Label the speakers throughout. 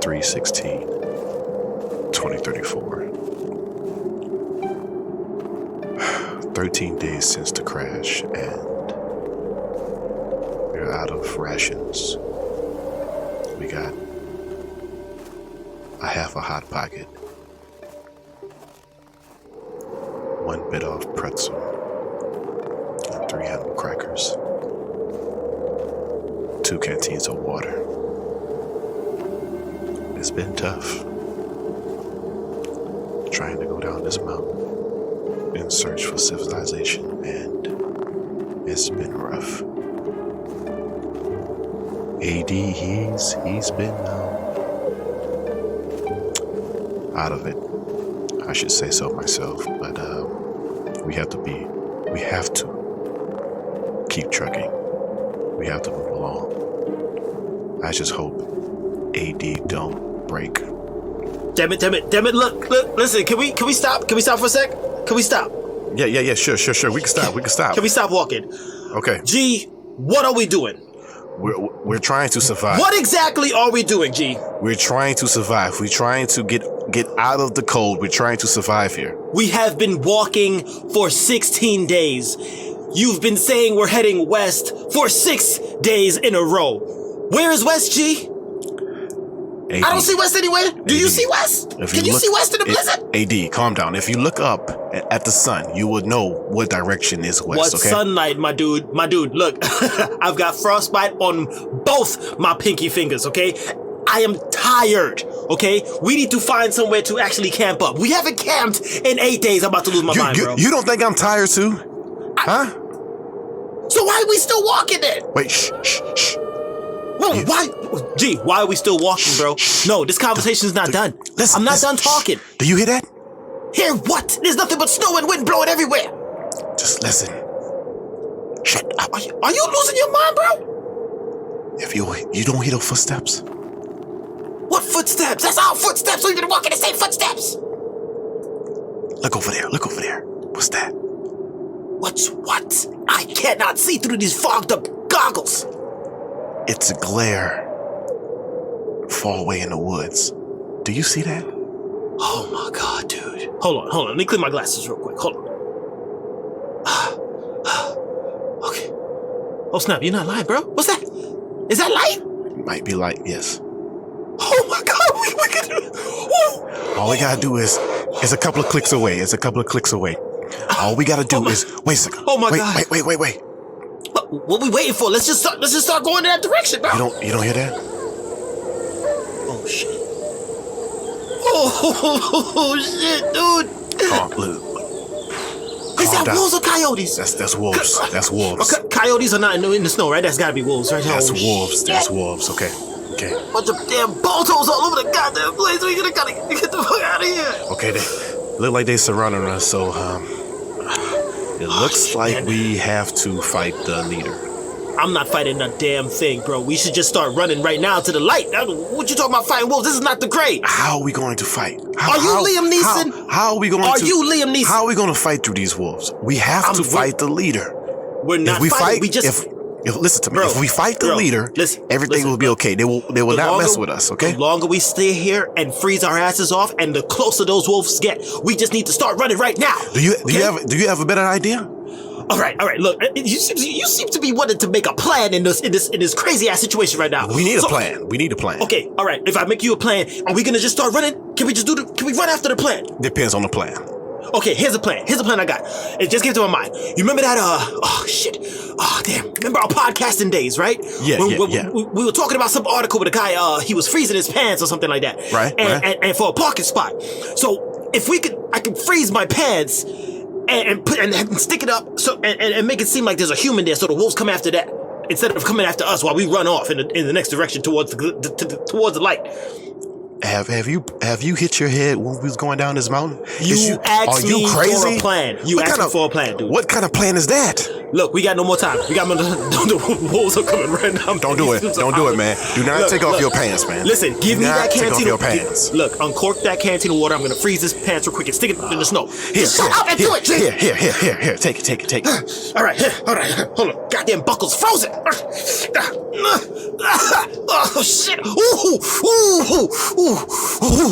Speaker 1: 3/16/2034. 13 days since the crash, and we're out of rations. We got a half a Hot Pocket, 1 bit of pretzel, and 3 animal crackers, 2 canteens of water. It's been tough trying to go down this mountain in search for civilization, and it's been rough. AD, he's been out of it. I should say so myself, but we have to keep trucking. We have to move along. I just hope AD don't break.
Speaker 2: Damn it! Look! Listen, can we stop? Can we stop for a sec? Can we stop?
Speaker 1: Yeah. Sure. We can stop.
Speaker 2: Can we stop walking?
Speaker 1: Okay.
Speaker 2: G, what are we doing?
Speaker 1: We're trying to survive.
Speaker 2: What exactly are we doing, G?
Speaker 1: We're trying to survive. We're trying to get out of the cold. We're trying to survive here.
Speaker 2: We have been walking for 16 days. You've been saying we're heading west for 6 days in a row. Where is West, G?
Speaker 1: AD,
Speaker 2: I don't see West anywhere. Do you
Speaker 1: AD,
Speaker 2: see West? Can you see West in the blizzard?
Speaker 1: AD, calm down. If you look up at the sun, you will know what direction is west,
Speaker 2: What
Speaker 1: okay?
Speaker 2: sunlight, my dude? Look, I've got frostbite on both my pinky fingers, okay? I am tired, okay? We need to find somewhere to actually camp up. We haven't camped in 8 days. I'm about to lose my mind, bro.
Speaker 1: You don't think I'm tired too? Huh?
Speaker 2: So why are we still walking then?
Speaker 1: Wait, shh.
Speaker 2: Well, why are we still walking, bro? No, this conversation's not done. I'm not done talking.
Speaker 1: Do you hear that?
Speaker 2: Hear what? There's nothing but snow and wind blowing everywhere.
Speaker 1: Just listen. Shut up.
Speaker 2: Are you losing your mind, bro?
Speaker 1: If you don't hear the footsteps.
Speaker 2: What footsteps? That's our footsteps. We've been walking the same footsteps.
Speaker 1: Look over there. What's that?
Speaker 2: What's what? I cannot see through these fogged up goggles.
Speaker 1: It's a glare far away in the woods. Do you see that?
Speaker 2: Oh my God, dude. Hold on. Let me clean my glasses real quick. Hold on. Okay. Oh snap, you're not lying, bro. What's that? Is that light?
Speaker 1: Might be light, yes.
Speaker 2: Oh my God, we can do it.
Speaker 1: All we gotta do is a couple of clicks away. All we gotta do is wait a second.
Speaker 2: Oh my God.
Speaker 1: Wait.
Speaker 2: What we waiting for? Let's just start going in that direction, bro.
Speaker 1: You don't hear that?
Speaker 2: Oh shit. Oh shit, dude.
Speaker 1: Look.
Speaker 2: Is that wolves or coyotes?
Speaker 1: That's wolves. That's wolves.
Speaker 2: Coyotes are not in the snow, right? That's gotta be wolves, right?
Speaker 1: That's
Speaker 2: oh,
Speaker 1: wolves.
Speaker 2: Shit.
Speaker 1: That's wolves. Okay.
Speaker 2: Bunch of damn baltos all over the goddamn place. We gotta get the fuck out of here.
Speaker 1: Okay, they look like they surrounding us, so it looks like we have to fight the leader.
Speaker 2: I'm not fighting a damn thing, bro. We should just start running right now to the light. What you talking about fighting wolves? This is not the grade.
Speaker 1: How are we going to fight?
Speaker 2: Are you Liam Neeson?
Speaker 1: How are we going to?
Speaker 2: Are you Liam Neeson?
Speaker 1: How are we going to fight through these wolves? We have to fight the leader.
Speaker 2: We're not fighting.
Speaker 1: If listen to me.
Speaker 2: Bro,
Speaker 1: if we fight the leader, everything will be okay. They will not mess with us. Okay.
Speaker 2: The longer we stay here and freeze our asses off, and the closer those wolves get, we just need to start running right now.
Speaker 1: Do you have a better idea?
Speaker 2: All right. Look, you seem to be wanting to make a plan in this crazy ass situation right now.
Speaker 1: We need a plan.
Speaker 2: Okay. All right. If I make you a plan, are we gonna just start running? Can we run after the plan?
Speaker 1: Depends on the plan.
Speaker 2: Okay, here's a plan I got. It just came to my mind. You remember that, remember our podcasting days, right?
Speaker 1: Yeah.
Speaker 2: We were talking about some article with a guy, he was freezing his pants or something like that.
Speaker 1: Right.
Speaker 2: And for a parking spot. So, if I could freeze my pants and stick it up and make it seem like there's a human there so the wolves come after that instead of coming after us while we run off in the next direction towards the light.
Speaker 1: Have you hit your head when we was going down this mountain?
Speaker 2: You asked me for a plan. You asked me for a plan, dude.
Speaker 1: What kind of plan is that?
Speaker 2: Look, we got no more time. The wolves are coming right now.
Speaker 1: Don't do it. Don't do it, man. Do not take off your pants, man.
Speaker 2: Listen, give me that canteen
Speaker 1: of water.
Speaker 2: Look, uncork that canteen of water. I'm gonna freeze this pants real quick and stick it in the snow. Here, take it. All right, hold on. Goddamn buckle's frozen. Oh shit!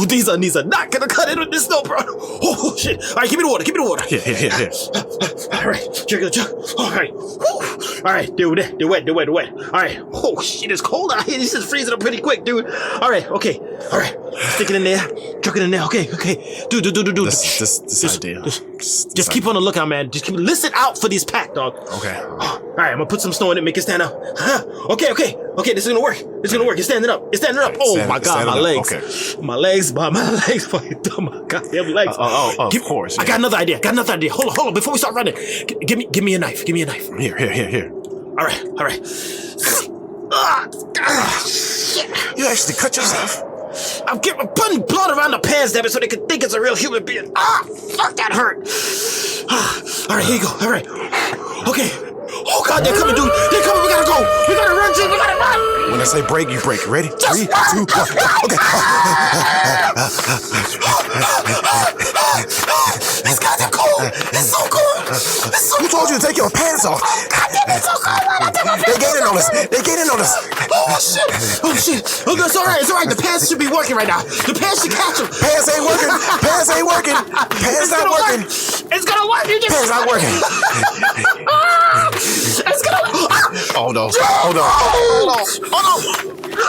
Speaker 2: Ooh! These are not gonna cut into this, no, bro. Oh shit! All right, give me the water.
Speaker 1: Yeah.
Speaker 2: All right, drink the jug. All right, all right, dude. They're wet. All right. Oh shit, it's cold out here. This is freezing up pretty quick, dude. All right, okay. All right, stick it in there. Chuck it in there. Okay. Dude.
Speaker 1: This idea.
Speaker 2: Just keep on the lookout, man. Just listen out for these pack, dog.
Speaker 1: Okay.
Speaker 2: All right, I'm gonna put some snow in it, make it stand up. Okay. This is gonna work. It's standing up. Oh my god, my legs.
Speaker 1: Okay.
Speaker 2: My legs. Oh my goddamn legs.
Speaker 1: Of course. Yeah.
Speaker 2: I got another idea. Hold on. Before we start running, give me a knife.
Speaker 1: Here.
Speaker 2: All right.
Speaker 1: You actually cut yourself?
Speaker 2: I'm putting blood around the pants, damn it, so they can think it's a real human being. Fuck, that hurt. All right, here you go. All right. Okay. Oh God, they're coming, dude. They're coming. We gotta go. We gotta run, Jim. We gotta run.
Speaker 1: When I say break, you break. Ready?
Speaker 2: Just
Speaker 1: 3, 2, 1. Okay.
Speaker 2: It's goddamn cold. It's so cold.
Speaker 1: Who told you to take your pants off?
Speaker 2: It's so cold.
Speaker 1: They gaining on us.
Speaker 2: Oh shit. Oh, it's all right. The pants should be working right now. The pants should catch them.
Speaker 1: Pants ain't working. Pants not working.
Speaker 2: It's gonna work.
Speaker 1: Pants not working.
Speaker 2: It's gonna work.
Speaker 1: Hold on.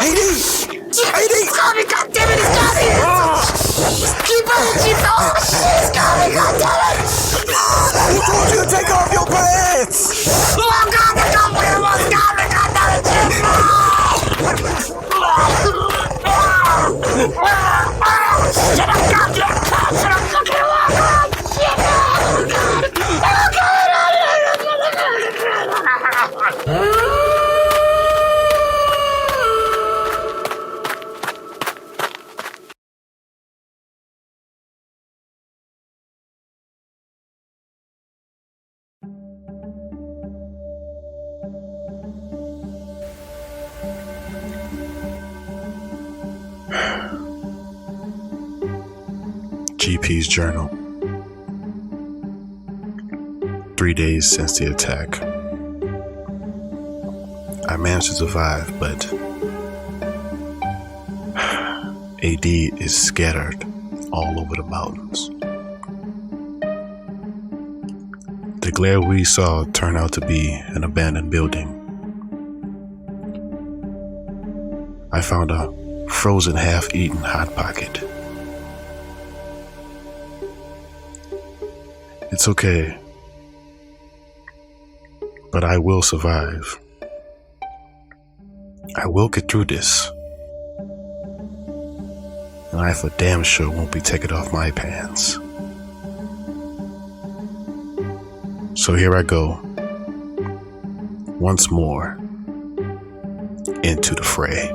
Speaker 1: AD.
Speaker 2: God damn it, it's got me. Keep on. It's got me, God damn it.
Speaker 1: Who told you to take off your pants?
Speaker 2: Oh God, they got me. Almost got me, God damn it. Shut up, goddamn cat. Shut up, fucking walk. Shit.
Speaker 1: GP's journal. 3 days since the attack. I managed to survive, but AD is scattered all over the mountains. The glare we saw turned out to be an abandoned building. I found a frozen, half-eaten Hot Pocket. It's okay, but I will survive. I will get through this. And I for damn sure won't be taking off my pants. So here I go, once more, into the fray.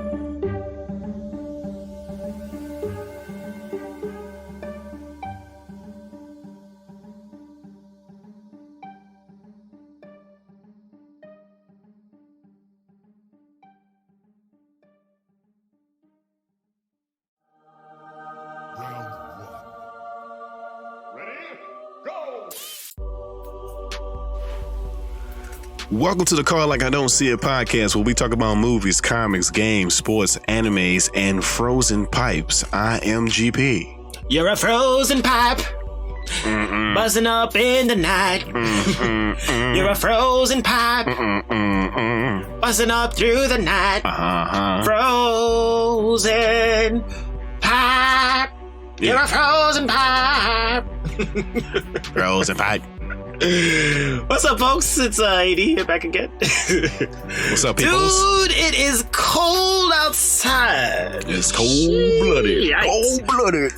Speaker 1: Welcome to the Call Like I Don't See It podcast, where we talk about movies, comics, games, sports, animes, and frozen pipes. I am GP.
Speaker 2: You're a frozen pipe, buzzing up in the night. You're a frozen pipe, buzzing up through the night. Frozen pipe. You're a frozen pipe.
Speaker 1: Frozen pipe.
Speaker 2: What's up, folks? It's AD here back again.
Speaker 1: What's up, people?
Speaker 2: Dude, it is cold outside.
Speaker 1: It's cold-blooded.
Speaker 2: Yikes.
Speaker 1: Cold-blooded.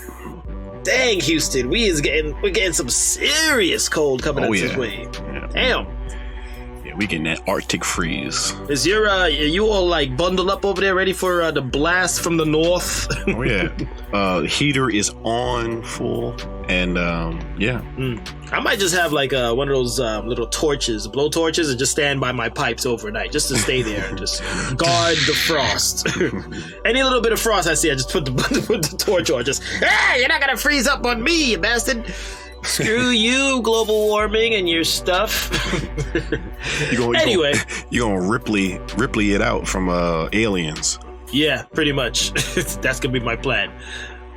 Speaker 2: Dang, Houston, we're getting some serious cold coming up this way.
Speaker 1: Yeah.
Speaker 2: Damn.
Speaker 1: Yeah, we getting that Arctic freeze.
Speaker 2: Is are you all like bundled up over there, ready for the blast from the north?
Speaker 1: Oh yeah. Heater is on full, and yeah.
Speaker 2: I might just have like one of those little torches, blow torches, and just stand by my pipes overnight, just to stay there and just guard the frost. Any little bit of frost I see, I just put the torch on. Just, hey, you're not gonna freeze up on me, you bastard. Screw you, global warming and your stuff.
Speaker 1: You're gonna Ripley it out from Aliens.
Speaker 2: Yeah, pretty much. That's gonna be my plan.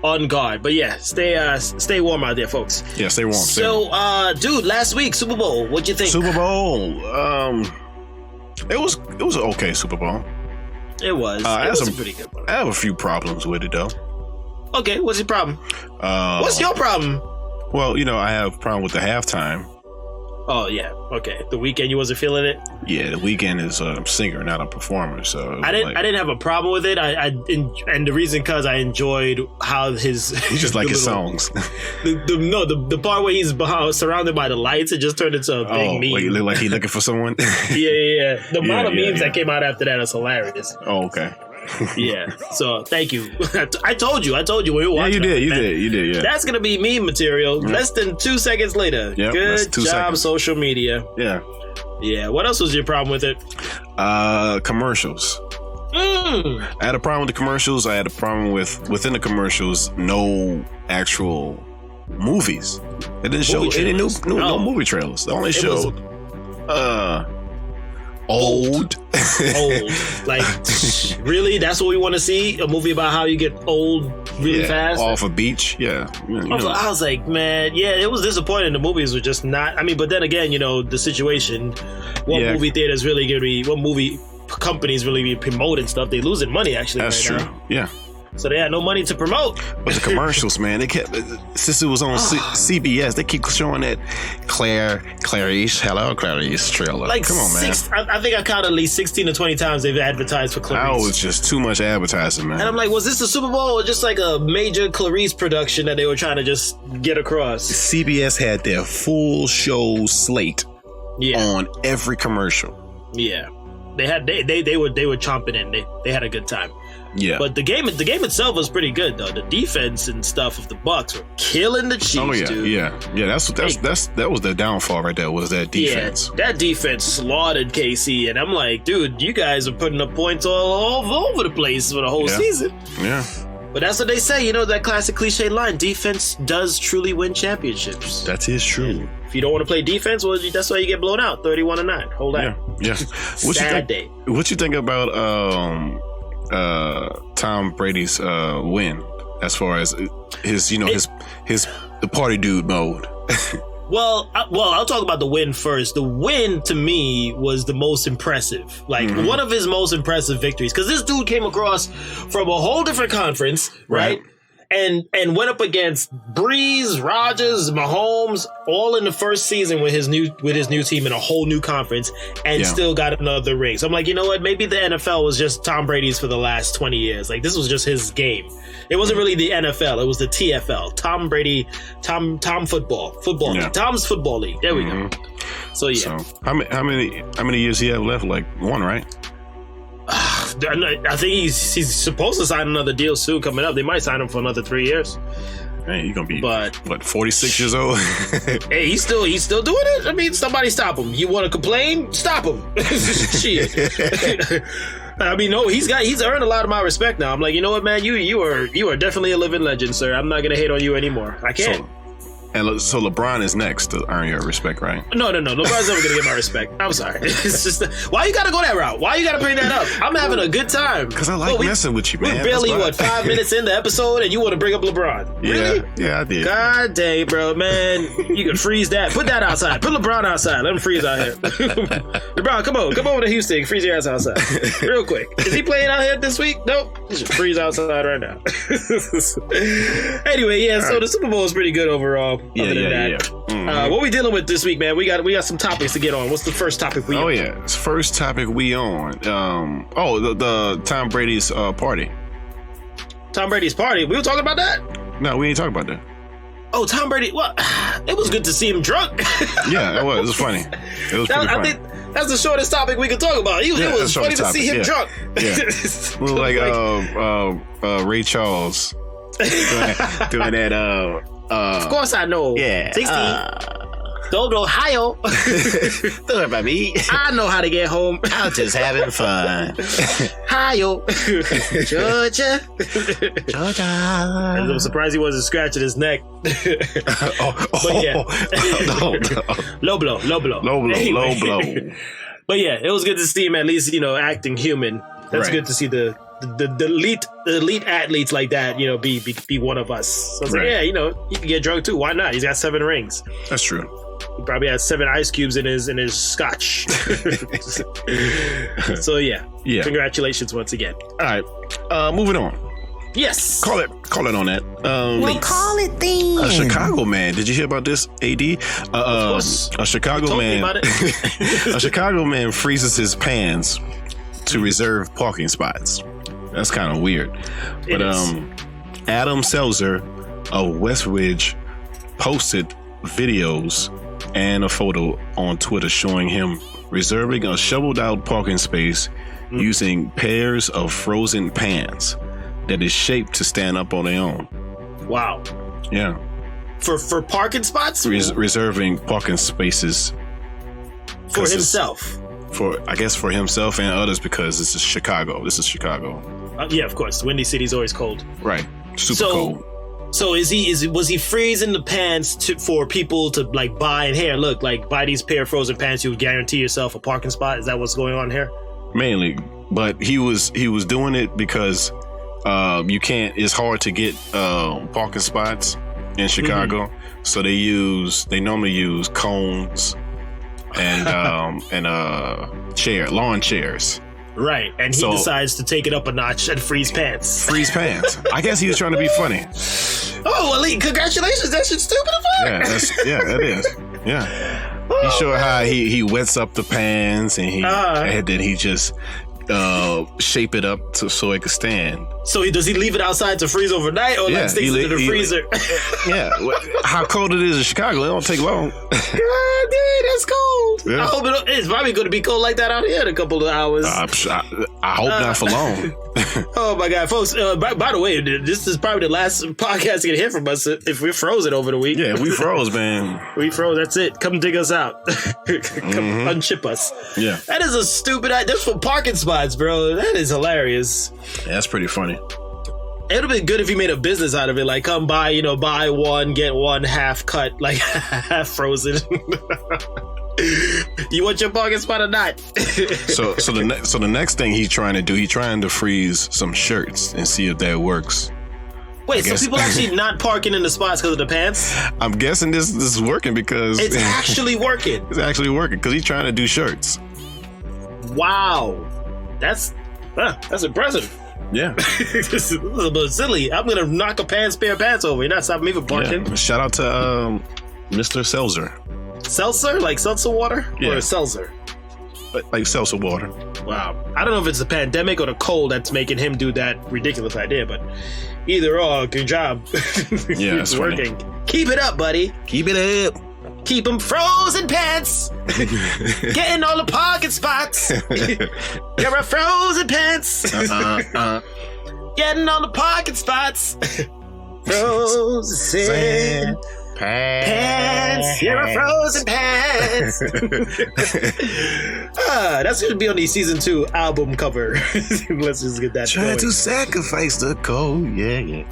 Speaker 2: On guard, but yeah, stay warm out there, folks.
Speaker 1: Yeah, stay warm.
Speaker 2: So, dude, last week Super Bowl, what'd you think?
Speaker 1: Super Bowl, it was an okay Super Bowl.
Speaker 2: It was. It was a pretty good one.
Speaker 1: I have a few problems with it though.
Speaker 2: Okay, what's your problem? What's your problem?
Speaker 1: Well, I have a problem with the halftime.
Speaker 2: Oh yeah, okay. The Weeknd, you wasn't feeling it?
Speaker 1: Yeah, the Weeknd is a singer, not a performer. So
Speaker 2: I didn't have a problem with it. And the reason because I enjoyed how his
Speaker 1: you just like his songs.
Speaker 2: The part where he's surrounded by the lights, it just turned into a big meme.
Speaker 1: Like he look like he looking for someone.
Speaker 2: Yeah. The amount of memes that came out after that is hilarious.
Speaker 1: Oh, okay.
Speaker 2: Yeah. So thank you. I told you when we were watching.
Speaker 1: Yeah, you did. Yeah.
Speaker 2: That's gonna be meme material. Yeah. Less than 2 seconds later. Yep, good job, seconds. Social media.
Speaker 1: Yeah.
Speaker 2: Yeah. What else was your problem with it?
Speaker 1: Commercials. I had a problem with the commercials. I had a problem within the commercials, no actual movies. It didn't show any no movie trailers. They only showed old.
Speaker 2: Like, really? That's what we want to see? A movie about how you get old really fast?
Speaker 1: Off a beach? Yeah.
Speaker 2: I was like, man, yeah, it was disappointing. The movies were just not, but then again, the situation, movie theaters really going to be, what movie companies really be promoting stuff, they losing money actually.
Speaker 1: That's true.
Speaker 2: Now.
Speaker 1: Yeah.
Speaker 2: So they had no money to promote.
Speaker 1: But the commercials, man, they kept, since it was on CBS, they keep showing that Clarice trailer.
Speaker 2: Like,
Speaker 1: come on, man.
Speaker 2: I think I counted at least 16 to 20 times they've advertised for Clarice.
Speaker 1: That was just too much advertising, man.
Speaker 2: And I'm like, was this the Super Bowl or just like a major Clarice production that they were trying to just get across?
Speaker 1: CBS had their full show slate on every commercial.
Speaker 2: Yeah. They were chomping in. They had a good time.
Speaker 1: Yeah.
Speaker 2: But the game itself was pretty good though. The defense and stuff of the Bucks were killing the Chiefs, dude.
Speaker 1: Yeah. That was the downfall right there, was that defense.
Speaker 2: Yeah, that defense slaughtered KC, and I'm like, dude, you guys are putting up points all over the place for the whole season.
Speaker 1: Yeah.
Speaker 2: But that's what they say, that classic cliche line, defense does truly win championships.
Speaker 1: That is true.
Speaker 2: And if you don't want to play defense, well, that's why you get blown out, 31-9. Hold on.
Speaker 1: Yeah.
Speaker 2: Sad day.
Speaker 1: What you think about Tom Brady's win, as far as his the party dude mode?
Speaker 2: Well, I'll talk about the win first. The win to me was the most impressive, one of his most impressive victories, because this dude came across from a whole different conference, right? And went up against Breeze, Rodgers, Mahomes, all in the first season with his new team in a whole new conference, and still got another ring. So I'm like, you know what? Maybe the NFL was just Tom Brady's for the last 20 years. Like, this was just his game. It wasn't really the NFL. It was the TFL. Tom Brady, Tom Football League. Tom's Football League. There we go. So yeah.
Speaker 1: So how many years he have left? Like one, right?
Speaker 2: I think he's supposed to sign another deal soon coming up. They might sign him for another 3 years.
Speaker 1: Man, you're gonna be 46 years old?
Speaker 2: Hey, he's still doing it. Somebody stop him. You want to complain? Stop him. Shit. No, he's earned a lot of my respect now. I'm like, you know what, man? You are definitely a living legend, sir. I'm not gonna hate on you anymore. I can't.
Speaker 1: So LeBron is next to earn your respect, right?
Speaker 2: No. LeBron's never gonna get my respect. I'm sorry. It's just why you gotta go that route? Why you gotta bring that up? I'm having a good time.
Speaker 1: Because I like messing with you, man.
Speaker 2: We're barely 5 minutes in the episode, and you want to bring up LeBron? Really?
Speaker 1: Yeah, I did.
Speaker 2: God dang, bro, man, you can freeze that. Put that outside. Put LeBron outside. Let him freeze out here. LeBron, come over to Houston. Freeze your ass outside, real quick. Is he playing out here this week? Nope. He should freeze outside right now. Anyway, so the Super Bowl is pretty good overall. What we dealing with this week, man? We got some topics to get on. What's the first topic we on?
Speaker 1: First topic we on. The Tom Brady's party.
Speaker 2: Tom Brady's party? We were talking about that?
Speaker 1: No, we ain't talking about that.
Speaker 2: Oh, Tom Brady. Well, it was good to see him drunk.
Speaker 1: Yeah, it was. It was funny. It was pretty funny. I think
Speaker 2: that's the shortest topic we could talk about. It was funny to see him drunk.
Speaker 1: Yeah. We were like Ray Charles doing that.
Speaker 2: Of course I know.
Speaker 1: Yeah.
Speaker 2: 16. Don't Ohio.
Speaker 1: Don't about me.
Speaker 2: I know how to get home.
Speaker 1: I'm just having fun.
Speaker 2: Ohio. Georgia. I'm surprised he wasn't scratching his neck. But yeah. Low blow. But yeah, it was good to see him at least, acting human. That's good to see the the elite athletes like that, be one of us. So I was like, yeah, he can get drunk too. Why not? He's got 7 rings.
Speaker 1: That's true.
Speaker 2: He probably has 7 ice cubes in his scotch. So yeah. Congratulations once again.
Speaker 1: All right, moving on.
Speaker 2: Yes.
Speaker 1: Call it on that.
Speaker 3: Call it then.
Speaker 1: A Chicago man. Did you hear about this, AD?
Speaker 2: Of course.
Speaker 1: A Chicago man. A Chicago man freezes his pants to reserve parking spots. That's kind of weird. But Adam Seltzer of West Ridge posted videos and a photo on Twitter showing him reserving a shoveled out parking space using pairs of frozen pants that is shaped to stand up on their own.
Speaker 2: Wow.
Speaker 1: Yeah.
Speaker 2: For parking spots?
Speaker 1: Reserving parking spaces.
Speaker 2: For himself.
Speaker 1: I guess for himself and others, because this is Chicago.
Speaker 2: Yeah, of course. Windy City's always cold.
Speaker 1: Right. Super cold.
Speaker 2: So was he freezing the pants for people to like buy? And here, look, like buy these pair of frozen pants, you would guarantee yourself a parking spot. Is that what's going on here? Mainly,
Speaker 1: but he was doing it because it's hard to get parking spots in Chicago. So they normally use cones and lawn chairs.
Speaker 2: Right, and he decides to take it up a notch and freeze pants.
Speaker 1: I guess he was trying to be funny.
Speaker 2: Oh, well, congratulations! That shit's stupid as fuck.
Speaker 1: That is. Yeah. He showed how he wets up the pants and then he just shape it up so it could stand.
Speaker 2: So does he leave it outside to freeze overnight, or sticks it in the freezer?
Speaker 1: Yeah. How cold it is in Chicago, it don't take long.
Speaker 2: God damn, that's cold. Yeah. I hope it's probably going to be cold like that out here in a couple of hours.
Speaker 1: I hope not for long.
Speaker 2: Oh my God, folks! By the way, this is probably the last podcast you can hear from us if we're frozen over the week.
Speaker 1: Yeah, we froze, man.
Speaker 2: We froze. That's it. Come dig us out. Come unchip us.
Speaker 1: Yeah,
Speaker 2: that is a stupid idea. That's for parking spots, bro. That is hilarious.
Speaker 1: Yeah, that's pretty funny.
Speaker 2: It would have been good if he made a business out of it. Like, come buy one, get one half cut, like half frozen. You want your parking spot or not?
Speaker 1: So the next thing he's trying to freeze some shirts and see if that works.
Speaker 2: Wait, so people actually not parking in the spots because of the pants? I'm
Speaker 1: guessing this is working because
Speaker 2: it's actually working.
Speaker 1: It's actually working because he's trying to do shirts.
Speaker 2: Wow, that's impressive.
Speaker 1: Yeah.
Speaker 2: This is a little bit silly. I'm gonna knock a pair of pants over. You're not stopping me from parking.
Speaker 1: Yeah. Shout out to Mr. Seltzer.
Speaker 2: Seltzer? Like seltzer water?
Speaker 1: Yeah.
Speaker 2: Or seltzer?
Speaker 1: Like seltzer water.
Speaker 2: Wow. I don't know if it's the pandemic or the cold that's making him do that ridiculous idea, but either or, good job.
Speaker 1: Yeah,
Speaker 2: it's working. Keep it up, buddy.
Speaker 1: Keep it up.
Speaker 2: Keep them frozen pants. Getting all the parking spots. You're a frozen pants. Getting all the parking spots. Frozen pants. You're a frozen pants. That's going to be on the season 2 album cover. Let's just get that
Speaker 1: Try to sacrifice the cold. Yeah.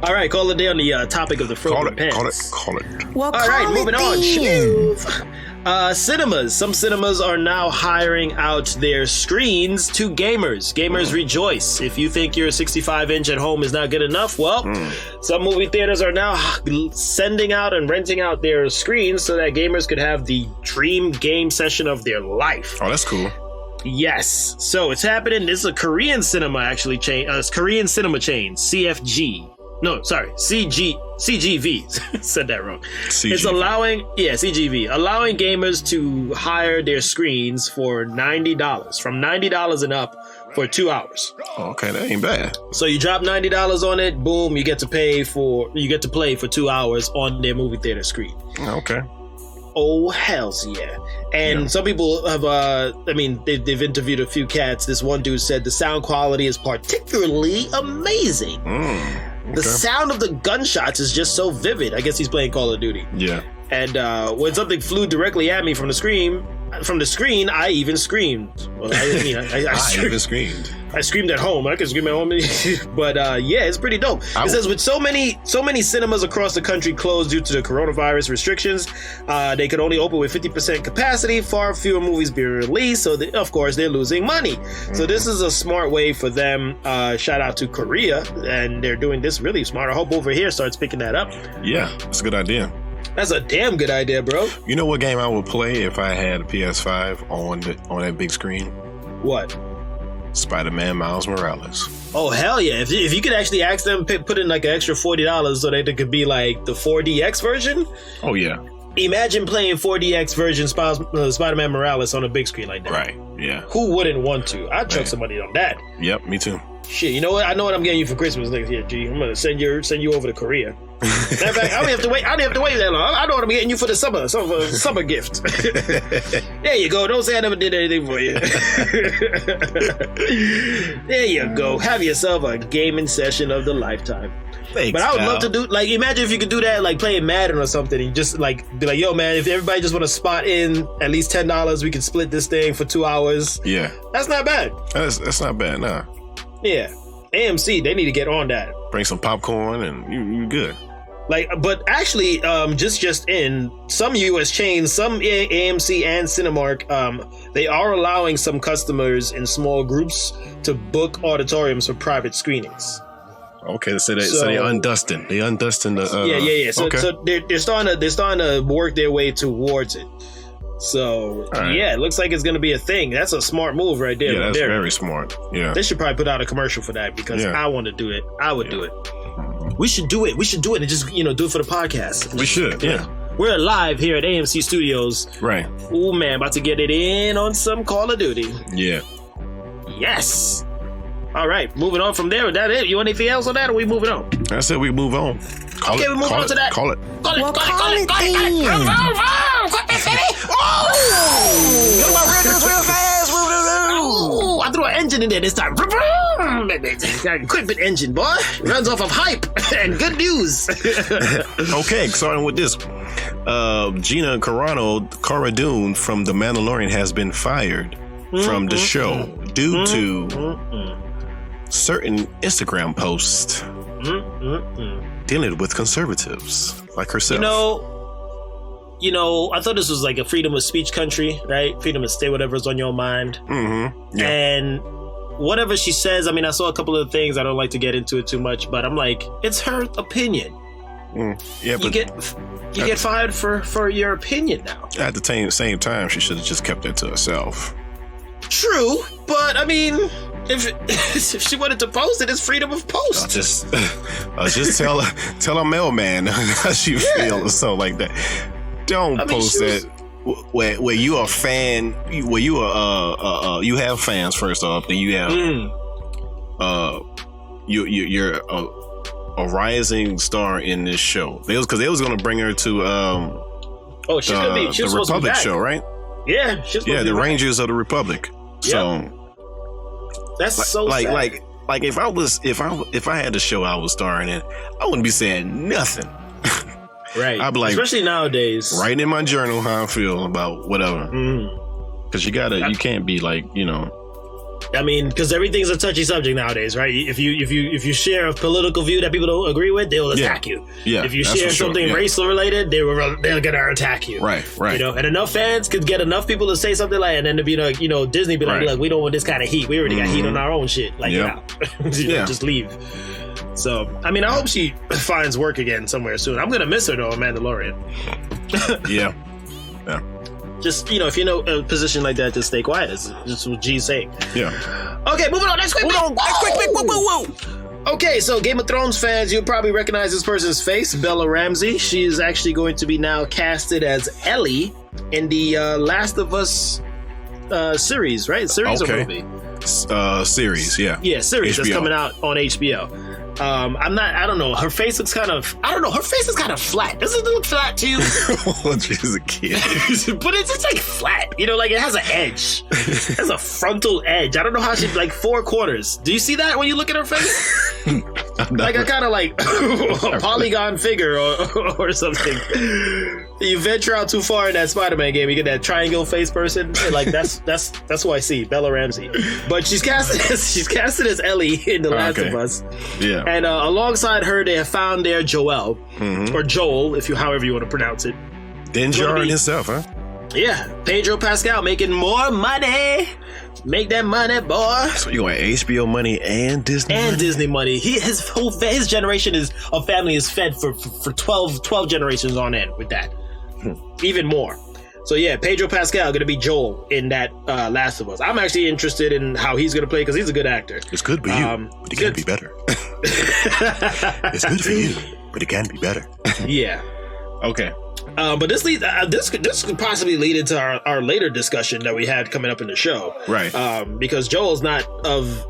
Speaker 2: All right, call it day on the topic of the frozen pants.
Speaker 1: Call it.
Speaker 3: Well,
Speaker 2: all right, moving on. Cinemas. Some cinemas are now hiring out their screens to gamers. Gamers rejoice. If you think your 65-inch at home is not good enough, well, some movie theaters are now sending out and renting out their screens so that gamers could have the dream game session of their life.
Speaker 1: Oh, that's cool.
Speaker 2: Yes. So it's happening. This is a Korean cinema Korean cinema chain, CFG. No, sorry, CGV. Said that wrong.
Speaker 1: CGV.
Speaker 2: It's CGV, allowing gamers to hire their screens for $90, from $90 and up for 2 hours.
Speaker 1: Oh, okay, that ain't bad.
Speaker 2: So you drop $90 on it, boom, you get to play for 2 hours on their movie theater screen.
Speaker 1: Okay.
Speaker 2: Oh, hells yeah. And some people have, they've interviewed a few cats. This one dude said the sound quality is particularly amazing. The sound of the gunshots is just so vivid. I guess he's playing Call of Duty.
Speaker 1: Yeah.
Speaker 2: And when something flew directly at me from the screen, I even screamed. Well, I even screamed. I screamed at home. I could scream at home, but yeah, it's pretty dope. It says with so many cinemas across the country closed due to the coronavirus restrictions, they could only open with 50% capacity. Far fewer movies being released, so of course they're losing money. So this is a smart way for them. Shout out to Korea, and they're doing this really smart. I hope over here starts picking that up.
Speaker 1: Yeah, that's a good idea.
Speaker 2: That's a damn good idea, bro.
Speaker 1: You know what game I would play if I had a PS5 on that big screen?
Speaker 2: What?
Speaker 1: Spider-Man Miles Morales.
Speaker 2: Oh, hell yeah. If you could actually ask them, put in like an extra $40 so that it could be like the 4DX version.
Speaker 1: Oh, yeah.
Speaker 2: Imagine playing 4DX version Spider-Man Morales on a big screen like that.
Speaker 1: Right, yeah.
Speaker 2: Who wouldn't want to? I'd chuck somebody on that.
Speaker 1: Yep, me too.
Speaker 2: Shit, you know what? I know what I'm getting you for Christmas next year, G. I'm gonna send you over to Korea. Matter of fact, I don't have to wait that long. I know what I'm getting you for the summer gift. There you go. Don't say I never did anything for you. There you go. Have yourself a gaming session of the lifetime.
Speaker 1: Thanks,
Speaker 2: but I would love to do, like, imagine if you could do that, like playing Madden or something, and just like be like, yo, man, if everybody just want to spot in at least $10, we can split this thing for 2 hours.
Speaker 1: Yeah,
Speaker 2: that's not bad.
Speaker 1: That's not bad, nah.
Speaker 2: Yeah, AMC, they need to get on that.
Speaker 1: Bring some popcorn and you're good.
Speaker 2: Like, but actually, just in some U.S. chains, some AMC and Cinemark, they are allowing some customers in small groups to book auditoriums for private screenings.
Speaker 1: Okay, so they undusting. They undusting the.
Speaker 2: Yeah. So,
Speaker 1: okay.
Speaker 2: so they're starting to work their way towards it. So yeah, it looks like it's gonna be a thing. That's a smart move right there.
Speaker 1: Yeah, that's very smart. Yeah,
Speaker 2: they should probably put out a commercial for that because I want to do it. I would do it. We should do it. And just do it for the podcast.
Speaker 1: We should. Yeah.
Speaker 2: We're live here at AMC Studios.
Speaker 1: Right.
Speaker 2: Oh man, about to get it in on some Call of Duty.
Speaker 1: Yeah.
Speaker 2: Yes. All right, moving on from there. Is that it? You want anything else on that, or we moving on?
Speaker 1: I said we move on.
Speaker 2: We move on to that.
Speaker 1: Call it.
Speaker 3: Call it then.
Speaker 2: Real fast. Oh, I threw an engine in there this time. Equipment engine, boy. Runs off of hype and good news.
Speaker 1: Okay, starting with this. Gina Cara Dune from The Mandalorian has been fired from the show due to certain Instagram posts dealing with conservatives like herself.
Speaker 2: You know, I thought this was like a freedom of speech country, right? Freedom to say whatever's on your mind.
Speaker 1: Mm-hmm. Yeah.
Speaker 2: And whatever she says, I mean, I saw a couple of things. I don't like to get into it too much, but I'm like, it's her opinion.
Speaker 1: Yeah, but
Speaker 2: you get fired for your opinion now.
Speaker 1: At the same time, she should have just kept it to herself.
Speaker 2: True, but I mean, if she wanted to post it, it's freedom of post.
Speaker 1: I'll just tell a mailman how she feels or something like that. Don't post that where you are a fan, where you are you have fans first off, then you have you're a rising star in this show. Because they was gonna bring her to
Speaker 2: she's gonna be the
Speaker 1: Republic show, right?
Speaker 2: Yeah,
Speaker 1: the Rangers of the Republic. So
Speaker 2: that's so sad.
Speaker 1: Like if I had the show I was starring in, I wouldn't be saying nothing.
Speaker 2: Right.
Speaker 1: I'd be like,
Speaker 2: especially nowadays,
Speaker 1: writing in my journal how I feel about whatever. Because you can't be like,
Speaker 2: I mean, because everything's a touchy subject nowadays, right? If you share a political view that people don't agree with, they'll attack you.
Speaker 1: Yeah.
Speaker 2: If you share something racial related, they're gonna attack you.
Speaker 1: Right.
Speaker 2: And enough fans could get enough people to say something like, and then to be like, Disney be like, look, we don't want this kind of heat. We already got heat on our own shit. Like, just leave. So, I mean, I hope she finds work again somewhere soon. I'm gonna miss her though, Mandalorian.
Speaker 1: Yeah.
Speaker 2: Just, if you're in a position like that, just stay quiet. It's just what G's saying.
Speaker 1: Yeah.
Speaker 2: Okay, moving on. Next quick. Whoa. Okay, so Game of Thrones fans, you'll probably recognize this person's face, Bella Ramsey. She is actually going to be now casted as Ellie in the Last of Us series, right? Series or movie?
Speaker 1: Series, yeah.
Speaker 2: Yeah, series
Speaker 1: HBO.
Speaker 2: That's coming out on HBO. I don't know. Her face looks kind of flat. Does it look flat to you?
Speaker 1: Well, she's a kid.
Speaker 2: But it's like flat. Like it has an edge. It has a frontal edge. I don't know how she, like 4 quarters. Do you see that when you look at her face? Like a kind of like a polygon figure or something. You venture out too far in that Spider-Man game, you get that triangle face person. Like that's who I see, Bella Ramsey. But she's casted as Ellie in The Last of Us.
Speaker 1: Yeah.
Speaker 2: And alongside her, they have found their Joel or Joel, however you want to pronounce it.
Speaker 1: Dinjar himself, huh?
Speaker 2: Yeah, Pedro Pascal making more money. Make that money, boy.
Speaker 1: So you want HBO money and Disney money?
Speaker 2: And Disney money. His generation of family is fed for 12 generations on end with that. Even more. So yeah, Pedro Pascal going to be Joel in that Last of Us. I'm actually interested in how he's going to play because he's a good actor.
Speaker 1: It's good for you, but it can be better. It's good for you, but it can be better. Yeah. Okay.
Speaker 2: But this could possibly lead into our later discussion that we had coming up in the show,
Speaker 1: right?
Speaker 2: Because Joel's not of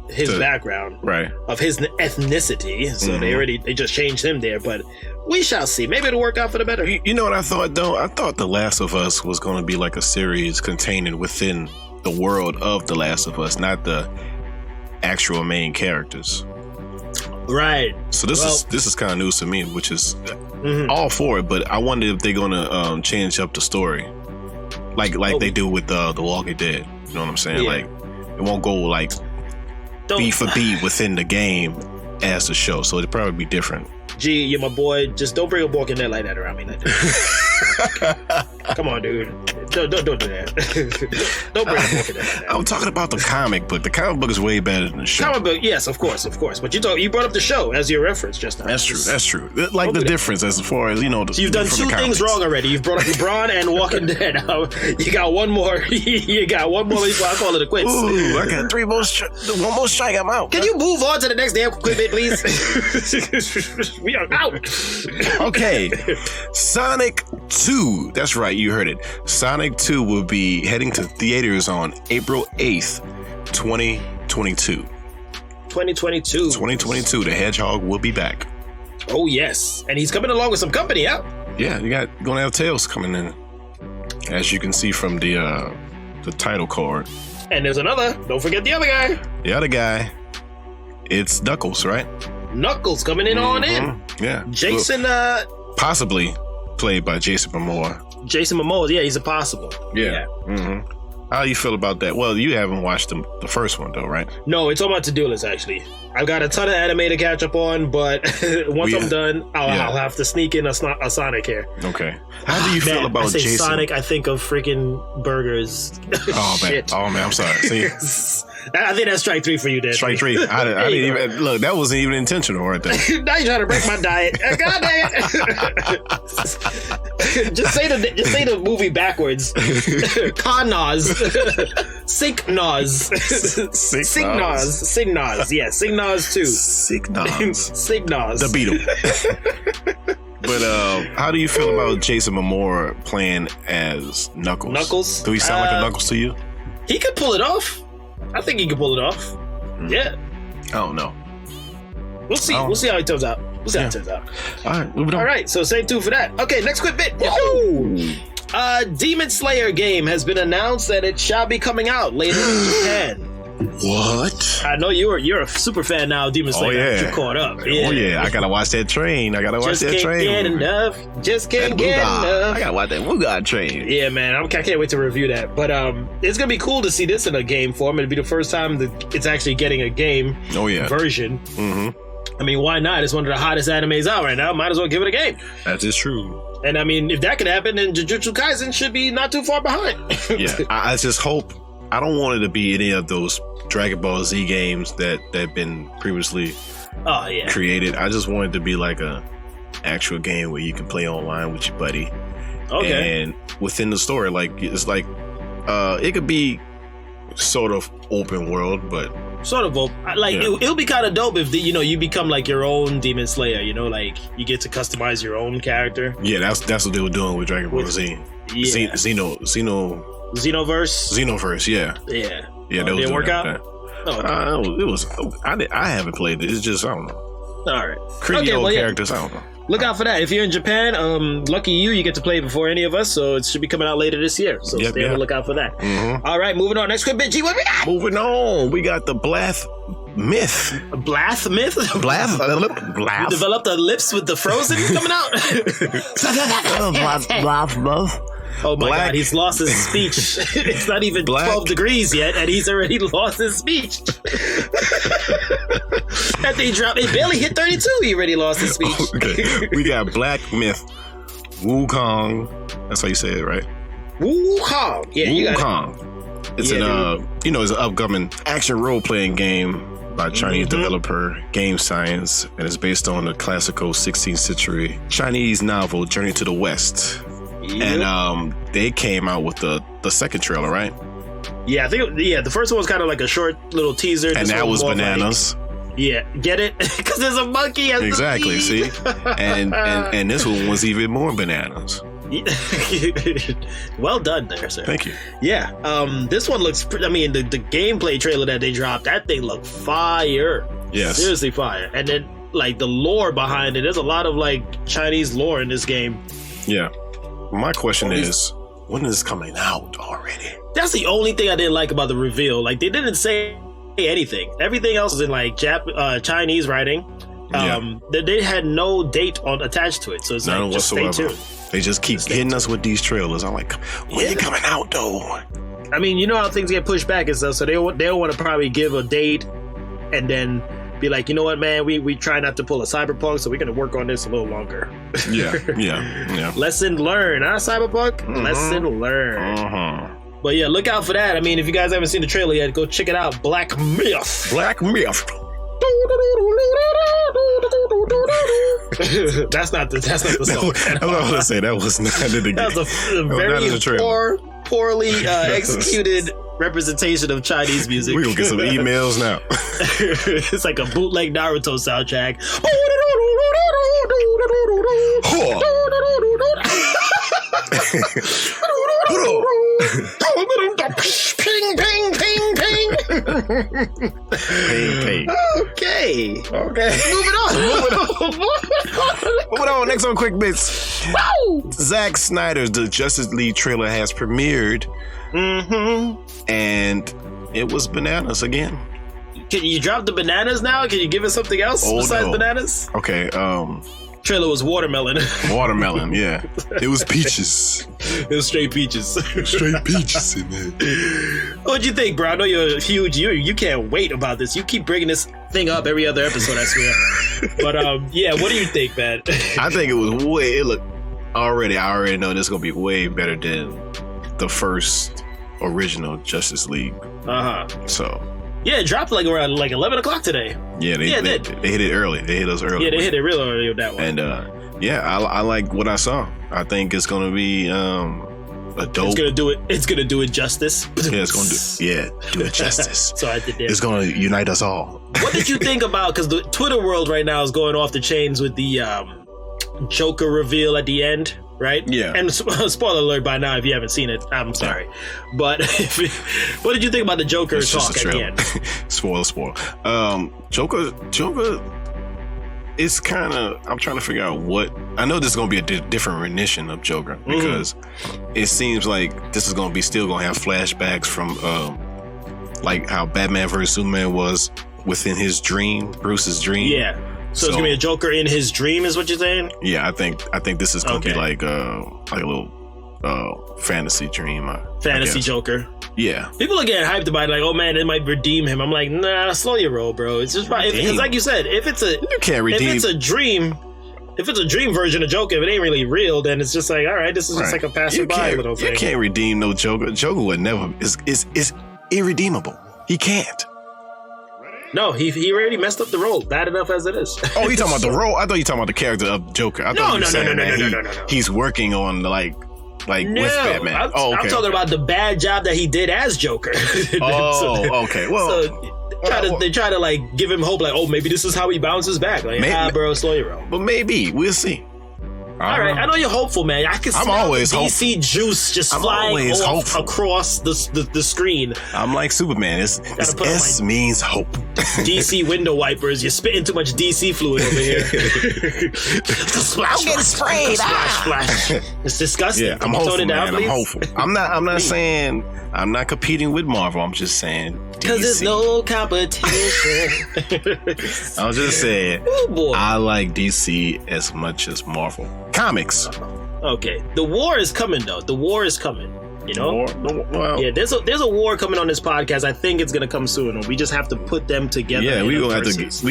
Speaker 2: his background,
Speaker 1: right?
Speaker 2: Of his ethnicity, so they just changed him there. But we shall see. Maybe it'll work out for the better.
Speaker 1: You know what I thought though? I thought The Last of Us was going to be like a series contained within the world of The Last of Us, not the actual main characters.
Speaker 2: Right.
Speaker 1: So this is kind of news to me, which is all for it. But I wonder if they're gonna change up the story, like they do with the Walking Dead. You know what I'm saying? Yeah. Like it won't go like beat for beat within the game as the show. So it'll probably be different.
Speaker 2: Gee, you're my boy. Just don't bring a Walking Dead like that around me. Like that. Come on, dude. Don't do that. Don't bring a Walking Dead like that.
Speaker 1: I'm talking about the comic book. The comic book is way better than the show.
Speaker 2: Comic book, yes, of course. But you brought up the show as your reference just now.
Speaker 1: That's true. Like the difference as far as
Speaker 2: so you've done two things wrong already. You've brought up LeBron and Walking Dead. You got one more. You got one more before I call it a quits.
Speaker 1: Ooh, I got one more strike. I'm out.
Speaker 2: Can you move on to the next damn quick bit, please? We are out.
Speaker 1: Okay. Sonic 2. That's right, you heard it. Sonic 2 will be heading to theaters on April 8th, 2022. 2022. The Hedgehog will be back.
Speaker 2: Oh, yes. And he's coming along with some company, huh?
Speaker 1: Yeah, gonna have Tails coming in. As you can see from the title card.
Speaker 2: And there's another. Don't forget the other guy.
Speaker 1: The other guy. It's Knuckles, right?
Speaker 2: Knuckles coming in on in.
Speaker 1: Yeah.
Speaker 2: Jason,
Speaker 1: possibly played by Jason Momoa.
Speaker 2: Jason Momoa, yeah, he's a possible.
Speaker 1: Yeah. How do you feel about that? Well, you haven't watched the first one though, right?
Speaker 2: No, it's on my to-do list actually. I've got a ton of anime to catch up on, but once I'm done, I'll have to sneak in a Sonic here.
Speaker 1: Okay. How do you feel about Jason?
Speaker 2: Sonic, I think of freaking burgers.
Speaker 1: Oh man,
Speaker 2: Shit.
Speaker 1: I'm sorry. See?
Speaker 2: I think that's strike 3 for you, Dad.
Speaker 1: Strike 3. I didn't even look. That wasn't even intentional, right there.
Speaker 2: Now you're trying to break my diet. God dang it! just say the movie backwards. Con-Naz. Sink-Naz. Sing-Naz. Sing-Naz. Yeah, Sing-Naz 2.
Speaker 1: Sing-Naz.
Speaker 2: Sing-Naz.
Speaker 1: The Beetle. But how do you feel about Jason Momoa playing as Knuckles?
Speaker 2: Knuckles?
Speaker 1: Do he sound like a Knuckles to you?
Speaker 2: He could pull it off. I think he could pull it off. Yeah.
Speaker 1: I don't know.
Speaker 2: We'll see. We'll see how it turns out.
Speaker 1: All right, moving on.
Speaker 2: All right, so stay tuned for that. Okay, next quick bit. Demon Slayer game has been announced that it shall be coming out later in Japan.
Speaker 1: What?
Speaker 2: I know you're a super fan now of Demon Slayer.
Speaker 1: Oh, yeah.
Speaker 2: You're caught up. Yeah.
Speaker 1: Oh yeah, I gotta watch that train.
Speaker 2: Just can't get enough.
Speaker 1: I gotta watch that Mugan train.
Speaker 2: Yeah, man, I can't wait to review that. But it's gonna be cool to see this in a game form. It'll be the first time that it's actually getting a game version. I mean, why not? It's one of the hottest animes out right now. Might as well give it a game.
Speaker 1: That is true.
Speaker 2: And I mean, if that could happen, then Jujutsu Kaisen should be not too far behind.
Speaker 1: Yeah, I just hope. I don't want it to be any of those Dragon Ball Z games that have been previously created. I just want it to be like a actual game where you can play online with your buddy. Okay. And within the story, like it's like it could be sort of open world, but
Speaker 2: sort of open. Like it'll be kind of dope if you become like your own Demon Slayer. Like you get to customize your own character.
Speaker 1: Yeah, that's what they were doing with Dragon Ball Z.
Speaker 2: Yeah. Xenoverse,
Speaker 1: yeah.
Speaker 2: That didn't work out.
Speaker 1: I haven't played it. It's just I don't know.
Speaker 2: All right,
Speaker 1: creepy old characters. I don't know.
Speaker 2: Look out for that. If you're in Japan, lucky you get to play it before any of us. So it should be coming out later this year. So stay on the lookout for that. All right, moving on. Next quick bit. G, what we got?
Speaker 1: Moving on. We got the myth.
Speaker 2: Blath myth?
Speaker 1: Blath?
Speaker 2: You developed the lips with the frozen coming out? Oh my God, he's lost his speech. It's not even 12 degrees yet, and he's already lost his speech. That thing dropped, it barely hit 32, he already lost his speech.
Speaker 1: Okay. We got Black Myth, Wukong. That's how you say it, right?
Speaker 2: Wukong. Yeah, you got
Speaker 1: Wukong. It's it's an upcoming action role-playing game by Chinese developer Game Science, and it's based on the classical 16th century Chinese novel Journey to the West. Yep. And they came out with the second trailer, right?
Speaker 2: Yeah, I think the first one was kind of like a short little teaser.
Speaker 1: And that was bananas.
Speaker 2: Yeah, get it? Because there's a monkey.
Speaker 1: Exactly. See, and this one was even more bananas.
Speaker 2: Well done there, sir.
Speaker 1: Thank you.
Speaker 2: Yeah, this one looks. I mean, the gameplay trailer that they dropped, that thing looked fire.
Speaker 1: Yes,
Speaker 2: seriously fire. And then like the lore behind it, there's a lot of like Chinese lore in this game.
Speaker 1: Yeah. My question is, when is this coming out already?
Speaker 2: That's the only thing I didn't like about the reveal. Like, they didn't say anything. Everything else is in like Chinese writing. They had no date attached to it, so it's
Speaker 1: none
Speaker 2: like just
Speaker 1: whatsoever.
Speaker 2: Stay tuned.
Speaker 1: They just keep hitting us with these trailers. I'm like, when are you coming out though?
Speaker 2: I mean, you know how things get pushed back and stuff, so they'll want to probably give a date and then be like, you know what, man, we try not to pull a Cyberpunk, so we're gonna work on this a little longer. Yeah. Lesson learned, huh, Cyberpunk? Mm-hmm. Lesson learned.
Speaker 1: Mm-hmm.
Speaker 2: But yeah, look out for that. I mean, if you guys haven't seen the trailer yet, go check it out. Black Myth.
Speaker 1: Black Myth.
Speaker 2: That's not the song.
Speaker 1: I was going to say that was not in the game.
Speaker 2: That was a very poorly executed representation of Chinese music.
Speaker 1: We're going to get some emails now.
Speaker 2: It's like a bootleg Naruto soundtrack. Ping, ping, ping, ping.
Speaker 1: Ping.
Speaker 2: Okay. Moving on.
Speaker 1: Next on Quick Bits. Zack Snyder's The Justice League trailer has premiered. And it was bananas again.
Speaker 2: Can you drop the bananas now? Can you give us something else besides bananas?
Speaker 1: Okay.
Speaker 2: Trailer was watermelon.
Speaker 1: Watermelon, yeah. It was peaches.
Speaker 2: It was straight peaches.
Speaker 1: Straight peaches in there.
Speaker 2: What'd you think, bro? I know you're huge. You can't wait about this. You keep bringing this thing up every other episode, I swear. But yeah, what do you think, man? I
Speaker 1: think it was I already know this is gonna be way better than the first original Justice League. So.
Speaker 2: Yeah, it dropped like around 11 o'clock today.
Speaker 1: Yeah, they hit it early. They hit us early.
Speaker 2: Yeah, they hit it real early with that one.
Speaker 1: And I like what I saw. I think it's gonna be a dope.
Speaker 2: It's gonna do it justice.
Speaker 1: Yeah, it's gonna do it justice.
Speaker 2: So I did that.
Speaker 1: It's gonna unite us all.
Speaker 2: What did you think about? Because the Twitter world right now is going off the chains with the Joker reveal at the end. Right?
Speaker 1: Yeah.
Speaker 2: And spoiler alert by now if you haven't seen it. I'm sorry. But what did you think about the Joker talk at the end?
Speaker 1: Spoiler. Joker is kind of... I'm trying to figure out what... I know this is going to be a different rendition of Joker because it seems like this is going to be still going to have flashbacks from like how Batman vs. Superman was within his dream, Bruce's dream.
Speaker 2: Yeah. So it's gonna be a Joker in his dream, is what you're saying?
Speaker 1: Yeah, I think this is gonna be like a little fantasy dream.
Speaker 2: Fantasy Joker.
Speaker 1: Yeah.
Speaker 2: People are getting hyped about it, like, oh man, it might redeem him. I'm like, nah, slow your roll, bro. It's just because, like you said, if it's a dream version of Joker, if it ain't really real, then it's just like, all right, this is just like a passerby little thing.
Speaker 1: You can't redeem no Joker. Joker would never is irredeemable. He can't.
Speaker 2: No, he already messed up the role, bad enough as it is.
Speaker 1: Oh, you talking about the role? I thought you talking about the character of Joker.
Speaker 2: No.
Speaker 1: He's working on like with Batman.
Speaker 2: I'm talking about the bad job that he did as Joker.
Speaker 1: Okay. Well,
Speaker 2: they try to like give him hope, like, oh, maybe this is how he bounces back. Like, bro, slow your roll.
Speaker 1: But maybe we'll see.
Speaker 2: All right, I know you're hopeful, man. I can smell the DC juice just flying off across the screen.
Speaker 1: I'm like Superman. It's S means hope.
Speaker 2: DC window wipers. You're spitting too much DC fluid over here.
Speaker 3: I'm getting sprayed.
Speaker 2: Splash. It's disgusting.
Speaker 1: Yeah, I'm hopeful, man. I'm hopeful. I'm not saying I'm not competing with Marvel. I'm just saying
Speaker 2: Because there's no competition.
Speaker 1: I was just saying,
Speaker 2: Oh boy.
Speaker 1: I like DC as much as Marvel comics.
Speaker 2: Okay, the war is coming though. The war is coming. You know,
Speaker 1: well,
Speaker 2: yeah. There's a war coming on this podcast. I think it's gonna come soon. We just have to put them together.
Speaker 1: Yeah, we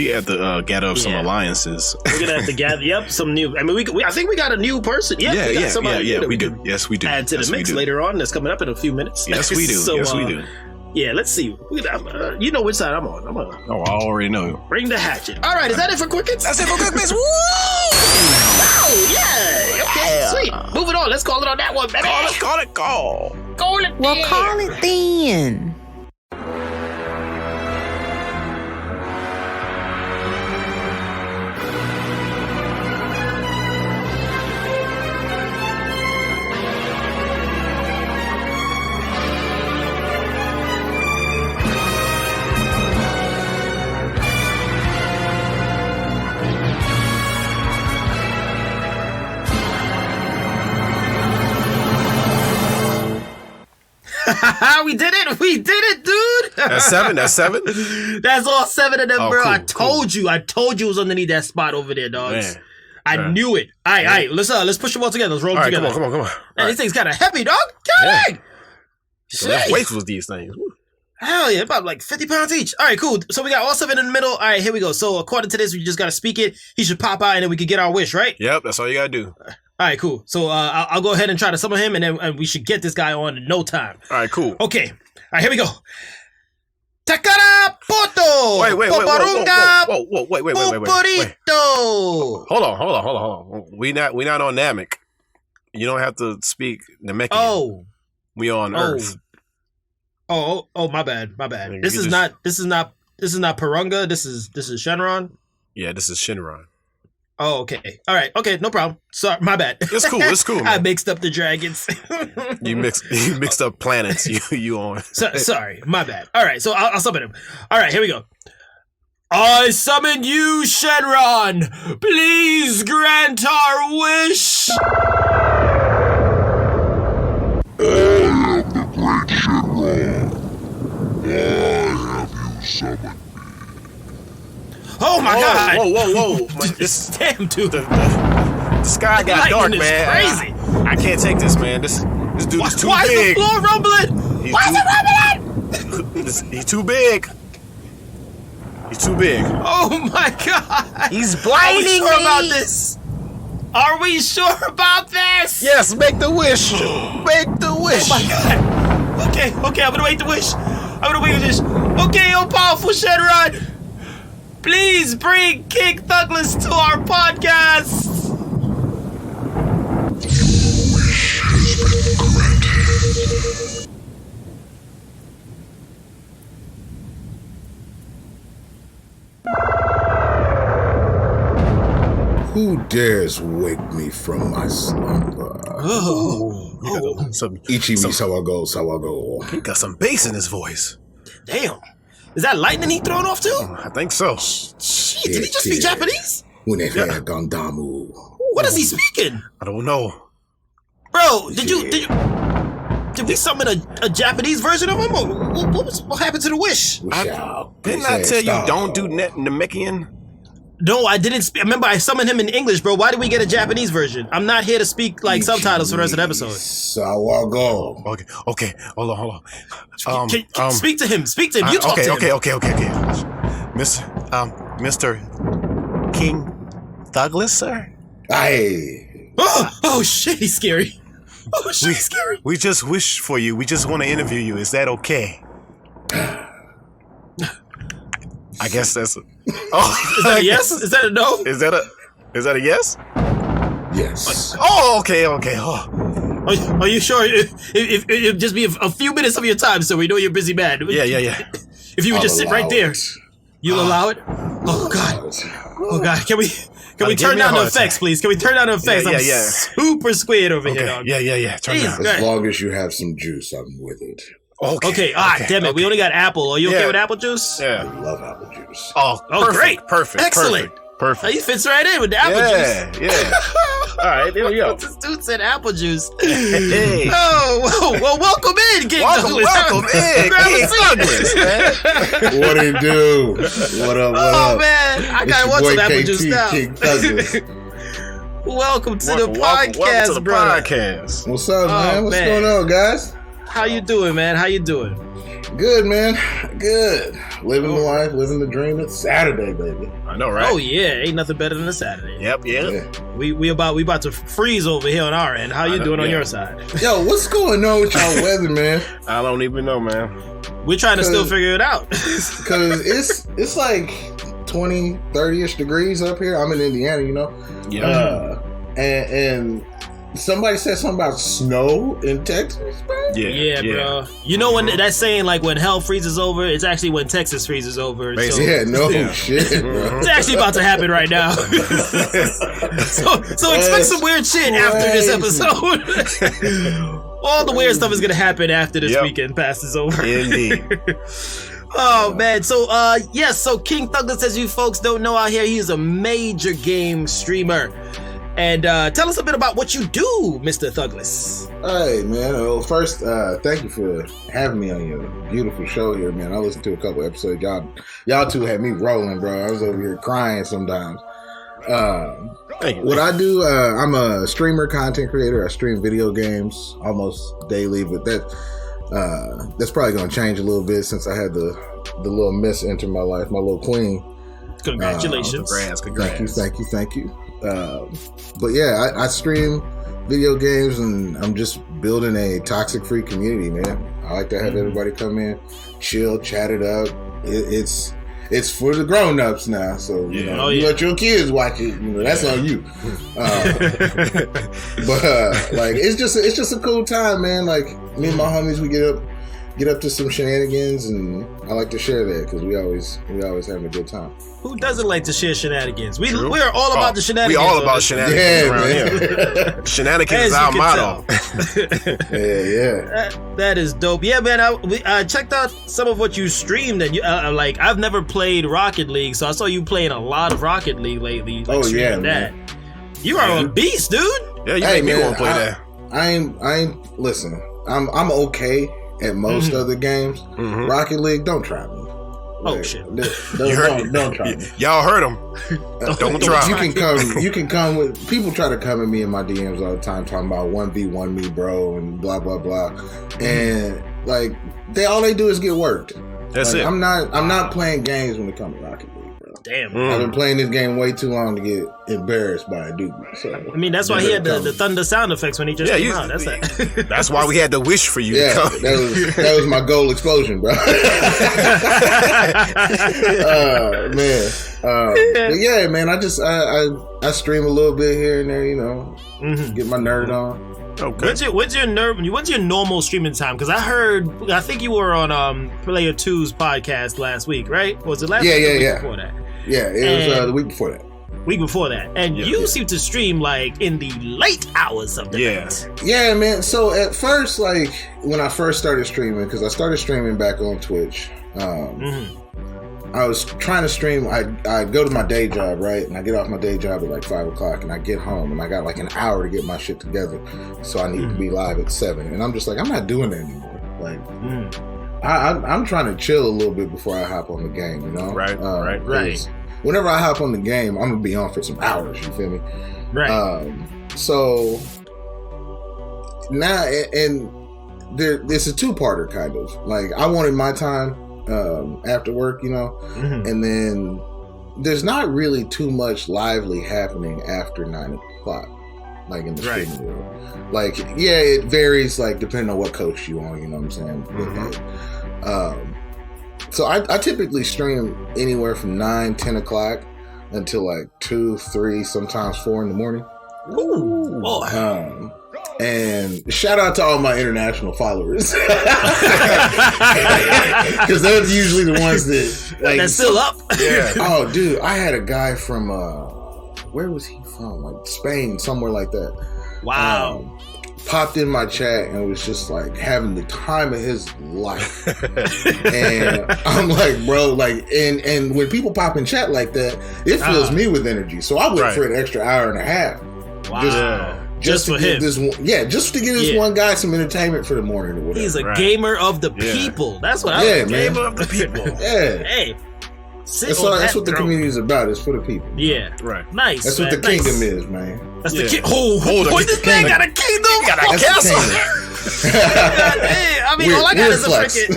Speaker 1: have to gather up some alliances.
Speaker 2: We're gonna have to gather. Yep, some new. I mean, I think we got a new person. Yep,
Speaker 1: Yeah,
Speaker 2: we got somebody
Speaker 1: we do. Yes, we do.
Speaker 2: Add to the mix later on. That's coming up in a few minutes.
Speaker 1: Yes, we do.
Speaker 2: So,
Speaker 1: yes, we do.
Speaker 2: Yeah, let's see. You know which side I'm on.
Speaker 1: Oh, I already know.
Speaker 2: Bring the hatchet. All right, is that it for Quick Hits?
Speaker 3: That's it for Quick Hits. Woo!
Speaker 2: Oh, yeah. Okay, sweet. Moving on. Let's call it on that one, baby.
Speaker 1: Let's call it.
Speaker 2: Call it.
Speaker 3: Well,
Speaker 2: yeah.
Speaker 3: call it then.
Speaker 2: We did it, dude.
Speaker 1: That's seven.
Speaker 2: That's all 7 of them, bro.
Speaker 1: Cool,
Speaker 2: I told you it was underneath that spot over there, dogs.
Speaker 1: Man.
Speaker 2: I knew it. All right, let's push them all together. Let's roll them together.
Speaker 1: Come on.
Speaker 2: Man, these things kind of heavy, dog. God dang.
Speaker 1: Let's wait for these things.
Speaker 2: Hell yeah, about like 50 pounds each. All right, cool. So we got all 7 in the middle. All right, here we go. So according to this, we just got to speak it. He should pop out and then we can get our wish, right?
Speaker 1: Yep, that's all you gotta do.
Speaker 2: All right, cool. So I'll go ahead and try to summon him and then we should get this guy on in no time.
Speaker 1: All right, cool.
Speaker 2: Okay. All right, here we go. Takara Poto.
Speaker 1: Wait. Whoa. Wait.
Speaker 2: Puporito.
Speaker 1: Hold on. We not on Namek. You don't have to speak Namekian.
Speaker 2: Oh.
Speaker 1: We on Earth.
Speaker 2: Oh, my bad.
Speaker 1: You
Speaker 2: This is not Parunga. This is Shenron.
Speaker 1: Yeah, this is Shenron.
Speaker 2: Oh, okay. All right. Okay, no problem. Sorry, my bad.
Speaker 1: It's cool. Man.
Speaker 2: I mixed up the dragons.
Speaker 1: You mixed up planets. You on?
Speaker 2: Sorry, my bad. All right, so I'll summon him. All right, here we go. I summon you, Shenron. Please grant our wish.
Speaker 4: I am the great Shenron. I have you summoned.
Speaker 2: Oh my God!
Speaker 1: Whoa!
Speaker 2: Damn, dude.
Speaker 1: The sky got dark,
Speaker 2: Lightning is
Speaker 1: man.
Speaker 2: crazy.
Speaker 1: I can't take this, man. This dude is too
Speaker 2: Why
Speaker 1: big.
Speaker 2: is the floor rumbling? Why is it rumbling?
Speaker 1: He's too big. He's too big.
Speaker 2: Oh my God!
Speaker 3: He's blinding me.
Speaker 2: About this? Are we sure about this?
Speaker 1: Yes, make the wish. Make the wish.
Speaker 2: Oh my God! Okay, I'm gonna wait the wish. Okay, oh powerful Shenron. Please bring King Thuglas to our podcast.
Speaker 4: Who dares wake me from my slumber? Ichimi Sawago.
Speaker 1: He got some bass in his voice.
Speaker 2: Damn. Is that lightning he throwing off too?
Speaker 1: I think so.
Speaker 2: Shit, did he just speak Japanese?
Speaker 4: Gandamu.
Speaker 2: What is he speaking?
Speaker 1: I don't know.
Speaker 2: Bro, did we summon a Japanese version of him? Or what happened to the wish?
Speaker 1: Didn't I tell you don't do Namekian?
Speaker 2: No, I didn't speak. Remember, I summoned him in English, bro. Why did we get a Japanese version? I'm not here to speak like subtitles for the rest of the episode.
Speaker 4: Sawago.
Speaker 1: Okay. Hold on.
Speaker 2: Speak to him. You talk to him.
Speaker 1: Okay. Mr. King Thuglas, sir?
Speaker 4: Aye.
Speaker 2: Oh shit, he's scary. He's scary.
Speaker 1: We just wish for you. We just want to interview you. Is that okay? I guess that's
Speaker 2: is that a yes? Is that a no?
Speaker 1: Is that a yes?
Speaker 4: Yes.
Speaker 1: Oh, okay. Oh.
Speaker 2: Are you sure? If it'd just be a few minutes of your time, so we know you're a busy man.
Speaker 1: Yeah.
Speaker 2: If you would just sit right there, you'll allow it. Oh God. Can we turn down the effects, please? Can we turn down the effects? I'm super squared over here, dog.
Speaker 1: Yeah. Turn down.
Speaker 4: As long as you have some juice, I'm with it.
Speaker 2: Okay. Damn it. We only got apple. Are you okay with apple juice?
Speaker 1: Yeah.
Speaker 4: I love apple juice.
Speaker 1: Oh, perfect,
Speaker 2: great.
Speaker 1: Perfect.
Speaker 2: Excellent.
Speaker 1: Perfect.
Speaker 2: He fits right in with the apple juice.
Speaker 1: Yeah. All right, there we go.
Speaker 2: This dude said apple juice.
Speaker 1: Hey.
Speaker 2: Oh, well, welcome in, King Douglas.
Speaker 1: Welcome in.
Speaker 2: Grab a
Speaker 1: King
Speaker 2: seat.
Speaker 1: Douglas, man.
Speaker 4: What it do? What up? What
Speaker 2: Oh
Speaker 4: up?
Speaker 2: man, I
Speaker 4: It's
Speaker 2: gotta
Speaker 4: your
Speaker 2: want
Speaker 4: boy
Speaker 2: some apple
Speaker 4: KT,
Speaker 2: juice now.
Speaker 4: King Douglas.
Speaker 2: Welcome to the
Speaker 1: Welcome
Speaker 2: podcast,
Speaker 1: to the
Speaker 2: brother.
Speaker 1: podcast.
Speaker 4: What's up, man? What's
Speaker 2: man.
Speaker 4: going on, guys?
Speaker 2: How you doing, man? How you doing?
Speaker 4: Good, man. Good. Living the life, living the dream. It's Saturday, baby.
Speaker 1: I know, right?
Speaker 2: Oh yeah, ain't nothing better than a Saturday.
Speaker 1: Yep.
Speaker 4: Yeah.
Speaker 2: We about to freeze over here on our end. How you
Speaker 1: know,
Speaker 2: doing on
Speaker 1: yeah.
Speaker 2: your side?
Speaker 4: Yo, what's going on with y'all weather, man?
Speaker 1: I don't even know, man.
Speaker 2: We're trying to still figure it out.
Speaker 4: Because it's like 20, 30-ish degrees up here. I'm in Indiana, you know?
Speaker 1: Yeah.
Speaker 4: And somebody said something about snow in Texas, bro?
Speaker 2: Yeah, bro. You know when that's saying like when hell freezes over, it's actually when Texas freezes over.
Speaker 1: Basically.
Speaker 4: Yeah, no shit, bro.
Speaker 2: It's actually about to happen right now. so expect some weird shit after this episode. All the weird stuff is gonna happen after this weekend passes over.
Speaker 1: Indeed.
Speaker 2: Oh man, so so King Thuglas, as you folks don't know out here, he is a major game streamer. And tell us a bit about what you do, Mr. Thuglas.
Speaker 4: Hey, man. Well, first, thank you for having me on your beautiful show here, man. I listened to a couple episodes. Y'all two had me rolling, bro. I was over here crying sometimes. What I do, I'm a streamer, content creator. I stream video games almost daily, but that's probably going to change a little bit since I had the little miss enter my life, my little queen.
Speaker 2: Congratulations.
Speaker 1: Congrats.
Speaker 4: Thank you. But yeah, I stream video games, and I'm just building a toxic-free community, man. I like to have everybody come in, chill, chat it up. It's for the grown-ups now, so you let your kids watch it. You know, that's on you. But like, it's just a cool time, man. Like me and my homies, we get up to some shenanigans, and I like to share that because we always having a good time.
Speaker 2: Who doesn't like to share shenanigans? We are all about the shenanigans.
Speaker 1: We all about shenanigans around here. Shenanigans is our motto.
Speaker 4: Yeah.
Speaker 2: That is dope. Yeah, man. I checked out some of what you streamed, and like I've never played Rocket League, so I saw you playing a lot of Rocket League lately. Like, streaming that.
Speaker 4: Man.
Speaker 2: You are a beast, dude.
Speaker 1: Yeah, you make me want to play that.
Speaker 4: I ain't. Listen, I'm okay at most other games. Rocket League, don't try me.
Speaker 2: Oh shit!
Speaker 4: Don't try me.
Speaker 1: Y'all heard him. Don't try.
Speaker 4: You can come with. People try to come at me in my DMs all the time talking about 1v1 me, bro, and blah blah blah. And like all they do is get worked.
Speaker 1: That's it.
Speaker 4: I'm not playing games when it comes to Rocket League.
Speaker 2: Damn.
Speaker 4: I've been playing this game way too long to get embarrassed by a dude. So,
Speaker 2: I mean, that's why he had the thunder sound effects when he just came out. That's that.
Speaker 1: That's why we had to wish for you.
Speaker 4: Yeah,
Speaker 1: to come.
Speaker 4: that was my goal explosion, bro. But yeah, man, I stream a little bit here and there, you know, get my nerd on.
Speaker 1: Okay.
Speaker 2: What's your normal streaming time? Because I think you were on Player 2's podcast last week, right? Was it last week or the week before that?
Speaker 4: Yeah, it was the week before that.
Speaker 2: Week before that. And you seem to stream like in the late hours of the night.
Speaker 4: Yeah, man. So at first, like when I first started streaming, because I started streaming back on Twitch, I was trying to stream. I go to my day job, right? And I get off my day job at like 5 o'clock, and I get home, and I got like an hour to get my shit together. So I need to be live at 7. And I'm just like, I'm not doing that anymore. Like, I'm trying to chill a little bit before I hop on the game, you know?
Speaker 1: Right.
Speaker 4: Whenever I hop on the game, I'm gonna be on for some hours. You feel me?
Speaker 2: Right.
Speaker 4: So now, and it's a two-parter kind of. Like, I wanted my time after work, you know, and then there's not really too much lively happening after 9 o'clock, like in the streaming world. Like, yeah, it varies, like depending on what coach you on, you know what I'm saying? So I typically stream anywhere from 9, 10 o'clock until like 2, 3, sometimes 4 in the morning.
Speaker 2: Ooh, boy.
Speaker 4: And shout out to all my international followers, because they're usually the ones that like
Speaker 2: that's still up.
Speaker 1: Yeah.
Speaker 4: Oh, dude, I had a guy from where was he from? Like Spain, somewhere like that.
Speaker 2: Wow.
Speaker 4: Popped in my chat and was just like having the time of his life. And I'm like, bro, like, and when people pop in chat like that, it fills me with energy. So I went for an extra hour and a half.
Speaker 2: Just
Speaker 4: to
Speaker 2: for
Speaker 4: give
Speaker 2: him.
Speaker 4: this one, just to give this one guy some entertainment for the morning or whatever.
Speaker 2: He's a gamer of the people. That's what
Speaker 4: man.
Speaker 1: Gamer of the people.
Speaker 2: Hey.
Speaker 4: That's what the community is about. It's for the people.
Speaker 2: Yeah.
Speaker 1: Right.
Speaker 2: Nice.
Speaker 4: That's what the kingdom is, man.
Speaker 2: That's the king. This man got a kingdom.
Speaker 1: Got a castle.
Speaker 2: I mean, all I got is a freaking.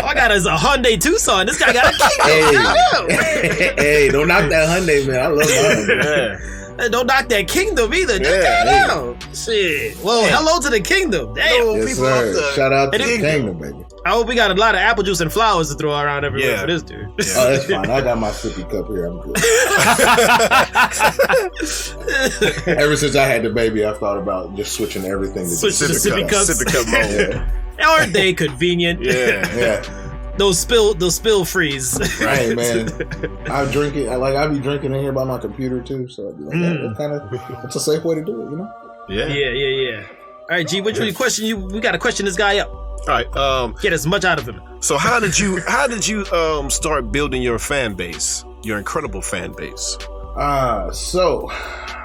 Speaker 2: All I got is a Hyundai Tucson. This guy got a kingdom.
Speaker 4: Hey, don't knock that Hyundai, man. I love Hyundai.
Speaker 2: Don't knock that kingdom either. Shit. Well, hello to the kingdom. Damn.
Speaker 4: Yes, sir. Shout out to the kingdom, baby.
Speaker 2: I hope we got a lot of apple juice and flowers to throw around everywhere for this dude.
Speaker 4: Oh, that's fine. I got my sippy cup here. I'm good. Ever since I had the baby, I thought about just switching everything to
Speaker 2: sippy cups.
Speaker 1: Sippy cup mode.
Speaker 2: Aren't they convenient?
Speaker 4: Yeah.
Speaker 2: Those spill freeze.
Speaker 4: Right, man. I drink it. I be drinking in here by my computer too. So I'd be like, it's a safe way to do it, you know?
Speaker 2: Yeah. All right, G, which question we got to question this guy up.
Speaker 1: All right.
Speaker 2: Get as much out of him.
Speaker 1: So how did you start building your fan base, your incredible fan base?
Speaker 4: So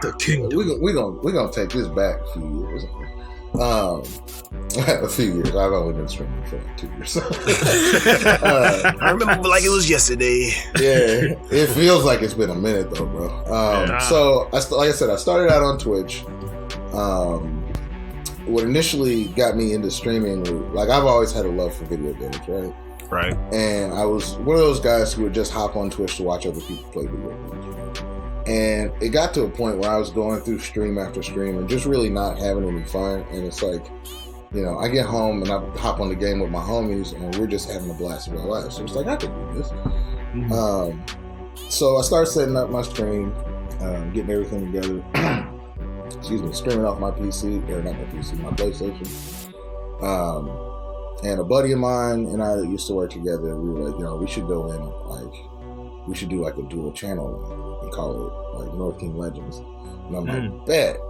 Speaker 2: the kingdom.
Speaker 4: We're gonna take this back a few years. A few years. I've only been streaming for 2 years.
Speaker 1: I remember like it was yesterday.
Speaker 4: Yeah, it feels like it's been a minute though, bro. So like I said, I started out on Twitch. What initially got me into streaming, like I've always had a love for video games, right?
Speaker 1: Right. And
Speaker 4: I was one of those guys who would just hop on Twitch to watch other people play video games. And it got to a point where I was going through stream after stream and just really not having any fun. And it's like, you know, I get home and I hop on the game with my homies and we're just having a blast of our lives. So it's like, I could do this. So I started setting up my stream, getting everything together. Streaming off my PC, or not my PC, my PlayStation. And a buddy of mine and I that used to work together, we were like, you know, we should go in, like, we should do like a dual channel and call it like North King Legends. And I'm like, bet.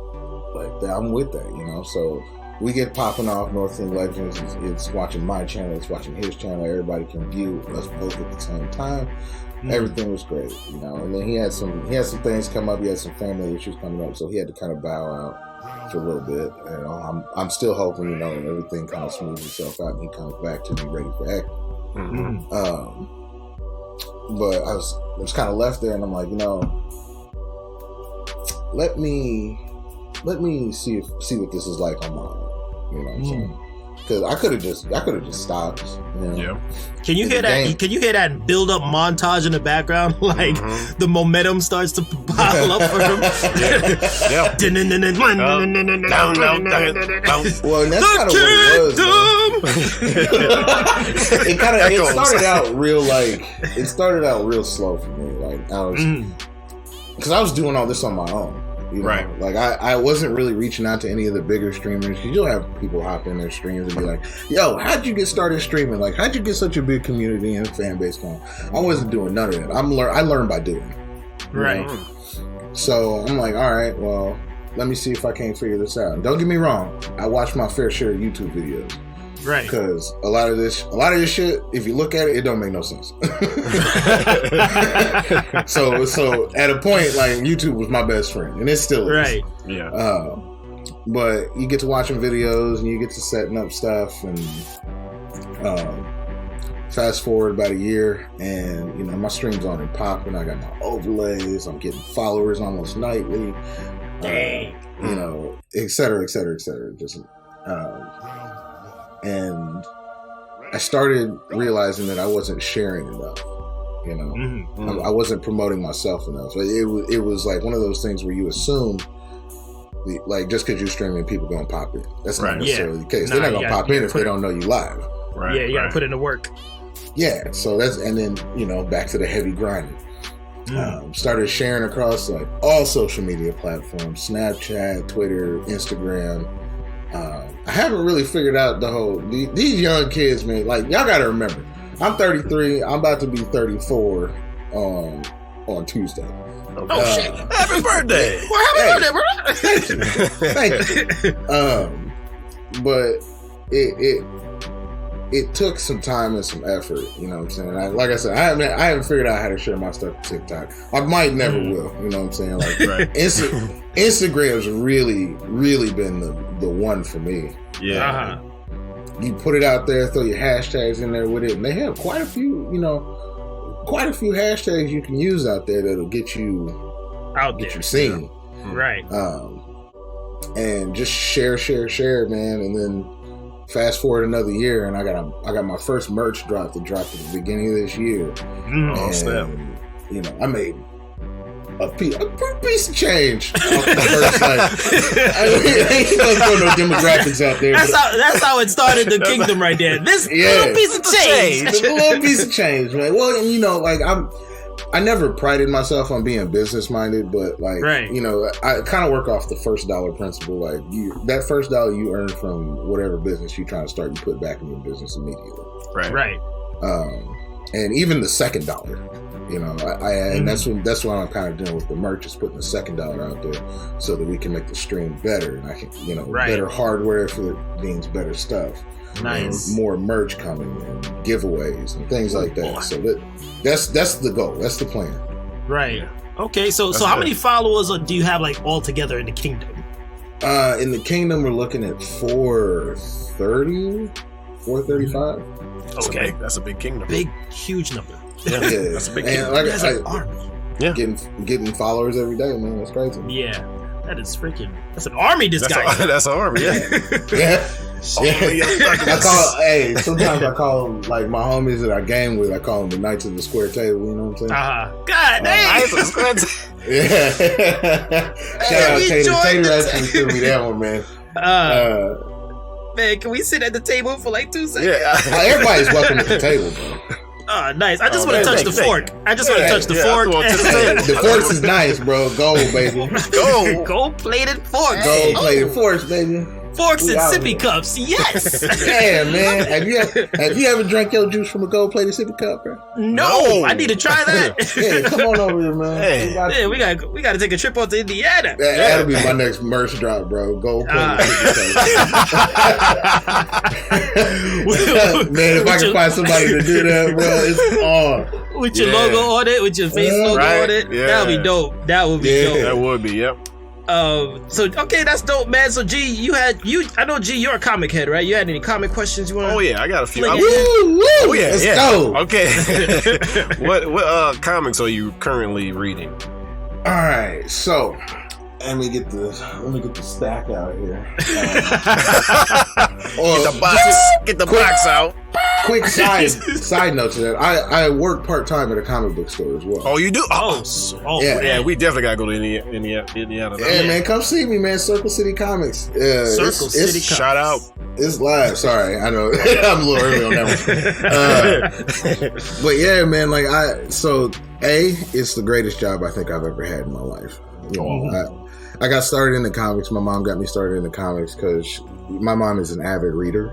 Speaker 4: Like, I'm with that, you know? So we get popping off North King Legends. It's watching my channel, it's watching his channel. Everybody can view us both at the same time. Everything was great, you know. And then he had some things come up. He had some family issues coming up, so he had to kind of bow out for a little bit. You know, I'm still hoping, you know, everything kind of smooths itself out and he comes back to be ready for acting. But I was kind of left there, and I'm like, you know, let me see what this is like on my own. You know what I'm saying? Because I could have just stopped. You know? Yeah.
Speaker 2: Can you hear that? Can you hear that build up montage in the background? Like the momentum starts to pile up for him.
Speaker 4: Well, and that's kind of what it was. It started out real slow for me. Like I was, because I was doing all this on my own. You know? Right. Like I wasn't really reaching out to any of the bigger streamers, because you'll have people hop in their streams and be like, yo, how'd you get started streaming? Like, how'd you get such a big community and fan base going? I wasn't doing none of that. I learned by doing.
Speaker 2: Right.
Speaker 4: Know? So I'm like, all right, well, let me see if I can't figure this out. And don't get me wrong, I watched my fair share of YouTube videos.
Speaker 2: Right.
Speaker 4: Because a lot of this shit, if you look at it, it don't make no sense. So at a point, like, YouTube was my best friend, and it still is.
Speaker 2: Right.
Speaker 1: Yeah.
Speaker 4: But you get to watching videos and you get to setting up stuff, and fast forward about a year, and you know, my stream's on and popping. I got my overlays. I'm getting followers almost nightly. You know, et cetera, et cetera, et cetera. Just and I started realizing that I wasn't sharing enough. You know, I wasn't promoting myself enough. It was like one of those things where you assume, like, just because you're streaming, people gonna pop in. That's not necessarily the case. They're not gonna pop in if they don't know you live.
Speaker 2: Right. Yeah, you gotta put in the work.
Speaker 4: Yeah. So and then, you know, back to the heavy grinding. Started sharing across like all social media platforms: Snapchat, Twitter, Instagram. I haven't really figured out these young kids, man. Like, y'all gotta remember, I'm 33. I'm about to be 34 on Tuesday.
Speaker 1: Oh shit! Happy birthday!
Speaker 2: Well, happy birthday, bro!
Speaker 4: Thank you. But it took some time and some effort. You know what I'm saying? Like I said, I haven't figured out how to share my stuff to TikTok. I might never will. You know what I'm saying? Like Instagram's really been the one for me.
Speaker 1: Yeah.
Speaker 4: You put it out there, throw your hashtags in there with it, and they have quite a few hashtags you can use out there that'll get you seen.
Speaker 5: Right.
Speaker 4: And just share, man, and then fast forward another year, and I got my first merch drop to drop at the beginning of this year. And you know, I made a piece of change off the first I ain't gonna throw no demographics out there.
Speaker 5: That's how it started the kingdom right there. This little piece of change.
Speaker 4: A little piece of change, man. Well, you know, like I never prided myself on being business minded, but like, you know, I kind of work off the first dollar principle. Like that first dollar you earn from whatever business you're trying to start, you put back in your business immediately.
Speaker 5: Right.
Speaker 4: And even the second dollar, you know, and that's what I'm kind of doing with the merch, is putting the second dollar out there so that we can make the stream better, and I can, you know, better hardware for it means better stuff.
Speaker 5: Nice.
Speaker 4: More merch coming and giveaways and things like that. So that's the goal. That's the plan.
Speaker 5: Right. Okay. So how many followers do you have like all together in the kingdom?
Speaker 4: In the kingdom, we're looking at 430, 435.
Speaker 5: Okay,
Speaker 1: that's a big kingdom.
Speaker 5: Big, huge number.
Speaker 4: Yeah,
Speaker 1: that's a big kingdom.
Speaker 4: Like,
Speaker 5: that's an army.
Speaker 1: Yeah,
Speaker 4: getting followers every day, man. That's crazy.
Speaker 5: Yeah, that is freaking. That's an army. That's
Speaker 1: an army. Yeah.
Speaker 4: Sometimes I call them, like, my homies that I game with, I call them the Knights of the Square Table, you know what I'm saying?
Speaker 5: God damn!
Speaker 4: Yeah. Shout out Tater. Tater actually threw me that one, man.
Speaker 5: Man, can we sit at the table for like 2 seconds?
Speaker 1: Yeah.
Speaker 4: Everybody's welcome at the table, bro.
Speaker 5: Oh, nice. I just want to touch the fork. I just want to touch the fork.
Speaker 4: The forks is nice, bro. Gold, baby.
Speaker 5: Gold-plated forks.
Speaker 4: Gold-plated forks, baby.
Speaker 5: Forks and sippy cups, yes.
Speaker 4: Yeah, man. Have you ever drank your juice from a gold-plated sippy cup, bro?
Speaker 5: No, I need to try that.
Speaker 4: Yeah, come on over here, man.
Speaker 5: Hey. We got to take a trip out to Indiana.
Speaker 4: That'll be my next merch drop, bro. Gold-plated sippy cup. Man, if I can find somebody to do that, bro, it's on.
Speaker 5: With your logo on it, with your face logo on it, that would be dope. That would be dope.
Speaker 1: That would be, yep.
Speaker 5: So okay, that's dope, man. So G, I know G, you're a comic head, right? You had any comic questions you want?
Speaker 1: Oh yeah, I got a few.
Speaker 5: Oh
Speaker 1: yeah,
Speaker 4: let's go.
Speaker 1: Okay. What comics are you currently reading?
Speaker 4: All right, so let me get the stack out here.
Speaker 1: Get the box out.
Speaker 4: Quick side note to that. I work part-time at a comic book store as well.
Speaker 1: Oh, you do?
Speaker 4: Yeah,
Speaker 1: we definitely gotta go to Indiana.
Speaker 4: Yeah, man, come see me, man. Circle City Comics. City.
Speaker 1: Shout out.
Speaker 4: It's live. Sorry, I know I'm a little early on that one. But yeah, man, like it's the greatest job I think I've ever had in my life. You know, I got started in the comics. My mom got me started in the comics because my mom is an avid reader.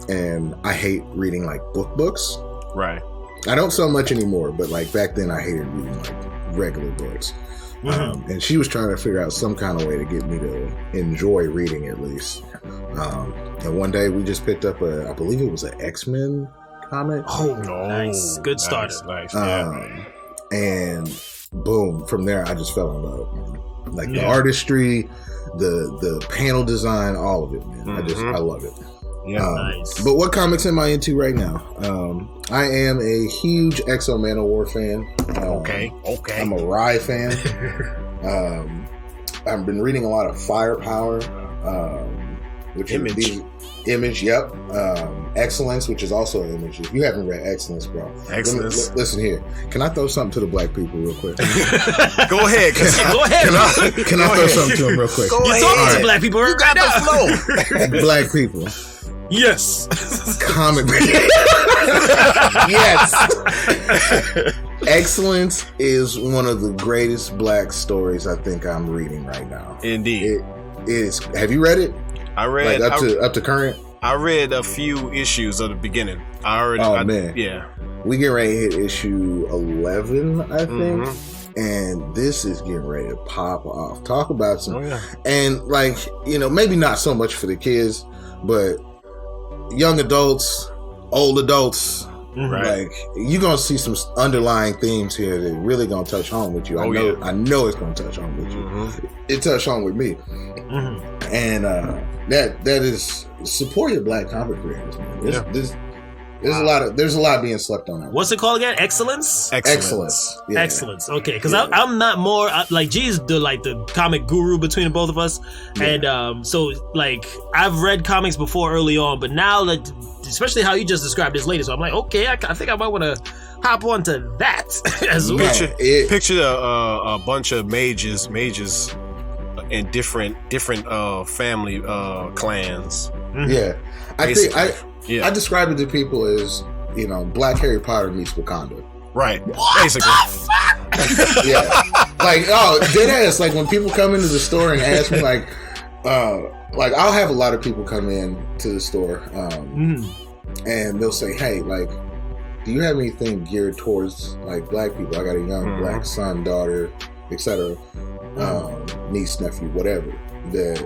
Speaker 4: And I hate reading like books.
Speaker 1: Right.
Speaker 4: I don't so much anymore, but like back then I hated reading like regular books. And she was trying to figure out some kind of way to get me to enjoy reading at least. And one day we just picked up I believe it was an X-Men comic.
Speaker 5: Oh, nice. Good start.
Speaker 1: Nice.
Speaker 4: And boom, from there I just fell in love, man. Like the artistry, the panel design, all of it, man. I love it.
Speaker 1: Yeah,
Speaker 5: nice.
Speaker 4: But what comics am I into right now? I am a huge X-O Manowar fan.
Speaker 1: Okay.
Speaker 4: I'm a Rye fan. I've been reading a lot of Firepower, which is Image, yep. Excellence, which is also an Image. If you haven't read Excellence, bro.
Speaker 1: Excellence.
Speaker 4: Listen here. Can I throw something to the black people real quick?
Speaker 1: Go ahead.
Speaker 5: Go ahead.
Speaker 4: Can I throw something to them real quick?
Speaker 5: You're talking to black people.
Speaker 1: You got the flow.
Speaker 4: Black people.
Speaker 5: Yes.
Speaker 4: Comic. Yes. Excellence is one of the greatest black stories I think I'm reading right now.
Speaker 1: Indeed.
Speaker 4: It is. Have you read it?
Speaker 1: I read
Speaker 4: up to current.
Speaker 1: I read a few issues of the beginning.
Speaker 4: Man.
Speaker 1: Yeah.
Speaker 4: We get ready to hit issue 11, I think. And this is getting ready to pop off. Talk about some, and like, you know, maybe not so much for the kids, but young adults, old adults.
Speaker 1: Right.
Speaker 4: Like you're gonna see some underlying themes here that really gonna touch home with you. I know it's gonna touch home with you. It touched home with me, and that is support your Black comic creators. Man. There's a lot being slept on.
Speaker 5: What's it called again? Excellence.
Speaker 4: Excellence. Yeah.
Speaker 5: Excellence. Okay, because I'm not more like G's the comic guru between the both of us, and so like I've read comics before early on, but now that especially how you just described this latest, so I'm like, okay, I think I might want to hop onto that as well.
Speaker 1: Picture a bunch of mages and different family clans.
Speaker 4: Yeah, I think I describe it to people as Black Harry Potter meets Wakanda.
Speaker 1: Right. Basically.
Speaker 4: Yeah. Like dead ass. Like when people come into the store and ask me like I'll have a lot of people come in to the store and they'll say, hey, like, do you have anything geared towards like Black people? I got a young Black son, daughter, etc., niece, nephew, whatever, that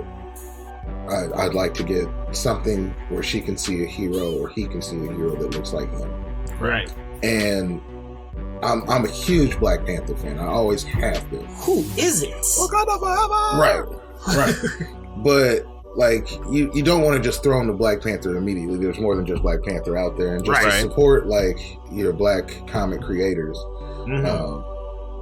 Speaker 4: I'd like to get something where she can see a hero or he can see a hero that looks like him.
Speaker 5: Right.
Speaker 4: And I'm a huge Black Panther fan. I always have been.
Speaker 5: Who is it?
Speaker 4: Right. But like you don't want to just throw in the Black Panther immediately. There's more than just Black Panther out there, and just to support like your Black comic creators.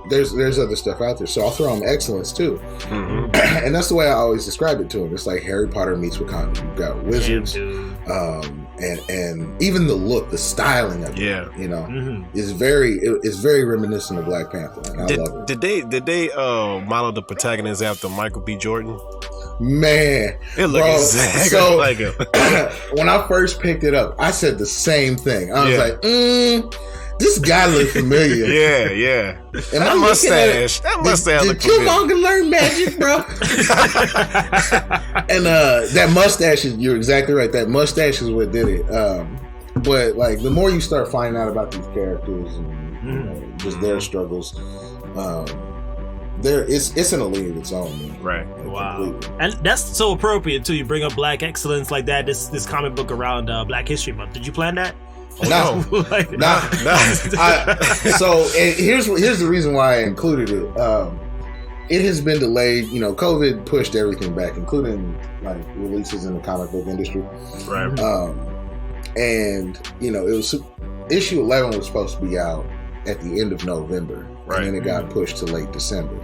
Speaker 4: There's other stuff out there, so I'll throw them Excellence too, and that's the way I always describe it to them. It's like Harry Potter meets Wakanda. You've got wizards, and even the look, the styling of it, is very reminiscent of Black Panther. And I love it.
Speaker 1: Did they model the protagonist after Michael B. Jordan?
Speaker 4: Man,
Speaker 1: it looks exactly like him.
Speaker 4: When I first picked it up, I said the same thing. I was like, this guy looks familiar.
Speaker 1: Yeah. And that mustache.
Speaker 4: Did Killmonger learn magic, bro? And that mustache you're exactly right. That mustache is what did it. But like the more you start finding out about these characters and just their struggles, it's in a league of its own, man.
Speaker 1: Right.
Speaker 5: Wow.
Speaker 4: Completely.
Speaker 5: And that's so appropriate too. You bring up Black excellence like that. This comic book around Black History Month. Did you plan that?
Speaker 4: No. So here's the reason why I included it. It has been delayed. COVID pushed everything back, including like releases in the comic book industry.
Speaker 1: Right.
Speaker 4: And it was issue 11 was supposed to be out at the end of November, and then it got pushed to late December.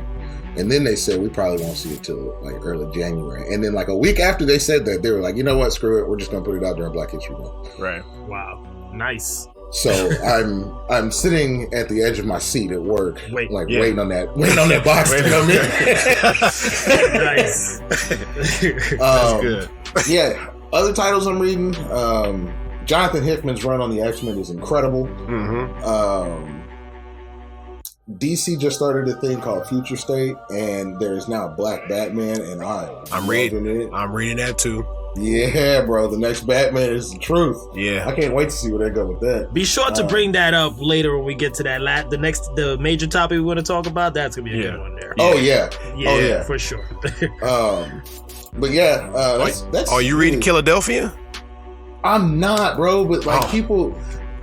Speaker 4: And then they said we probably won't see it till like early January. And then like a week after they said that, they were like, you know what, screw it, we're just gonna put it out during Black History Month.
Speaker 1: Right.
Speaker 5: Wow. Nice.
Speaker 4: So I'm sitting at the edge of my seat at work, waiting on that box to come in.
Speaker 5: Nice.
Speaker 1: That's good.
Speaker 4: Yeah. Other titles I'm reading. Jonathan Hickman's run on the X-Men is incredible. DC just started a thing called Future State, and there's now Black Batman, and I'm reading it.
Speaker 1: I'm reading that too.
Speaker 4: Yeah, bro. The next Batman is the truth.
Speaker 1: Yeah,
Speaker 4: I can't wait to see where they go with that.
Speaker 5: Be sure to bring that up later when we get to that the major topic we want to talk about. That's gonna be a good one there.
Speaker 4: Yeah,
Speaker 5: for sure.
Speaker 4: But yeah, that's.
Speaker 1: Are you reading Philadelphia?
Speaker 4: I'm not, bro. But like people.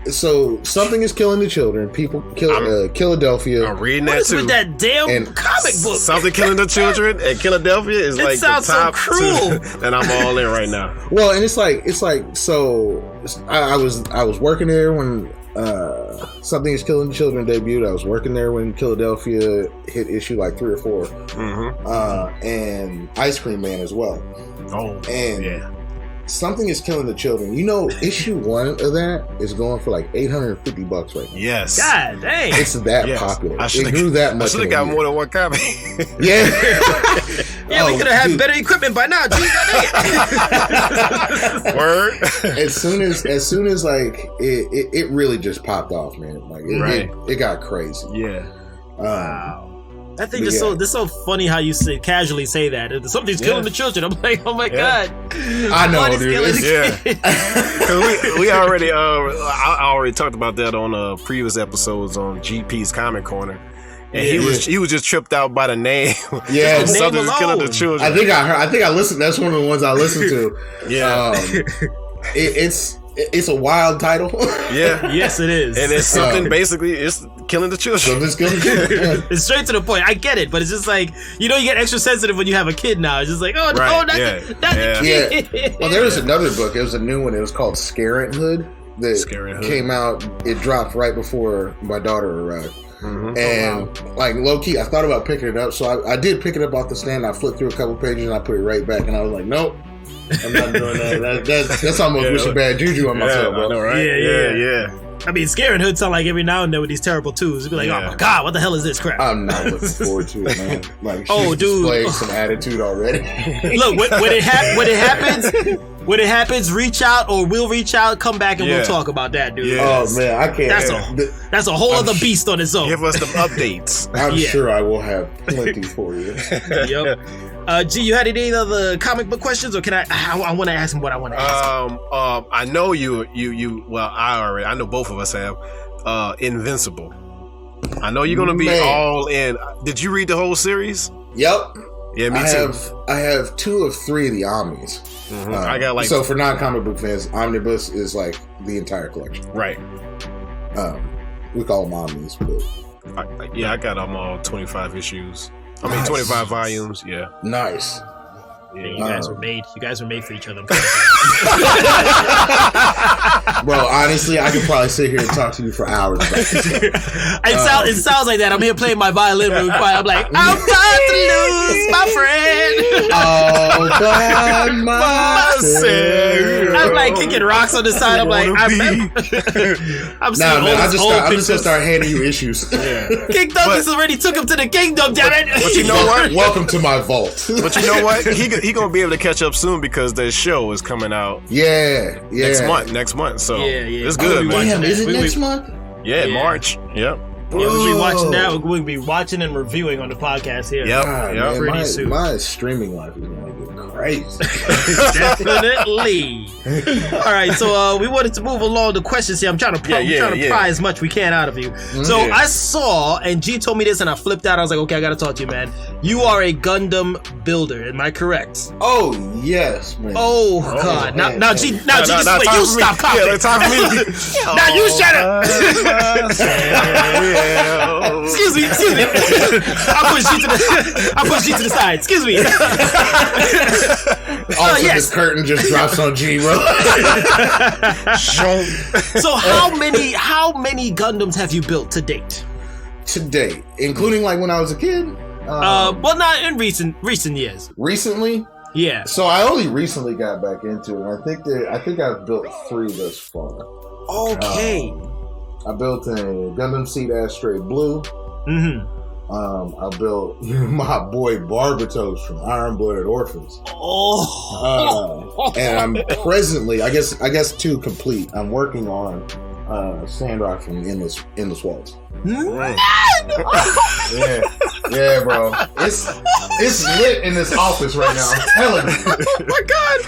Speaker 4: So something is killing the children. People kill Philadelphia.
Speaker 1: I'm reading
Speaker 5: what
Speaker 1: that
Speaker 5: is
Speaker 1: too.
Speaker 5: With that damn comic book?
Speaker 1: Something killing the children and Philadelphia is like the top
Speaker 5: so cruel.
Speaker 1: two, and I'm all in right now.
Speaker 4: Well, and it's like so. I was working there when Something is Killing the Children debuted. I was working there when Philadelphia hit issue like 3 or 4, and Ice Cream Man as well.
Speaker 1: Oh,
Speaker 4: and
Speaker 1: yeah.
Speaker 4: Something is Killing the Children. Issue 1 of that is going for like $850 right now.
Speaker 1: Yes.
Speaker 5: God dang.
Speaker 4: It's that popular. It grew that much.
Speaker 1: I should have got more than one copy.
Speaker 4: Yeah.
Speaker 5: We could have had better equipment by now.
Speaker 1: Word.
Speaker 4: As soon as like it really just popped off, man. Like it got crazy.
Speaker 1: Yeah.
Speaker 5: Wow. That thing is so funny how you casually say that. Something's killing the children. I'm like, oh my God.
Speaker 4: I know, dude.
Speaker 1: We already, I already talked about that on previous episodes on GP's Comic Corner. And he was just tripped out by the name.
Speaker 4: Yeah,
Speaker 1: Something's killing the children.
Speaker 4: I think I listened. That's one of the ones I listened to.
Speaker 1: Yeah.
Speaker 4: it's a wild title.
Speaker 1: Yeah.
Speaker 5: Yes, it is.
Speaker 1: And it's something basically, it's killing the children.
Speaker 5: It's straight to the point. I get it, but it's just like, you get extra sensitive when you have a kid now. It's just like, oh,
Speaker 1: Right,
Speaker 5: no, not the kid.
Speaker 4: Yeah. Well, there was another book. It was a new one. It was called Scarenthood that came out. It dropped right before my daughter arrived. Mm-hmm. And like low key, I thought about picking it up. So I did pick it up off the stand. I flipped through a couple pages and I put it right back. And I was like, nope. I'm not doing that. That's almost wishing bad juju on myself, bro.
Speaker 1: I know, right? Yeah.
Speaker 5: I mean, Scaring Hood sound like every now and then with these terrible twos. You'd be like, oh my God, what the hell is this crap?
Speaker 4: I'm not looking forward to it, man. Like, she's displaying some attitude already.
Speaker 5: Look, when it happens, reach out or we'll reach out, come back and we'll talk about that, dude.
Speaker 4: Yes. Oh, man, I can't.
Speaker 5: That's a whole other beast on its own.
Speaker 1: Give us some updates.
Speaker 4: I'm sure I will have plenty for you.
Speaker 5: Yep. G, you had any other comic book questions, or can I want to ask him what I want to ask him.
Speaker 1: I know I know both of us have Invincible. I know you're gonna be all in. Did you read the whole series?
Speaker 4: Yep.
Speaker 1: Yeah, me too.
Speaker 4: I have 2 of 3 of the Omnis.
Speaker 1: Mm-hmm. I got like,
Speaker 4: so for non-comic book fans, Omnibus is like the entire collection.
Speaker 1: Right.
Speaker 4: We call them Omnis, but
Speaker 1: I got them all 25 issues. 25 volumes. Yeah.
Speaker 4: Nice.
Speaker 5: Yeah, you guys were made. You guys were made for each other.
Speaker 4: Bro, honestly, I could probably sit here and talk to you for hours about this.
Speaker 5: It sounds like that. I'm here playing my violin really quiet. I'm like, I'm about to lose my friend.
Speaker 4: All by myself.
Speaker 5: I'm like kicking rocks on the side. I'm like, I'm
Speaker 4: just gonna start handing you issues.
Speaker 1: Yeah.
Speaker 5: King Thuglas already took him to the kingdom, damn it.
Speaker 1: But you know what?
Speaker 4: Welcome to my vault.
Speaker 1: But you know what? He gonna be able to catch up soon because the show is coming out.
Speaker 4: Yeah.
Speaker 1: Next month. So
Speaker 5: yeah.
Speaker 1: it's good, man.
Speaker 4: Damn, is it next month?
Speaker 1: Yeah, March. Yep.
Speaker 5: Yeah, we'll be watching that. We'll be watching and reviewing on the podcast here.
Speaker 1: Yep.
Speaker 4: Man,
Speaker 5: pretty soon.
Speaker 4: My streaming life is gonna get crazy.
Speaker 5: Definitely. All right, so we wanted to move along the questions here. I'm trying to pry as much we can out of you. So I saw, and G told me this, and I flipped out. I was like, okay, I gotta talk to you, man. You are a Gundam builder. Am I correct?
Speaker 4: Oh yes, man.
Speaker 5: Oh God. Now G, you stop coughing.
Speaker 1: Yeah, time for me.
Speaker 5: Now you shut up. Excuse me. I'll push you to the side. Excuse me.
Speaker 4: This curtain just drops on G, bro.
Speaker 5: So how many Gundams have you built to date?
Speaker 4: To date, including like when I was a kid.
Speaker 5: Well, not in recent years.
Speaker 4: Recently.
Speaker 5: Yeah.
Speaker 4: So I only recently got back into it. And I think I've built 3 thus far.
Speaker 5: Okay.
Speaker 4: I built a Gundam Seed Astray Blue.
Speaker 5: Mm-hmm.
Speaker 4: I built my boy Barbatos from Iron Blooded Orphans. And I'm presently, I guess to complete, I'm working on Sandrock from Endless Waltz.
Speaker 1: Right.
Speaker 4: Yeah, bro. It's lit in this office right now. I'm telling you.
Speaker 5: Oh my God,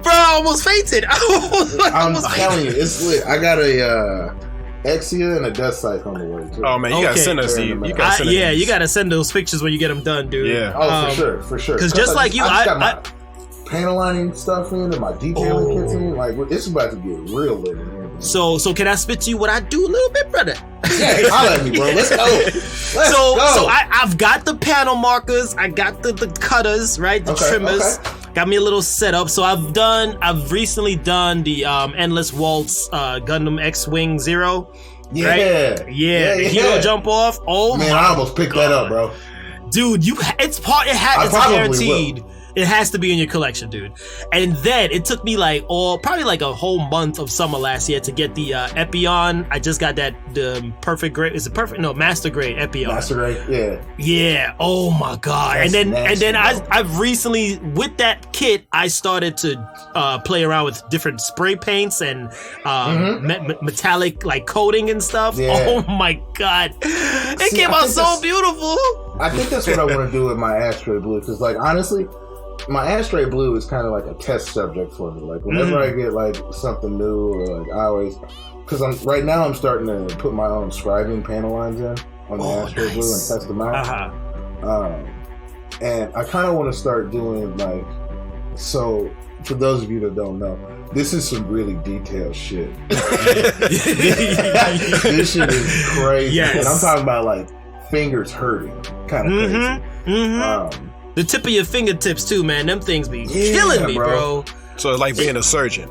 Speaker 5: bro! I almost fainted.
Speaker 4: I'm telling you, it's lit. I got a Exia and a Dust Scythe on the way too.
Speaker 1: Oh man, you gotta send us. You
Speaker 5: gotta send those pictures when you get them done, dude.
Speaker 1: Yeah.
Speaker 4: Oh, for sure.
Speaker 5: Because just like you,
Speaker 4: I got my panel lining stuff in and my detailing kits in. Like it's about to get real lit in here.
Speaker 5: So can I spit to you what I do a little bit, brother?
Speaker 4: Yeah, holla at me, bro. Let's go.
Speaker 5: So I've got the panel markers, I got the cutters, right? The trimmers. Okay. Got me a little setup. So I've recently done the Endless Waltz Gundam X-Wing Zero.
Speaker 4: Yeah.
Speaker 5: Right? Yeah. Hero jump off. Oh
Speaker 4: man,
Speaker 5: my
Speaker 4: I almost picked that up, bro.
Speaker 5: Dude, it's guaranteed.
Speaker 4: Will.
Speaker 5: It has to be in your collection, dude. And then it took me probably like a whole month of summer last year to get the Epion. I just got the perfect grade. Is it perfect? No, master grade Epion.
Speaker 4: Master grade, yeah.
Speaker 5: Yeah. Oh my God.
Speaker 4: That's
Speaker 5: and then
Speaker 4: nasty,
Speaker 5: I've recently with that kit I started to play around with different spray paints and metallic like coating and stuff.
Speaker 4: Yeah.
Speaker 5: Oh my God. It came out so beautiful.
Speaker 4: I think that's what I want to do with my Astray Blue because like honestly. My Astray Blue is kind of like a test subject for me. Like whenever I get like something new, or like I always, because I'm starting to put my own scribing panel lines in on the Astray Blue and test them out. And I kind of want to start doing like So, for those of you that don't know, this is some really detailed shit. This shit is crazy.
Speaker 5: Yes.
Speaker 4: And I'm talking about like fingers hurting, kind of crazy.
Speaker 5: The tip of your fingertips too, man. Them things be killing me, bro.
Speaker 1: So it's like being a surgeon.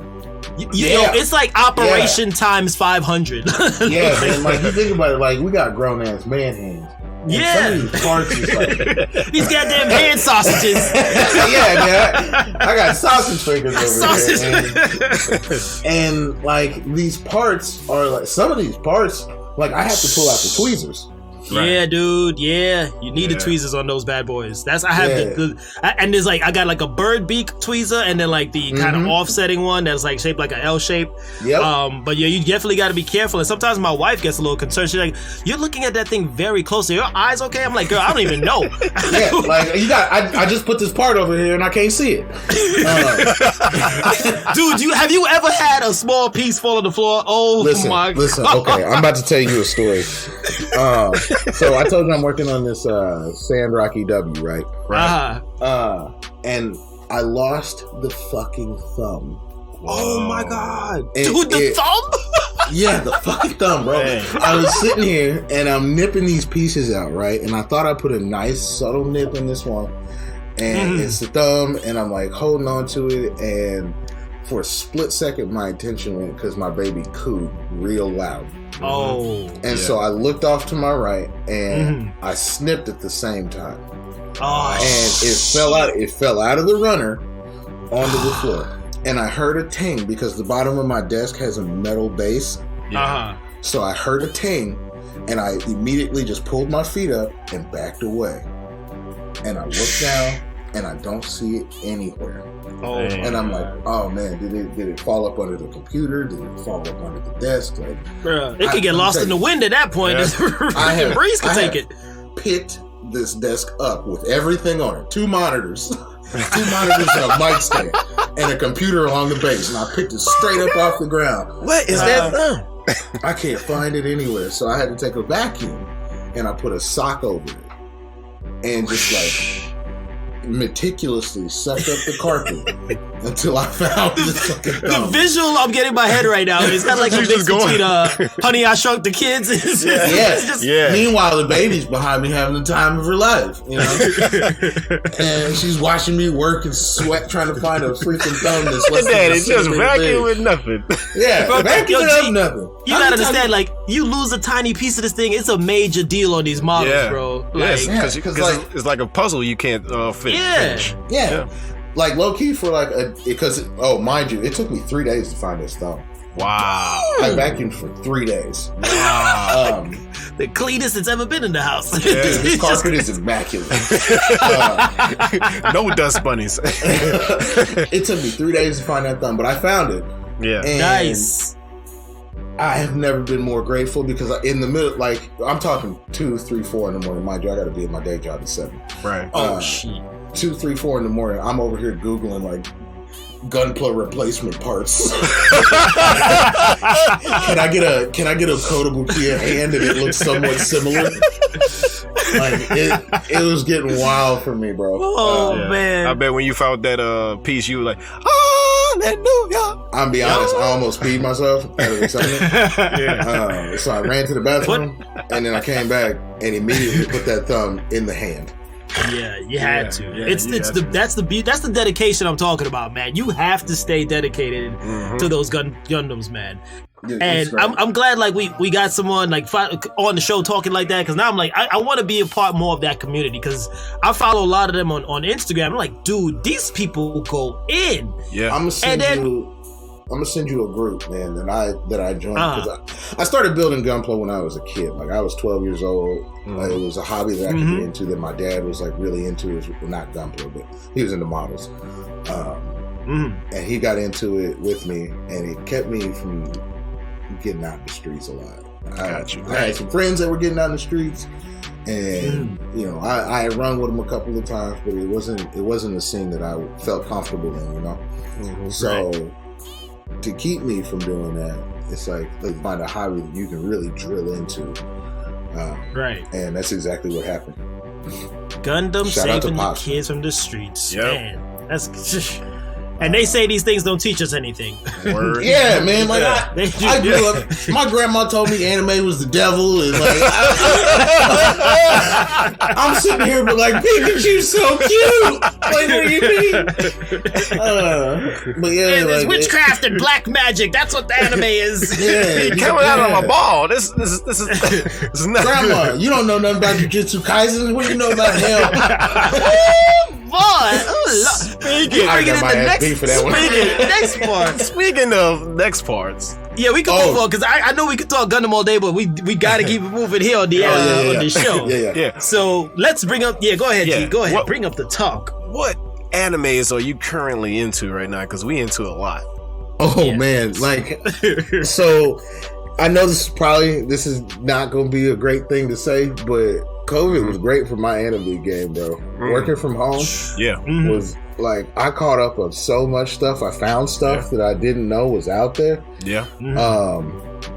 Speaker 5: It's like operation times 500.
Speaker 4: Yeah, man. Like you think about it, like we got grown ass man hands. And some of these parts is like
Speaker 5: these goddamn hand sausages.
Speaker 4: yeah, man. I got sausage fingers over here. And like these parts are like some of these parts, like I have to pull out the tweezers.
Speaker 5: Right. Yeah, dude. Yeah, you need the tweezers on those bad boys. I have and there's like I got like a bird beak tweezer, and then like the kind of offsetting one that's like shaped like an L shape.
Speaker 4: Yep.
Speaker 5: But yeah, you definitely got to be careful. And sometimes my wife gets a little concerned. She's like, "You're looking at that thing very closely. Your eyes okay?" I'm like, "Girl, I don't even know."
Speaker 4: Yeah, like you got. I just put this part over here and I can't see it.
Speaker 5: Dude, have you ever had a small piece fall on the floor? Oh my god!
Speaker 4: Listen. Okay, I'm about to tell you a story. So I told you I'm working on this Sand Rocky W, right?
Speaker 1: Right.
Speaker 4: And I lost the fucking thumb.
Speaker 5: Oh my god!
Speaker 4: And
Speaker 5: dude, the thumb?
Speaker 4: Yeah, the fucking thumb, bro. I was sitting here and I'm nipping these pieces out, right? And I thought I put a nice subtle nip in this one, and it's the thumb, and I'm like holding on to it, and for a split second my attention went because my baby cooed real loud.
Speaker 5: Oh.
Speaker 4: And so I looked off to my right and I snipped at the same time.
Speaker 5: Oh,
Speaker 4: and it fell out of the runner onto the floor. And I heard a ting because the bottom of my desk has a metal base. So I heard a ting and I immediately just pulled my feet up and backed away. And I looked down and I don't see it anywhere. And I'm like, oh man, did it fall up under the computer? Did it fall up under the desk? Like,
Speaker 5: bruh, it could get lost in the wind at that point.
Speaker 4: Yeah.
Speaker 5: Breeze could take it.
Speaker 4: Picked this desk up with everything on it, 2 monitors, 2 monitors and a mic stand, and a computer along the base, and I picked it straight up off the ground.
Speaker 1: What is that thumb?
Speaker 4: I can't find it anywhere, so I had to take a vacuum and I put a sock over it and just like meticulously sucked up the carpet until I found this fucking thumb.
Speaker 5: The visual I'm getting in my head right now is kind of like a mix between Honey, I Shrunk the Kids.
Speaker 4: Meanwhile, the baby's behind me having the time of her life, you know. And she's watching me work and sweat trying to find a freaking thumb that's less than
Speaker 1: Daddy just vacuum with nothing.
Speaker 4: Yeah, vacuum up nothing.
Speaker 5: You gotta understand, like, you lose a tiny piece of this thing, it's a major deal on these models, bro.
Speaker 1: Yes, because it's like a puzzle you can't finish.
Speaker 4: Yeah. Like low key for like because mind you, it took me 3 days to find this thumb.
Speaker 1: Wow.
Speaker 4: I vacuumed for 3 days.
Speaker 1: Wow.
Speaker 5: The cleanest it's ever been in the house.
Speaker 4: This carpet is immaculate.
Speaker 1: No dust bunnies.
Speaker 4: It took me 3 days to find that thumb, but I found it.
Speaker 1: Yeah.
Speaker 4: And
Speaker 5: nice.
Speaker 4: I have never been more grateful because in the middle, like I'm talking 2, 3, 4 in the morning. Mind you, I got to be at my day job at 7.
Speaker 1: Right.
Speaker 5: Shit.
Speaker 4: 2, 3, 4 in the morning. I'm over here Googling like gunpla replacement parts. Can I get a potable Kia hand and it looks somewhat similar? Like it was getting wild for me, bro.
Speaker 5: Oh man!
Speaker 1: I bet when you found that piece, you were like, hallelujah.
Speaker 4: I'm be honest, I almost peed myself out of excitement. So I ran to the bathroom and then I came back and immediately put that thumb in the hand.
Speaker 5: Yeah, you had to. That's the dedication I'm talking about, man. You have to stay dedicated to those Gundams, man. And I'm glad like we got someone like on the show talking like that, because now I'm like I want to be a part more of that community, because I follow a lot of them on Instagram. I'm like, dude, these people go in. Yeah, I'm
Speaker 4: gonna send you a group, man, that I joined because I started building Gunpla when I was a kid. Like I was 12 years old. Like, it was a hobby that I could get into that my dad was like really into. Not Gunpla, but he was into models. And he got into it with me, and it kept me from getting out in the streets a lot. I had some friends that were getting out in the streets, and you know, I had run with them a couple of times, but it wasn't a scene that I felt comfortable in, you know. So to keep me from doing that, it's like let's find a hobby that you can really drill into. And that's exactly what happened.
Speaker 5: Gundam saving the kids from the streets. Man, that's And they say these things don't teach us anything.
Speaker 1: Word.
Speaker 4: Yeah, man. Like I grew up. My grandma told me anime was the devil, and like I'm sitting here, but like Pikachu's so cute. Like, what do you mean? But yeah,
Speaker 5: It's
Speaker 4: like,
Speaker 5: witchcraft and black magic. That's what the anime is.
Speaker 4: Yeah,
Speaker 1: Coming out of my ball. This is not
Speaker 4: Grandma,
Speaker 1: good.
Speaker 4: you don't know nothing about Jujutsu Kaisen. What do you know about hell?
Speaker 5: Boy, speaking
Speaker 4: I got my ass beat for that one.
Speaker 5: next part.
Speaker 1: Speaking of next parts,
Speaker 5: Yeah, we can move on because I know we could talk Gundam all day, but we got to keep it moving here on the on the show.
Speaker 1: yeah.
Speaker 5: So let's bring up. Yeah, go ahead,
Speaker 1: Yeah.
Speaker 5: G. Go ahead.
Speaker 1: What-
Speaker 5: Bring up the talk.
Speaker 1: what animes are you currently into right now? Because we into a lot.
Speaker 4: Oh
Speaker 5: Yeah.
Speaker 4: man, like so. I know this is not going to be a great thing to say, but COVID was great for my anime game, bro. Working from home
Speaker 1: Yeah.
Speaker 4: was like I caught up on so much stuff. I found stuff that I didn't know was out there.
Speaker 1: Yeah.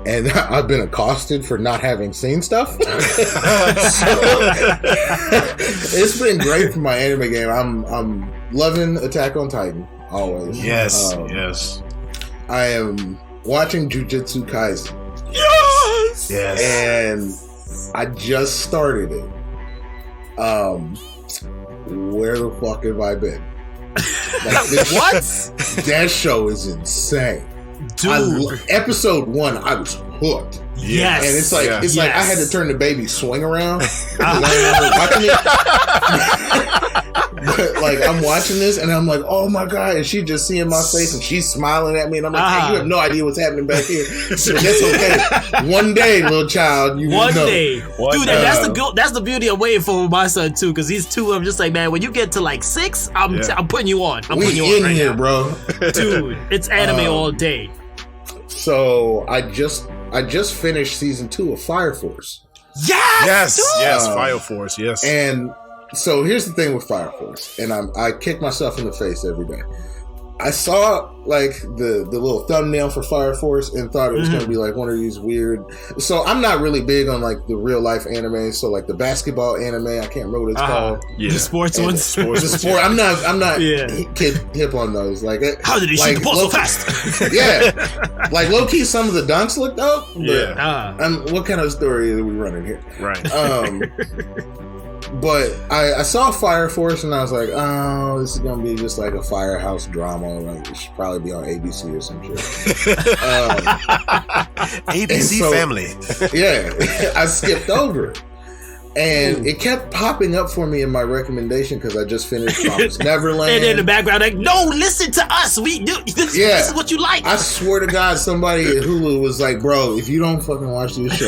Speaker 4: And I've been accosted for not having seen stuff. So, it's been great for my anime game. I'm loving Attack on Titan always.
Speaker 1: Yes. Yes.
Speaker 4: I am watching Jujutsu Kaisen.
Speaker 1: Yes.
Speaker 4: And I just started it. Where the fuck have I been? Like,
Speaker 5: What?
Speaker 4: That show is insane.
Speaker 5: Dude.
Speaker 4: Episode 1, I was hooked.
Speaker 5: Yes.
Speaker 4: And it's like
Speaker 1: Yeah.
Speaker 4: I had to turn the baby swing around. Watching it. But like I'm watching this and I'm like, oh my god, and she just seeing my face and she's smiling at me and I'm like, hey, you have no idea what's happening back here. So that's okay. One day, little child, you will
Speaker 5: One
Speaker 4: know.
Speaker 5: day,
Speaker 1: One
Speaker 5: dude,
Speaker 1: day.
Speaker 5: that's the beauty I'm waiting for with my son too, because he's 2. I'm just like, man, when you get to like 6, I'm putting you on. I'm
Speaker 4: We
Speaker 5: putting you
Speaker 4: in
Speaker 5: on right
Speaker 4: here,
Speaker 5: now,
Speaker 4: bro.
Speaker 5: dude. It's anime all day.
Speaker 4: So I just finished season 2 of Fire Force.
Speaker 1: Yes. Yes. Fire Force. Yes.
Speaker 4: And so here's the thing with Fire Force, and I kick myself in the face every day. I saw like the little thumbnail for Fire Force and thought it was going to be like one of these weird. So I'm not really big on like the real life anime. So like the basketball anime, I can't remember what it's called.
Speaker 1: Yeah.
Speaker 5: The sports
Speaker 4: And
Speaker 5: ones.
Speaker 4: the sport. I'm not
Speaker 5: Yeah.
Speaker 4: hip on those. Like
Speaker 5: How did he shoot the ball so fast?
Speaker 4: Yeah, like low key, some of the dunks look dope. But
Speaker 1: Yeah.
Speaker 4: what kind of story are we running here?
Speaker 1: Right.
Speaker 4: But I saw Fire Force and I was like, oh, this is gonna be just like a firehouse drama. Like it should probably be on ABC or some shit.
Speaker 1: ABC
Speaker 4: so-
Speaker 1: Family.
Speaker 4: Yeah, I skipped over it. And it kept popping up for me in my recommendation because I just finished Promised Neverland.
Speaker 5: And in the background, like, no, listen to us. We do this.
Speaker 4: Yeah.
Speaker 5: This is what you like.
Speaker 4: I swear to God, somebody at Hulu was like, bro, if you don't fucking watch this show,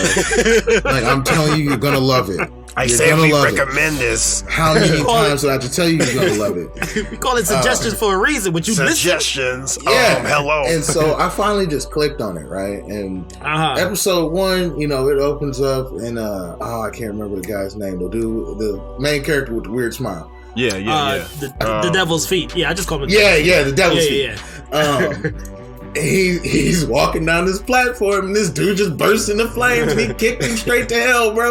Speaker 4: like I'm telling you, you're gonna love it.
Speaker 1: I
Speaker 4: You're
Speaker 1: say
Speaker 4: gonna
Speaker 1: we
Speaker 4: love it.
Speaker 1: recommend this.
Speaker 4: How many times do I have to tell you you're gonna love it?
Speaker 5: We call it suggestions for a reason. Would you listen?
Speaker 1: Suggestions.
Speaker 4: Yeah.
Speaker 1: Hello.
Speaker 4: And so I finally just clicked on it, right? And episode 1, it opens up and I can't remember the guy's name. The main character with the weird smile.
Speaker 1: Yeah.
Speaker 5: The devil's feet. Yeah, I just call him.
Speaker 4: Yeah, the devil's feet.
Speaker 5: Yeah.
Speaker 4: He's walking down this platform and this dude just bursts into flames and he kicked him straight to hell, bro.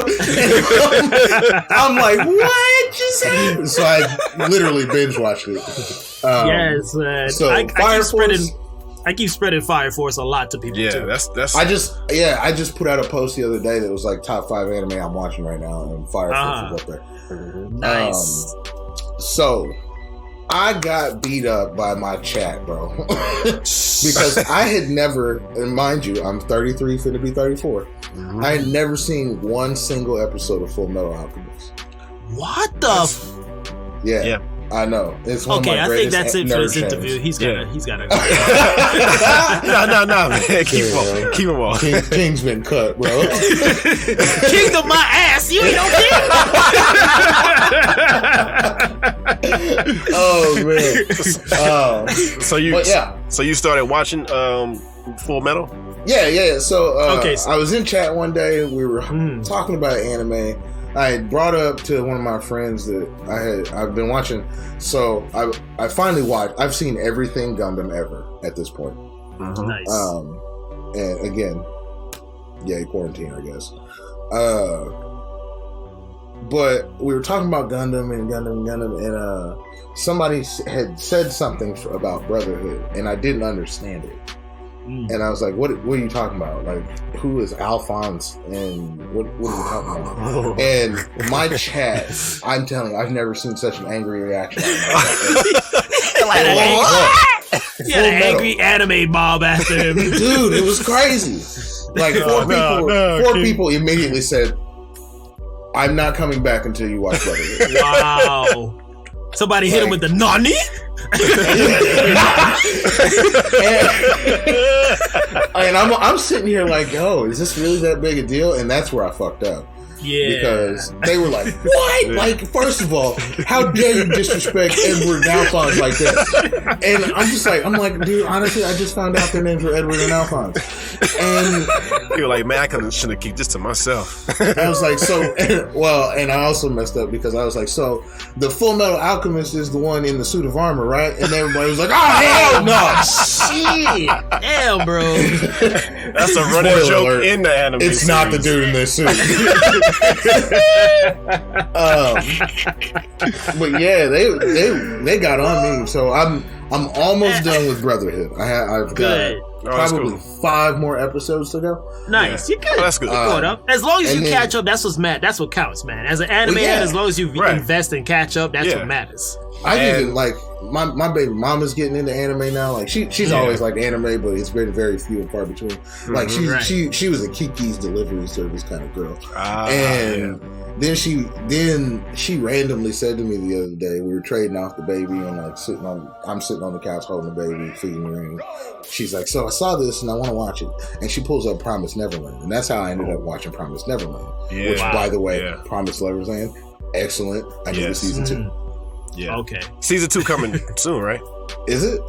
Speaker 4: I'm like, what just happened? So I literally binge watched it.
Speaker 5: Yes, man.
Speaker 4: So
Speaker 5: I
Speaker 4: Fire
Speaker 5: keep spreading Fire Force a lot to people too.
Speaker 1: That's.
Speaker 4: I just put out a post the other day that was like top 5 anime I'm watching right now, and Fire Force was up there.
Speaker 5: Nice.
Speaker 4: So I got beat up by my chat, bro, because I had never, and mind you, I'm 33, finna be 34. I had never seen one single episode of Full Metal Alchemist.
Speaker 5: What the?
Speaker 4: Yeah. I know. It's one of
Speaker 5: Okay,
Speaker 4: my
Speaker 5: I think
Speaker 4: greatest
Speaker 5: that's it for
Speaker 4: nerd
Speaker 5: this interview.
Speaker 4: channels.
Speaker 5: He's gotta.
Speaker 1: No, man. Keep him on.
Speaker 4: King's been cut, bro.
Speaker 5: Kingdom my ass. You ain't no king.
Speaker 4: Oh man.
Speaker 1: So you started watching Full Metal?
Speaker 4: Yeah. So
Speaker 5: Okay.
Speaker 4: I was in chat one day. We were talking about anime. I had brought up to one of my friends that I've been watching. So I finally watched. I've seen everything Gundam ever at this point.
Speaker 5: Nice.
Speaker 4: And again, yay quarantine, I guess. But we were talking about Gundam, and somebody had said something about Brotherhood, and I didn't understand it. And I was like, what are you talking about? Like, who is Alphonse, and what are you talking about? And my chat, I'm telling you, I've never seen such an angry reaction.
Speaker 5: He had an angry anime mob after him.
Speaker 4: Dude, it was crazy. Like, four people immediately said, I'm not coming back until you watch Brotherhood.
Speaker 5: Wow. Somebody hit him with the nani?
Speaker 4: and I'm sitting here like, oh, is this really that big a deal? And that's where I fucked up.
Speaker 5: Yeah.
Speaker 4: Because they were like, what? Like, first of all, how dare you disrespect Edward and Alphonse like this? And I'm like, dude, honestly, I just found out their names were Edward and Alphonse. And
Speaker 1: you're like, man, I should have kept this to myself.
Speaker 4: I was like, and I also messed up because I was like, so the Full Metal Alchemist is the one in the suit of armor, right? And everybody was like, oh, hell no.
Speaker 5: Shit. Damn, bro.
Speaker 1: That's a running joke alert. In the anime
Speaker 4: It's
Speaker 1: series.
Speaker 4: Not the dude in this suit. But yeah, they got on me. So I'm almost done with Brotherhood. I've got probably 5 more episodes to go.
Speaker 5: Nice, you good.
Speaker 1: Oh, that's good.
Speaker 5: Going up. As long as you catch up, that's what counts, man. As an anime head, as long as you invest and catch up, that's what matters.
Speaker 4: I even like my baby mama's getting into anime now. Like she's always liked anime, but it's been very few and far between. Like she was a Kiki's delivery service kind of girl, then she randomly said to me the other day, we were trading off the baby and like I'm sitting on the couch holding the baby, figuring. She's like, so I saw this and I want to watch it, and she pulls up Promised Neverland, and that's how I ended up watching Promised Neverland. Yeah. Which, by the way, Promised Neverland, excellent. I need a season 2.
Speaker 1: Yeah.
Speaker 5: Okay.
Speaker 1: Season 2 coming soon, right?
Speaker 4: Is it?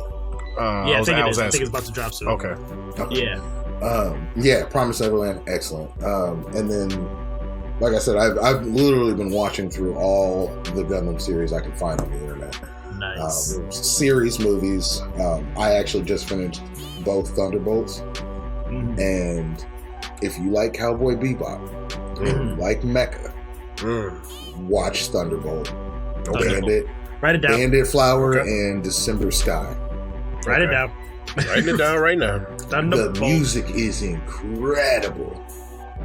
Speaker 5: I think it is. I think it's about to drop soon.
Speaker 1: Okay.
Speaker 5: Yeah.
Speaker 4: Promised Neverland, excellent. And then, like I said, I've literally been watching through all the Gundam series I can find on the internet.
Speaker 5: Nice.
Speaker 4: Series, movies. I actually just finished both Thunderbolts. And if you like Cowboy Bebop, and you like Mecha, watch Thunderbolt. Bandit.
Speaker 5: Write it down.
Speaker 4: Bandit Flower and December Sky.
Speaker 5: Write it down.
Speaker 1: Writing it down right now.
Speaker 4: The music is incredible.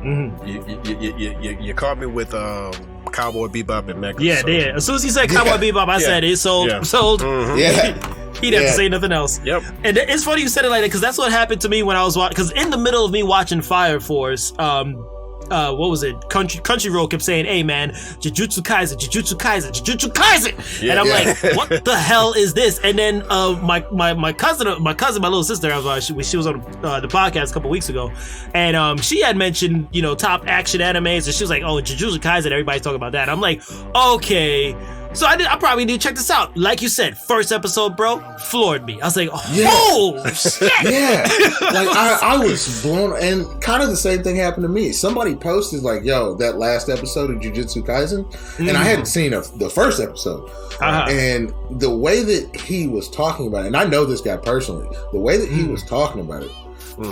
Speaker 1: You caught me with Cowboy Bebop and Mecha.
Speaker 5: Yeah, yeah. As soon as he said Cowboy Bebop, I said it sold. He didn't have to say nothing else.
Speaker 1: Yep.
Speaker 5: And it's funny you said it like that because that's what happened to me when I was watching. Because in the middle of me watching Fire Force, what was it? Crunchyroll kept saying, "Hey man, Jujutsu Kaisen, Jujutsu Kaisen, Jujutsu Kaisen," and I'm like, "What the hell is this?" And then my cousin, my little sister, she was on the podcast a couple weeks ago, and she had mentioned top action animes, and she was like, "Oh, Jujutsu Kaisen, everybody's talking about that." I'm like, okay. So I probably need to check this out. Like you said, first episode, bro, floored me. I was like, oh, shit.
Speaker 4: Yeah. Like, I was blown, and kind of the same thing happened to me. Somebody posted, like, yo, that last episode of Jujutsu Kaisen, and I hadn't seen the first episode. And the way that he was talking about it, and I know this guy personally, the way that he was talking about it,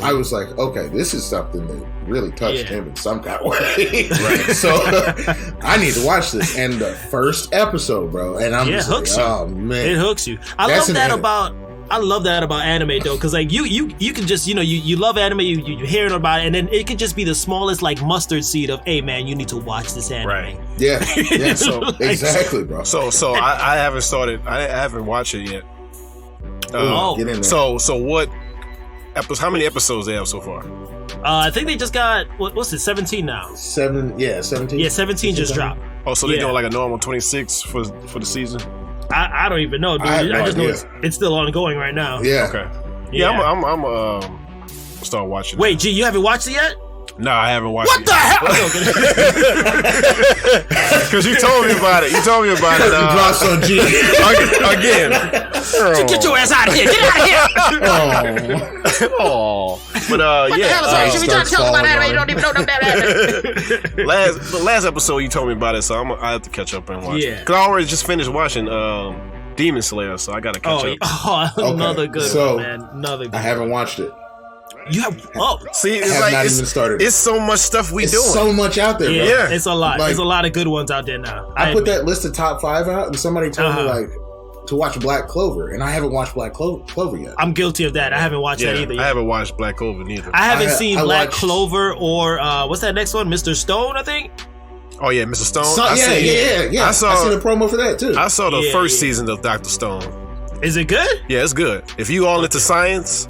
Speaker 4: I was like, okay, this is something that really touched him in some kind of way. So I need to watch this. And the first episode, bro, and I'm just like, oh man,
Speaker 5: it hooks you. I love that about anime though, because like you can just you love anime, you hearing about it, and then it could just be the smallest like mustard seed of, hey man, you need to watch this anime.
Speaker 1: Right.
Speaker 4: Yeah. So exactly, bro.
Speaker 1: So I haven't started. I haven't watched it yet.
Speaker 4: Get in there.
Speaker 1: So what? How many episodes they have so far?
Speaker 5: I think they just got what's it? 17 now.
Speaker 4: 17. Yeah,
Speaker 5: 17 just dropped.
Speaker 1: Oh, so they're doing like a normal 26 for the season?
Speaker 5: I don't even know, dude. I just know it's still ongoing right now.
Speaker 4: Yeah.
Speaker 1: Okay. Yeah, I'm start watching.
Speaker 5: Wait, G, you haven't watched it yet?
Speaker 1: No, I haven't watched it.
Speaker 5: What the hell?
Speaker 1: Because you told me about it.
Speaker 4: Drops on G.
Speaker 1: Again.
Speaker 5: Get your ass out of here. Get out of here.
Speaker 1: Oh. But
Speaker 5: what the hell is that? Should we try to tell about anime? You don't even know about anime.
Speaker 1: The last episode you told me about it, so I have to catch up and watch it. Because I already just finished watching Demon Slayer, so I got to catch up.
Speaker 5: Oh, another good one, man. Another good
Speaker 4: I haven't watched it.
Speaker 5: You have
Speaker 1: See, it's
Speaker 4: Have
Speaker 1: like
Speaker 4: not even started.
Speaker 1: it's so much stuff we
Speaker 4: It's
Speaker 1: doing.
Speaker 4: so much out there, bro.
Speaker 1: Yeah.
Speaker 5: it's a lot.
Speaker 4: Like-
Speaker 5: There's a lot of good ones out there now.
Speaker 4: I put that list of top 5 out, and somebody told me
Speaker 5: Uh-huh.
Speaker 4: like to watch Black Clover, and I haven't watched Black Clover yet.
Speaker 5: I'm guilty of that. I haven't watched that either
Speaker 1: I
Speaker 5: yet.
Speaker 1: haven't watched Black Clover neither.
Speaker 5: I haven't seen
Speaker 4: I
Speaker 5: Black
Speaker 4: watched-
Speaker 5: Clover or what's that next one? Mr. Stone, I think.
Speaker 1: Oh yeah, Mr. Stone.
Speaker 4: So,
Speaker 1: I
Speaker 4: yeah.
Speaker 1: I saw
Speaker 4: I seen a promo for that too.
Speaker 1: I saw the
Speaker 5: Yeah,
Speaker 1: first
Speaker 5: yeah.
Speaker 1: season of Dr. Stone.
Speaker 5: Is it good?
Speaker 1: Yeah, it's good. If you all into science,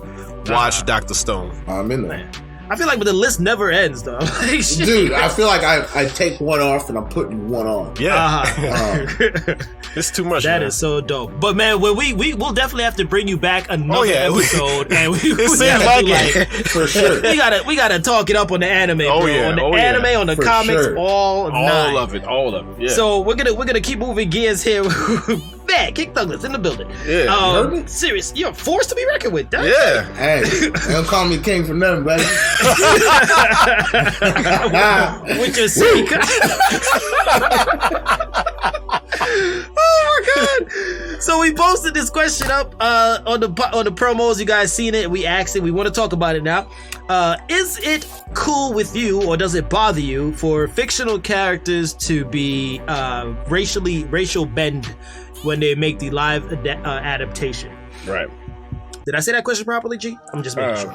Speaker 1: watch Dr. Stone.
Speaker 4: I'm in there.
Speaker 5: I feel like, but the list never ends though. Like, shit.
Speaker 4: Dude, I feel like I take one off and I'm putting one on.
Speaker 1: Yeah,
Speaker 5: Uh-huh.
Speaker 1: it's too much.
Speaker 5: That
Speaker 1: man.
Speaker 5: is so dope. But man, when we'll definitely have to bring you back another
Speaker 1: Oh, yeah.
Speaker 5: episode, and we
Speaker 1: It seems
Speaker 5: gotta
Speaker 1: like
Speaker 5: do,
Speaker 1: it.
Speaker 4: For sure.
Speaker 5: we gotta talk it up on the anime,
Speaker 1: Oh,
Speaker 5: bro.
Speaker 1: yeah.
Speaker 5: On the
Speaker 1: Oh, yeah.
Speaker 5: anime, on the
Speaker 4: For
Speaker 5: comics,
Speaker 4: sure.
Speaker 5: all nine.
Speaker 1: all of it. Yeah.
Speaker 5: So we're gonna keep moving gears here. Man, King Thuglas in the building.
Speaker 1: Yeah, you
Speaker 4: heard me?
Speaker 5: Serious, you're a force to be reckoned with. Damn.
Speaker 1: yeah.
Speaker 4: Hey, they don't call me king for nothing, baby.
Speaker 5: With your speaker. Oh my god! So we posted this question up on the promos. You guys seen it? We asked it. We want to talk about it now. Is it cool with you, or does it bother you for fictional characters to be racial bend when they make the live adaptation?
Speaker 1: Right.
Speaker 5: Did I say that question properly, G? I'm just making sure.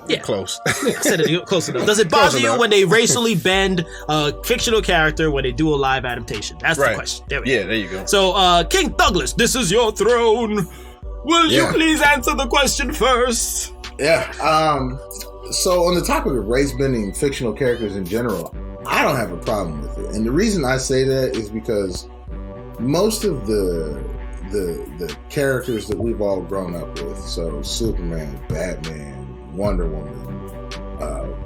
Speaker 1: Yeah. Close.
Speaker 5: I said it close enough. Does it bother you
Speaker 1: enough.
Speaker 5: when they racially bend a fictional character when they do a live adaptation? That's the question. There we go.
Speaker 1: Yeah, there you go.
Speaker 5: So, King Thuglas, this is your throne. Will you
Speaker 4: Yeah.
Speaker 5: please answer the question first?
Speaker 4: Yeah. So on the topic of race bending fictional characters in general, I don't have a problem with it. And the reason I say that is because most of the characters that we've all grown up with, so Superman, Batman, Wonder Woman,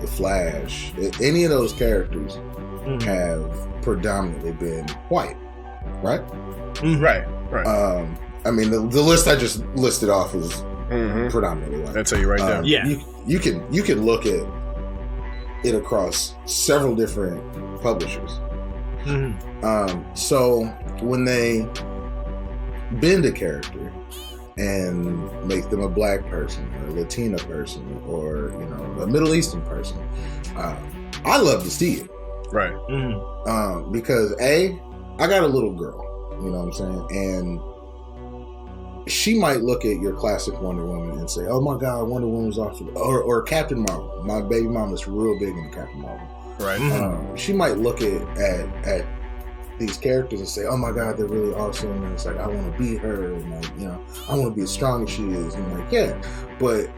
Speaker 4: The Flash, any of those characters have predominantly been white, right?
Speaker 1: Right.
Speaker 4: I mean, the list I just listed off is predominantly white.
Speaker 1: I'll tell you right now.
Speaker 5: Yeah.
Speaker 4: You can look at it across several different publishers. So when they bend a character and make them a black person or a Latina person or a Middle Eastern person, I love to see it.
Speaker 1: Right.
Speaker 4: Because I got a little girl, you know what I'm saying, and she might look at your classic Wonder Woman and say, "Oh my God, Wonder Woman's awesome," or Captain Marvel. My baby mama's real big into Captain Marvel.
Speaker 1: Right.
Speaker 4: She might look at these characters and say, "Oh my God, they're really awesome," and it's like, I want to be her, and like, I want to be as strong as she is, and like, yeah, but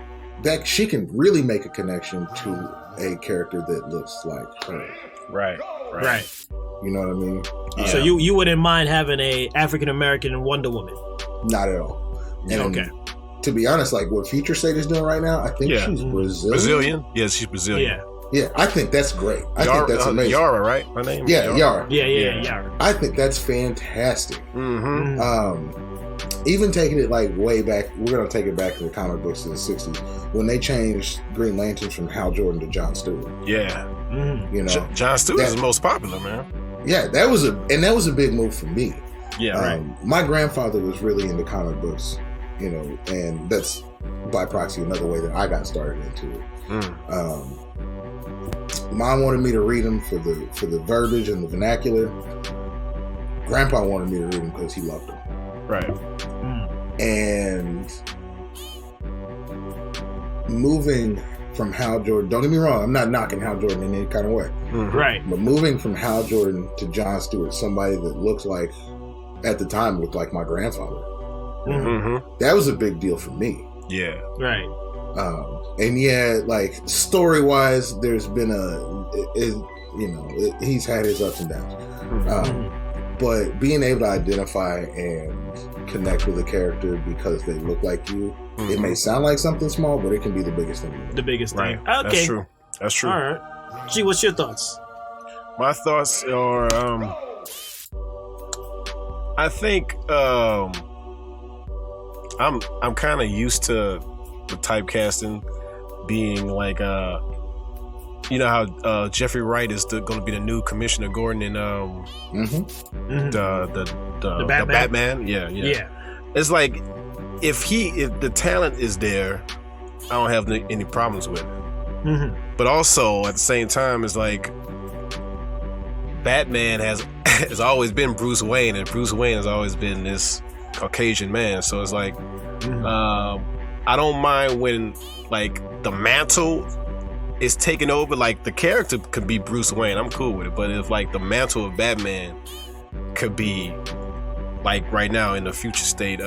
Speaker 4: that she can really make a connection to a character that looks like her.
Speaker 1: Right.
Speaker 4: You know what I mean?
Speaker 5: So you wouldn't mind having a African American Wonder Woman?
Speaker 4: Not at all. And
Speaker 5: Okay.
Speaker 4: to be honest, like what Future State is doing right now, I think she's Brazilian.
Speaker 1: Brazilian? Yes, she's Brazilian.
Speaker 5: Yeah.
Speaker 4: Yeah, I think that's great. I think that's amazing.
Speaker 1: Yara, right? Her name?
Speaker 4: Yeah, Yara.
Speaker 5: Yeah.
Speaker 4: I think that's fantastic.
Speaker 1: Mm-hmm.
Speaker 4: Even taking it like way back, we're gonna take it back to the comic books of the '60s when they changed Green Lanterns from Hal Jordan to John Stewart.
Speaker 1: Yeah.
Speaker 4: You know,
Speaker 1: John Stewart is the most popular, man.
Speaker 4: yeah, that was a big move for me.
Speaker 1: Yeah, right.
Speaker 4: My grandfather was really into comic books, and that's by proxy another way that I got started into it. Mom wanted me to read them for the verbiage and the vernacular. Grandpa wanted me to read them because he loved them.
Speaker 1: Right.
Speaker 4: And moving from Hal Jordan, don't get me wrong, I'm not knocking Hal Jordan in any kind of way.
Speaker 5: Right.
Speaker 4: But moving from Hal Jordan to John Stewart, somebody that looked like my grandfather, that was a big deal for me.
Speaker 1: Yeah.
Speaker 5: Right.
Speaker 4: And yeah, like story wise, there's been he's had his ups and downs. But being able to identify and connect with a character because they look like you, it may sound like something small, but it can be the biggest thing.
Speaker 5: The biggest
Speaker 1: Right.
Speaker 5: thing. Okay.
Speaker 1: That's true.
Speaker 5: All right. Gee, what's your thoughts?
Speaker 1: My thoughts are, I think I'm kind of used to the typecasting being like, how Jeffrey Wright is going to be the new Commissioner Gordon in the Batman. Yeah. It's like if the talent is there don't have any problems with it.
Speaker 5: Mm-hmm.
Speaker 1: But also at the same time, it's like Batman has always been Bruce Wayne, and Bruce Wayne has always been this Caucasian man. So it's like I don't mind when like the mantle is taken over. Like the character could be Bruce Wayne, I'm cool with it. But if like the mantle of Batman could be like right now in the future state,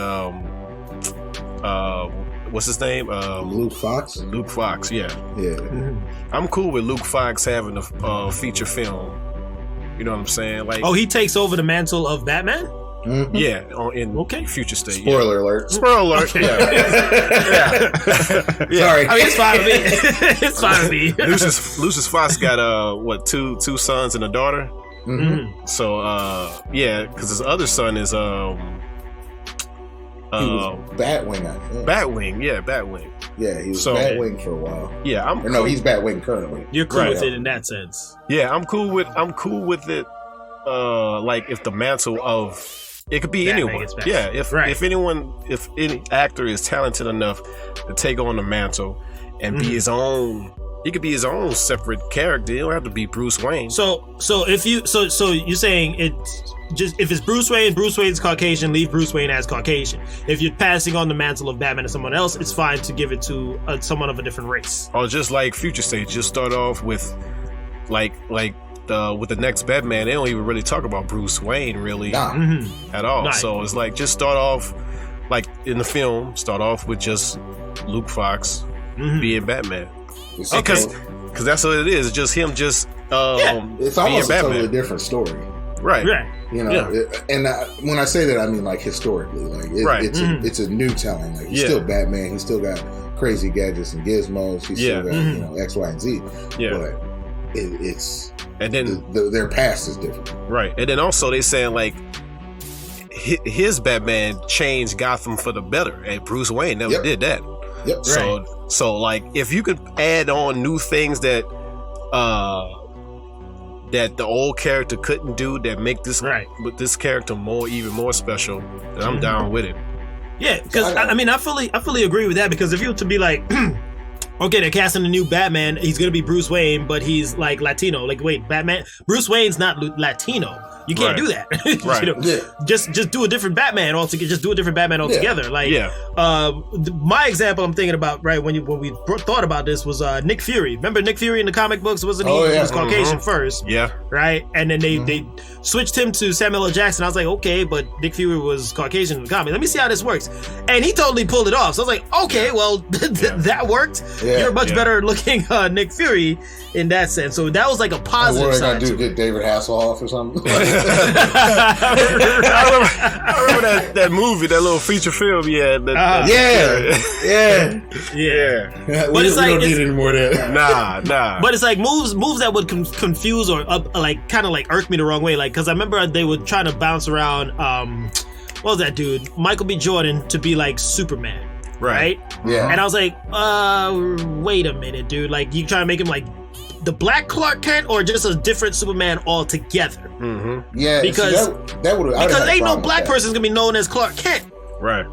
Speaker 1: what's his name?
Speaker 4: Luke Fox.
Speaker 1: Luke Fox, yeah.
Speaker 4: Yeah.
Speaker 1: I'm cool with Luke Fox having a feature film. You know what I'm saying? Like,
Speaker 5: Oh, he takes over the mantle of Batman?
Speaker 4: Mhm.
Speaker 1: yeah, in future state.
Speaker 4: Spoiler alert.
Speaker 1: Spoiler alert. Yeah.
Speaker 4: Sorry.
Speaker 5: I mean, it's fine with me. It's fine with me.
Speaker 1: Lucius Fox got two sons and a daughter.
Speaker 4: Mhm.
Speaker 1: So yeah, because his other son is
Speaker 4: He was Batwing, I think.
Speaker 1: Batwing. Yeah, Batwing.
Speaker 4: Yeah, he was
Speaker 1: So-
Speaker 4: Batwing for a while.
Speaker 1: Yeah,
Speaker 4: Or no, he's Batwing currently.
Speaker 5: You're cool
Speaker 1: Right.
Speaker 5: with it in that sense.
Speaker 1: Yeah, I'm cool with it. Like if the mantle of it could be
Speaker 5: Batman
Speaker 1: anyone.
Speaker 5: gets back.
Speaker 1: Yeah, if
Speaker 5: Right.
Speaker 1: if any actor is talented enough to take on the mantle and be his own, he could be his own separate character. He don't have to be Bruce Wayne.
Speaker 5: So if you so you're saying it's just if it's Bruce Wayne's Caucasian, leave Bruce Wayne as Caucasian. If you're passing on the mantle of Batman to someone else, it's fine to give it to someone of a different race.
Speaker 1: Or just like future state, just start off with with the next Batman. They don't even really talk about Bruce Wayne really
Speaker 4: Nah.
Speaker 1: at all.
Speaker 5: Right.
Speaker 1: So it's like just start off like in the film. Start off with just Luke Fox being Batman.
Speaker 4: It's
Speaker 1: Because that's what it is. It's just him
Speaker 4: it's
Speaker 1: being
Speaker 4: almost a
Speaker 1: Batman.
Speaker 4: totally different story.
Speaker 1: Right.
Speaker 5: Right.
Speaker 4: You know, when I say that, I mean like historically. Like
Speaker 1: Right.
Speaker 4: it's a new telling. Like he's
Speaker 1: Yeah.
Speaker 4: still Batman. He's still got crazy gadgets and gizmos. He's
Speaker 1: Yeah.
Speaker 4: still got X, Y, and Z.
Speaker 1: Yeah.
Speaker 4: But it's
Speaker 1: And then
Speaker 4: their past is different.
Speaker 1: right. And then also they saying like his Batman changed Gotham for the better, and Bruce Wayne never
Speaker 4: Yep.
Speaker 1: did that.
Speaker 4: Yep.
Speaker 1: So like if you could add on new things that that the old character couldn't do, that make this this character even more special, then I'm down with it.
Speaker 5: Yeah, because I mean, I fully agree with that. Because if you were to be like, okay, they're casting a new Batman, he's gonna be Bruce Wayne, but he's like Latino. Like, wait, Bruce Wayne's not Latino. You can't do that.
Speaker 1: Right.
Speaker 5: You know, just do a different Batman altogether. Just do a different Batman altogether. Like, my example I'm thinking about when we thought about this was Nick Fury. Remember Nick Fury in the comic books? Wasn't he? He was Caucasian first.
Speaker 1: Yeah.
Speaker 5: Right, and then they switched him to Samuel L. Jackson. I was like, okay, but Nick Fury was Caucasian in the comic. Let me see how this works. And he totally pulled it off. So I was like, okay, well that worked.
Speaker 4: Yeah.
Speaker 5: You're a much better looking Nick Fury in that sense. So that was like a positive
Speaker 4: What are
Speaker 5: side
Speaker 4: they
Speaker 5: to
Speaker 4: gonna do? Get David Hasselhoff or something?
Speaker 1: I remember that movie, that little feature film. Yeah.
Speaker 4: Yeah.
Speaker 5: But it's
Speaker 4: we
Speaker 5: like
Speaker 4: don't need any more of that.
Speaker 1: Nah.
Speaker 5: But it's like moves that would confuse or like kind of like irk me the wrong way. Like, because I remember they were trying to bounce around. What was that dude? Michael B. Jordan to be like Superman. Right?
Speaker 4: Yeah.
Speaker 5: And I was like, wait a minute, dude. Like, you trying to make him like the Black Clark Kent or just a different Superman altogether?
Speaker 1: Mm-hmm.
Speaker 4: Yeah.
Speaker 5: Because
Speaker 4: that would
Speaker 5: because ain't no black person's gonna be known as Clark Kent.
Speaker 1: Right.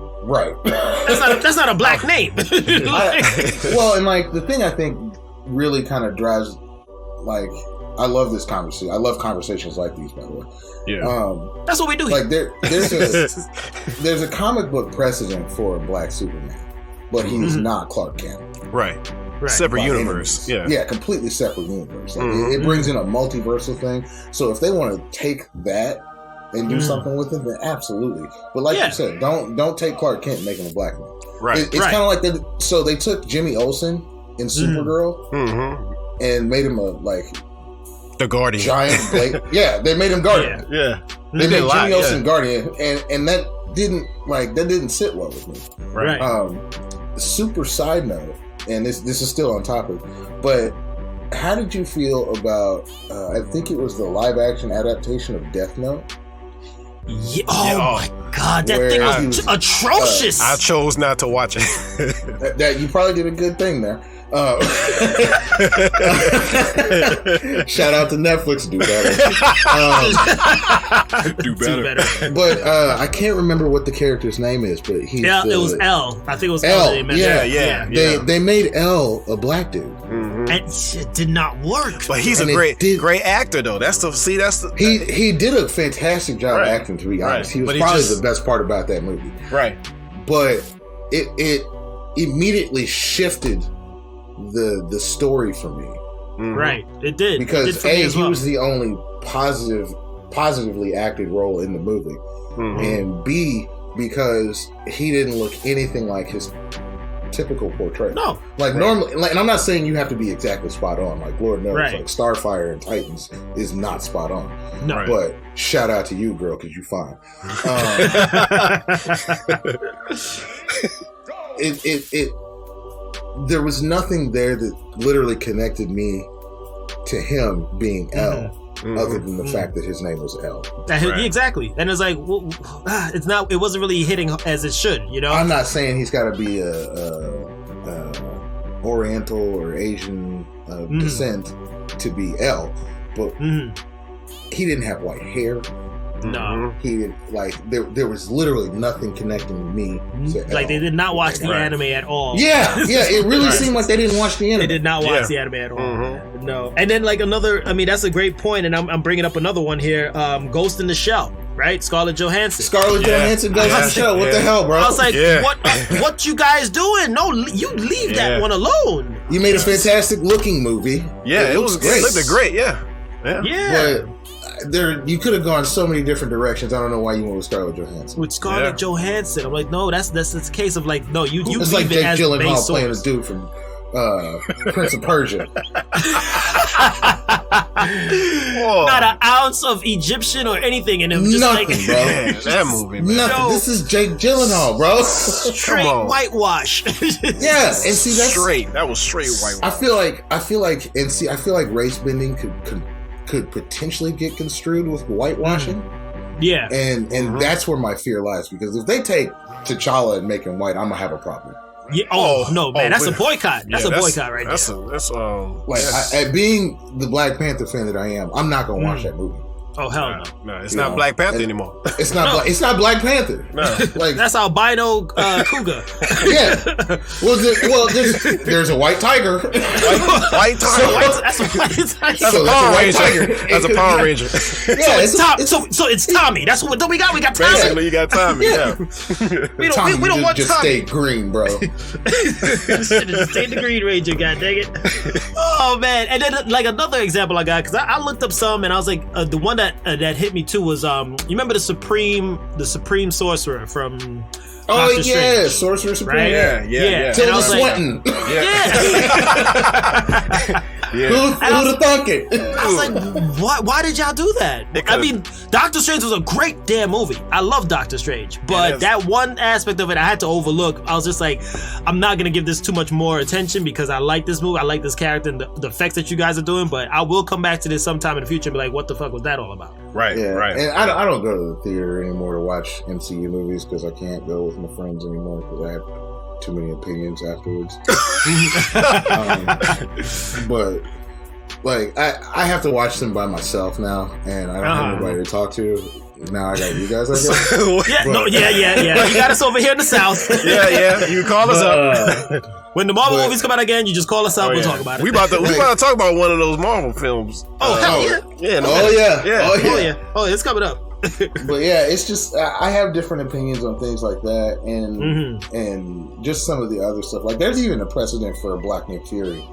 Speaker 5: That's not a black name.
Speaker 4: Well, and like the thing I think really kind of drives, like, I love this conversation. I love conversations like these, by the way.
Speaker 1: Yeah.
Speaker 5: That's what we do here.
Speaker 4: Like there's a comic book precedent for a black Superman, but he's not Clark Kent.
Speaker 1: Right. Separate
Speaker 4: By
Speaker 1: universe.
Speaker 4: enemies. Yeah, completely separate universe. Like, it brings in a multiversal thing. So if they want to take that and do something with it, then absolutely. But like you said, don't take Clark Kent and make him a black man.
Speaker 1: Right.
Speaker 4: It's kind of like so they took Jimmy Olsen in Supergirl and made him
Speaker 1: the Guardian.
Speaker 4: Giant blade. Yeah, they made him Guardian.
Speaker 1: Yeah.
Speaker 4: They made Jimmy Olsen Guardian, and that didn't sit well with me.
Speaker 1: Right.
Speaker 4: Super side note, and this is still on topic, but how did you feel about? I think it was the live action adaptation of Death Note.
Speaker 5: Yeah. Oh my God, that thing was atrocious.
Speaker 1: I chose not to watch it.
Speaker 4: that you probably did a good thing there. Shout out to Netflix, do better.
Speaker 1: Do better.
Speaker 4: But I can't remember what the character's name is. But he's
Speaker 5: it was L. I think it was
Speaker 4: L.
Speaker 5: L.
Speaker 4: Yeah. They made L a black dude,
Speaker 5: and it did not work.
Speaker 1: But he's a great actor, though.
Speaker 4: He did a fantastic job acting. To be honest, he was probably the best part about that movie.
Speaker 1: Right.
Speaker 4: But it immediately shifted the story for me.
Speaker 5: Right, it did.
Speaker 4: Because he was the only positively acted role in the movie, and B, because he didn't look anything like his typical portrayal.
Speaker 5: No,
Speaker 4: normally, and I'm not saying you have to be exactly spot on. Like Lord knows, like Starfire and Titans is not spot on.
Speaker 5: No,
Speaker 4: but shout out to you, girl, because you fine. There was nothing there that literally connected me to him being L, other than the fact that his name was L.
Speaker 5: Exactly, and it's like, well, it's not. It wasn't really hitting as it should, you know.
Speaker 4: I'm not saying he's got to be a Oriental or Asian descent to be L, but he didn't have white hair.
Speaker 5: No,
Speaker 4: he didn't, there was literally nothing connecting me to
Speaker 5: L. They did not watch the anime at all.
Speaker 4: Yeah, it really seemed like they didn't watch the anime.
Speaker 5: They did not watch the anime at all. No, and then another. I mean, that's a great point, and I'm bringing up another one here. Ghost in the Shell. Right, Scarlett Johansson.
Speaker 4: Johansson goes on the show. What the hell, bro?
Speaker 5: I was like, what you guys doing? No, you leave that one alone.
Speaker 4: You made a fantastic looking movie.
Speaker 1: Yeah, it was great. It looked great. Yeah.
Speaker 4: But you could have gone so many different directions. I don't know why you went with Scarlett Johansson.
Speaker 5: With Scarlett Johansson, I'm like, no, that's the case of like, no, you.
Speaker 4: It's like Jake Gyllenhaal playing a dude from Prince of Persia.
Speaker 5: Not an ounce of Egyptian or anything in him. Just
Speaker 4: nothing,
Speaker 5: like,
Speaker 4: bro.
Speaker 1: That movie, man.
Speaker 4: Nothing. This is Jake Gyllenhaal, bro.
Speaker 5: Straight whitewash.
Speaker 4: Yeah, and see that's
Speaker 1: straight. That was straight whitewash.
Speaker 4: I feel like race bending could potentially get construed with whitewashing.
Speaker 5: Yeah,
Speaker 4: and that's where my fear lies, because if they take T'Challa and make him white, I'm gonna have a problem.
Speaker 5: Yeah. No, man, that's a boycott. That's a boycott right there.
Speaker 4: Being the Black Panther fan that I am, I'm not gonna watch that movie.
Speaker 5: Oh hell no!
Speaker 1: No, it's not Black Panther anymore.
Speaker 4: It's not. It's not Black Panther.
Speaker 1: No,
Speaker 5: that's albino cougar.
Speaker 4: Yeah. There's a white tiger.
Speaker 1: White tiger.
Speaker 5: That's a white tiger.
Speaker 1: That's a Power Ranger. That's a Power Ranger.
Speaker 5: Yeah, so it's Tommy. That's what we got. We got Tommy.
Speaker 1: Basically, you got Tommy. Yeah.
Speaker 5: We don't want
Speaker 4: just
Speaker 5: Tommy.
Speaker 4: Stay green, bro.
Speaker 5: Just stay the Green Ranger. God dang it. Oh man! And then another example I got, because I looked up some and I was like, the one that hit me too was you remember the Supreme Sorcerer from Doctor Strange,
Speaker 4: Sorcerer Supreme,
Speaker 5: right?
Speaker 4: Yeah. Tilda Swinton. Who'd have thunk it?
Speaker 5: I was like, why did y'all do that? I mean, Doctor Strange was a great damn movie. I love Doctor Strange, but that one aspect of it I had to overlook. I was just like, I'm not gonna give this too much more attention because I like this movie, I like this character and the effects that you guys are doing, but I will come back to this sometime in the future and be like, what the fuck was that all about?
Speaker 1: Right.
Speaker 4: And I don't go to the theater anymore to watch MCU movies because I can't go with my friends anymore because I have too many opinions afterwards. But like I have to watch them by myself now, and I don't have anybody to talk to. Now I got you guys, I guess.
Speaker 5: You got us over here in the South.
Speaker 1: Yeah. You call us up.
Speaker 5: When the Marvel movies come out again, you just call us out. We'll talk about it.
Speaker 1: We about to talk about one of those Marvel films.
Speaker 5: Hell yeah! It's coming up.
Speaker 4: But yeah, it's just I have different opinions on things like that, and just some of the other stuff. Like there's even a precedent for a Black Nick Fury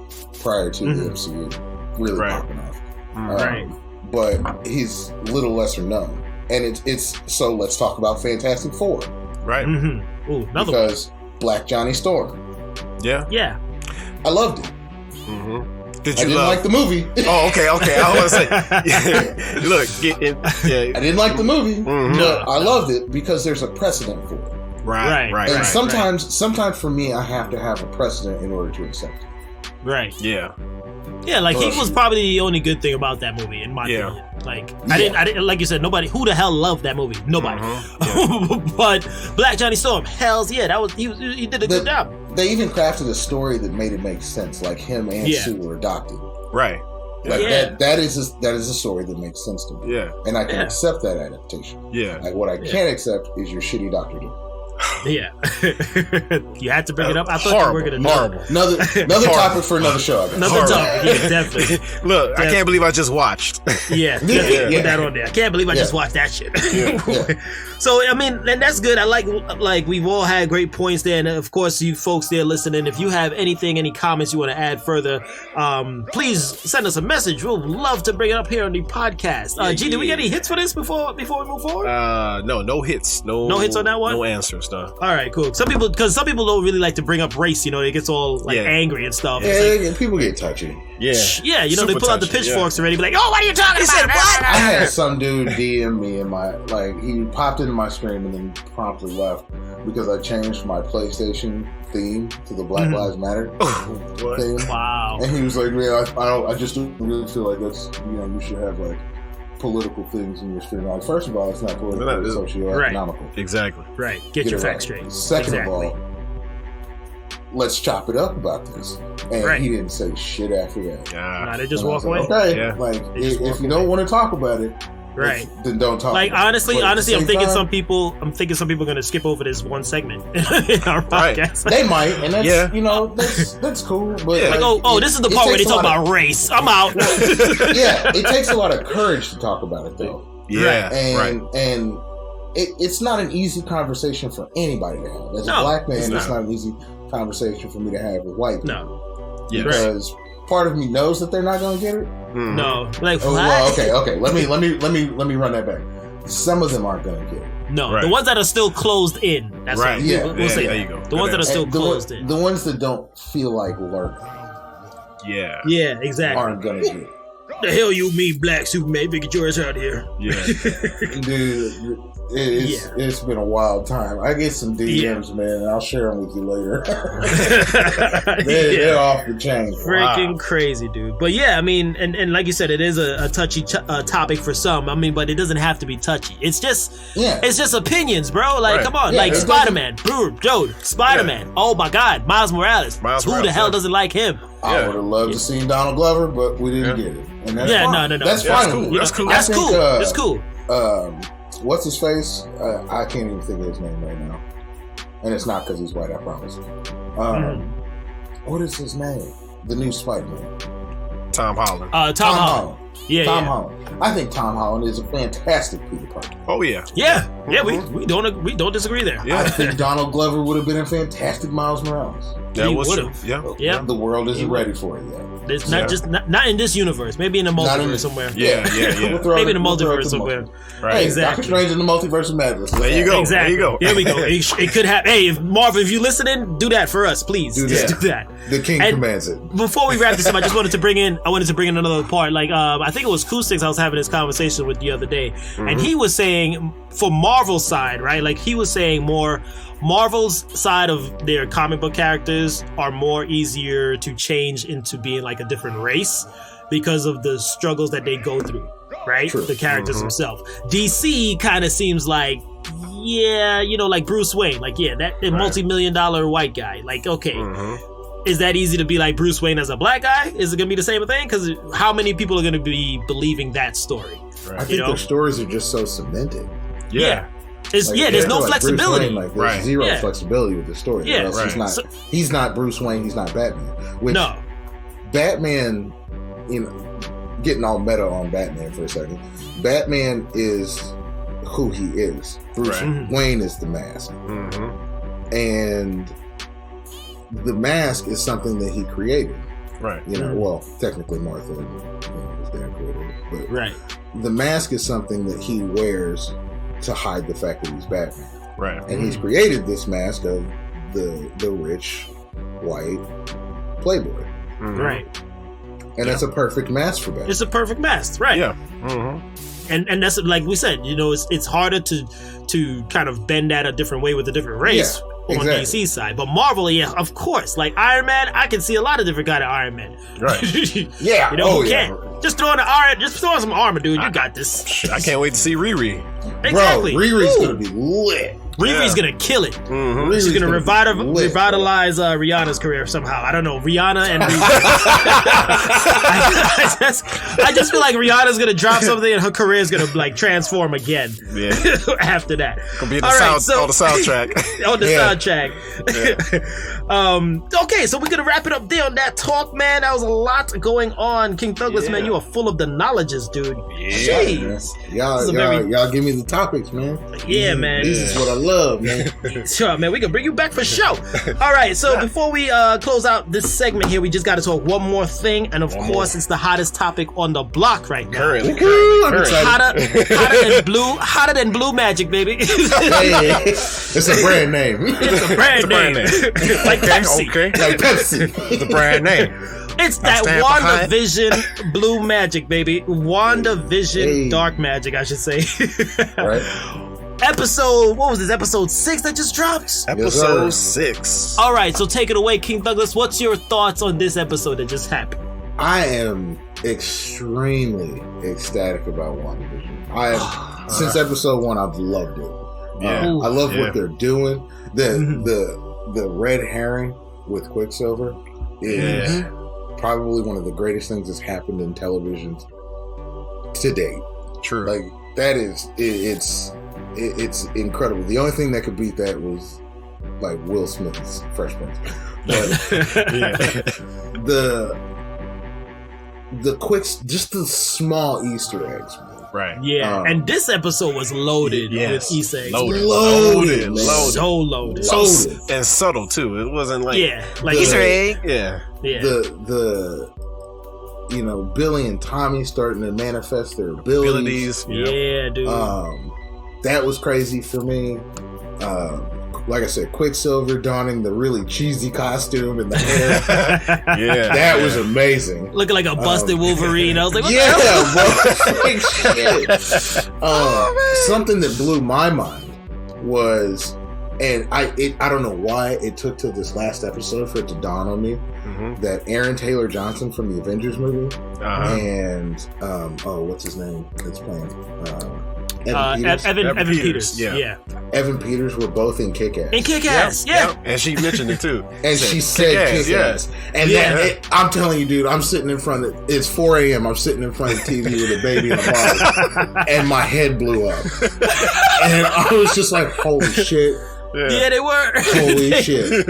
Speaker 4: prior to the MCU really popping off. But he's a little lesser known, and it's so let's talk about Fantastic Four,
Speaker 1: right?
Speaker 5: Ooh,
Speaker 4: because Black Johnny Storm.
Speaker 1: Yeah.
Speaker 4: I loved it. I didn't like the movie.
Speaker 1: Oh, okay. I want to say, look,
Speaker 4: I didn't like the movie, but I loved it because there's a precedent for it.
Speaker 1: Right.
Speaker 4: And sometimes for me, I have to have a precedent in order to accept it.
Speaker 5: Right.
Speaker 1: Yeah.
Speaker 5: Yeah, like he was probably the only good thing about that movie, in my opinion. Like I didn't, like you said, nobody. Who the hell loved that movie? Nobody. But Black Johnny Storm, hell's yeah, that was he did a good job.
Speaker 4: They even crafted a story that made it make sense. Like him and Sue were adopted.
Speaker 1: Right.
Speaker 4: Like that is a story that makes sense to me. Yeah. And I can accept that adaptation.
Speaker 1: Yeah.
Speaker 4: Like what I can't accept is your shitty Doctor Doom.
Speaker 5: Yeah. You had to bring it up. I thought you were going to do it.
Speaker 4: Another topic for another show.
Speaker 5: Another topic. Yeah, definitely.
Speaker 1: Look, I can't believe I just watched.
Speaker 5: Yeah. Put that on there. I can't believe I just watched that shit. So, I mean, and that's good. I like we've all had great points there. And of course, you folks there listening, if you have any comments you want to add further, please send us a message. We'll love to bring it up here on the podcast. G, did we get any hits for this before we move forward?
Speaker 1: No hits. No
Speaker 5: hits on that one?
Speaker 1: No answers, no.
Speaker 5: All right, cool. Some people don't really like to bring up race, it gets all angry and stuff.
Speaker 4: Yeah, people get touchy.
Speaker 5: Yeah, they pull out the pitchforks already, be like, "Oh, what are you talking about?"
Speaker 3: What?
Speaker 4: I had some dude DM me in he popped into my stream and then promptly left because I changed my PlayStation theme to the Black Lives Matter theme.
Speaker 5: Wow.
Speaker 4: And he was like, "Man, I just don't really feel like that's you should have like political things in your stream." Like, first of all, it's not political; it's socio-economical.
Speaker 1: Right. Exactly.
Speaker 5: Right. Get your facts straight.
Speaker 4: Second of all, let's chop it up about this. And he didn't say shit after that.
Speaker 5: Nah, they just walk away.
Speaker 4: Okay, if you don't want to talk about it,
Speaker 5: right,
Speaker 4: then don't talk.
Speaker 5: Like
Speaker 4: about
Speaker 5: honestly, I'm thinking some people are going to skip over this one segment in our podcast.
Speaker 4: They might, and that's that's cool. But
Speaker 5: this is the part where they talk about race. I'm out.
Speaker 4: It takes a lot of courage to talk about it, though.
Speaker 1: Yeah,
Speaker 4: and it's not an easy conversation for anybody to have. As a black man, it's not an easy conversation for me to have with white people.
Speaker 5: No.
Speaker 4: Because part of me knows that they're not going to get it.
Speaker 5: No, like
Speaker 4: okay. Let me run that back. Some of them aren't going to get it.
Speaker 5: No, the ones that are still closed in. That's right. We'll say
Speaker 1: there
Speaker 5: that.
Speaker 1: you go.
Speaker 5: The ones that are still closed in.
Speaker 4: The ones that don't feel like learning.
Speaker 1: Yeah.
Speaker 5: Yeah, exactly.
Speaker 4: Aren't going to get it.
Speaker 5: The hell you mean, Black Superman? Get your ass out of here.
Speaker 1: Yeah.
Speaker 4: Dude, it's been a wild time. I get some DMs, man. I'll share them with you later. They're off the chain.
Speaker 5: Freaking crazy, dude. But yeah, I mean, and like you said, it is a touchy topic for some. I mean, but it doesn't have to be touchy. It's just opinions, bro. Like, come on. Like Spider-Man. Spider-Man. Oh my God. Miles Morales. Who the hell doesn't like him?
Speaker 4: I would have loved to see Donald Glover, but we didn't get it. And that's fine.
Speaker 5: No.
Speaker 4: That's fine.
Speaker 1: That's cool.
Speaker 5: That's cool.
Speaker 4: What's his face? I can't even think of his name right now. And it's not because he's white, I promise. What is his name? The new Spider-Man.
Speaker 1: Tom Holland.
Speaker 5: Tom Holland. Yeah,
Speaker 4: Tom Holland. I think Tom Holland is a fantastic Peter Parker.
Speaker 1: Oh yeah.
Speaker 5: Yeah. We don't disagrry there.
Speaker 1: Yeah.
Speaker 4: I think Donald Glover would have been a fantastic Miles Morales.
Speaker 1: That was true.
Speaker 5: Yeah.
Speaker 4: The world isn't ready for it yet.
Speaker 5: It's not in this universe. Maybe in the multiverse somewhere.
Speaker 1: Yeah.
Speaker 5: Maybe in the multiverse somewhere.
Speaker 1: Right.
Speaker 4: Hey,
Speaker 5: Exactly.
Speaker 4: Doctor Strange in the Multiverse of Madness.
Speaker 1: There you go.
Speaker 5: Exactly.
Speaker 1: There you go.
Speaker 5: There we go. It could happen. Hey, if Marvel, if you listening, do that for us, please. Do that.
Speaker 4: The king commands it.
Speaker 5: Before we wrap this up, I wanted to bring in another part. Like, I think it was Coustix I was having this conversation with the other day, and he was saying for Marvel's side, right? Like he was saying more Marvel's side of their comic book characters are more easier to change into being like a different race because of the struggles that they go through, right? True. The characters themselves. DC kind of seems like, like Bruce Wayne, like that multi-million-dollar white guy. Like, okay, is that easy to be like Bruce Wayne as a black guy? Is it gonna be the same thing? Because how many people are gonna be believing that story?
Speaker 4: Right. I think their stories are just so cemented.
Speaker 5: Yeah. There's no flexibility.
Speaker 4: Wayne, there's zero flexibility with the story.
Speaker 5: Yeah,
Speaker 4: he's not Bruce Wayne. He's not Batman. Which Batman, getting all meta on Batman for a second. Batman is who he is. Bruce Wayne is the mask, and the mask is something that he created.
Speaker 1: Right.
Speaker 4: Well, technically Martha was there created, but the mask is something that he wears to hide the fact that he's Batman.
Speaker 1: Right.
Speaker 4: And he's created this mask of the rich white playboy.
Speaker 5: Right.
Speaker 4: And that's a perfect mask for Batman.
Speaker 5: It's a perfect mask, right?
Speaker 1: Yeah.
Speaker 5: And that's like we said, it's harder to kind of bend that a different way with a different race. on DC side. But Marvel, yeah, of course. Like Iron Man, I can see a lot of different kind of Iron Man.
Speaker 1: Right.
Speaker 2: Yeah.
Speaker 5: You know, who can't? Just throw on some armor, dude. You got this.
Speaker 1: I can't wait to see Riri.
Speaker 5: Exactly.
Speaker 4: Bro, Riri's gonna be lit.
Speaker 5: Riri's gonna kill it.
Speaker 1: Mm-hmm.
Speaker 5: She's gonna revitalize Rihanna's career somehow. I don't know. Rihanna and Riri. I just feel like Rihanna's gonna drop something and her career is gonna like transform again.
Speaker 1: Yeah.
Speaker 5: After that.
Speaker 1: Gonna be on the soundtrack.
Speaker 5: On the soundtrack. Okay, so we're gonna wrap it up there on that talk, man. That was a lot going on. King Thuglas, man, you are full of the knowledges, dude.
Speaker 1: Yeah.
Speaker 5: Jeez.
Speaker 4: Y'all give me the topics, man.
Speaker 5: Yeah, man.
Speaker 4: This is what I love, man.
Speaker 5: Sure, man. We can bring you back for show. All right, so before we close out this segment here, we just got to talk one more thing, and of course, it's the hottest topic on the block right now.
Speaker 1: Currently.
Speaker 5: Hotter than blue magic, baby.
Speaker 4: It's a brand name.
Speaker 5: It's a brand name. Like Pepsi.
Speaker 1: Okay.
Speaker 4: Like Pepsi.
Speaker 1: The brand name.
Speaker 5: It's that WandaVision blue magic, baby. WandaVision dark magic, I should say.
Speaker 4: Right.
Speaker 5: Episode 6 that just dropped?
Speaker 1: Episode 6.
Speaker 5: All right, so take it away, King Thuglas. What's your thoughts on this episode that just happened?
Speaker 4: I am extremely ecstatic about WandaVision. Since episode 1, I've loved it.
Speaker 1: Yeah.
Speaker 4: I love what they're doing. The red herring with Quicksilver is probably one of the greatest things that's happened in television to date.
Speaker 1: True.
Speaker 4: Like that is it's incredible. The only thing that could beat that was like Will Smith's Fresh Prince. But just the small Easter eggs, man.
Speaker 1: Right.
Speaker 5: Yeah, and this episode was loaded with Easter eggs.
Speaker 1: Loaded.
Speaker 5: So loaded.
Speaker 1: And subtle too. It wasn't like
Speaker 5: Easter egg.
Speaker 1: Yeah.
Speaker 4: The Billy and Tommy starting to manifest their abilities.
Speaker 5: Yeah, dude.
Speaker 4: That was crazy for me. Like I said, Quicksilver donning the really cheesy costume and the hair. That was amazing.
Speaker 5: Looking like a busted Wolverine. I was like, what
Speaker 4: the hell?
Speaker 5: Shit.
Speaker 4: Something that blew my mind was, and I don't know why it took to this last episode for it to dawn on me that Aaron Taylor Johnson from the Avengers movie and what's his name that's playing
Speaker 5: Evan Peters. Yeah.
Speaker 4: Evan Peters were both in Kick-Ass.
Speaker 5: In Kick-Ass, yeah.
Speaker 1: And she mentioned it too.
Speaker 4: And she said Kick-Ass. And I'm telling you, dude, I'm sitting in front of, it's 4 a.m. I'm sitting in front of the TV with a baby in a bottle. And my head blew up. And I was just like, holy shit.
Speaker 5: Yeah, they were.
Speaker 4: Holy shit.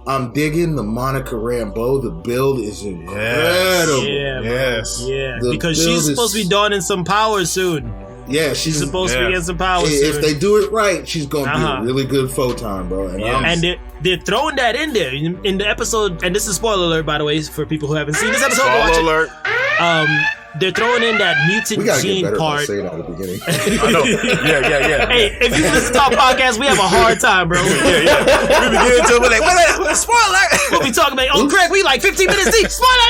Speaker 4: I'm digging the Monica Rambeau. The build is incredible.
Speaker 5: Yeah, because she's supposed to be donning some powers soon.
Speaker 4: Yeah, she's
Speaker 5: supposed to be getting some powers soon.
Speaker 4: If they do it right, she's gonna be a really good photon, bro.
Speaker 5: And they're throwing that in there in the episode. And this is spoiler alert, by the way, for people who haven't seen this episode.
Speaker 1: Spoiler alert.
Speaker 5: They're throwing in that mutant gene part.
Speaker 4: Say it at the beginning.
Speaker 1: I know. Yeah.
Speaker 5: Hey, if you listen to our podcast, we have a hard time, bro.
Speaker 1: We begin to be like, wait, spoiler!
Speaker 5: We'll be talking about, Craig, we like 15 minutes deep. Spoiler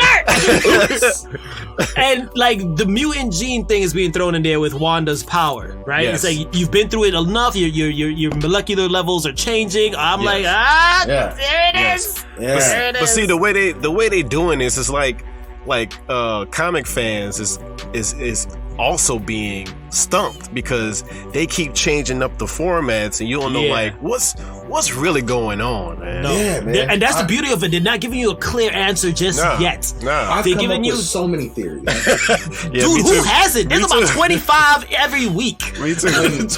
Speaker 5: alert! And like the mutant gene thing is being thrown in there with Wanda's power, right?
Speaker 1: Yes.
Speaker 5: It's like you've been through it enough. Your molecular levels are changing. I'm like, there it is. There it is.
Speaker 1: But see, the way they doing this is like comic fans is also being stumped because they keep changing up the formats and you don't know like what's really going on, man.
Speaker 5: No.
Speaker 4: Yeah, man.
Speaker 5: And that's the beauty of it. They're not giving you a clear answer just yet.
Speaker 4: I've
Speaker 5: They're
Speaker 4: come
Speaker 5: giving
Speaker 4: up
Speaker 5: you
Speaker 4: with so many theories.
Speaker 5: Dude, who hasn't? There's about 25 every week.
Speaker 1: Me too.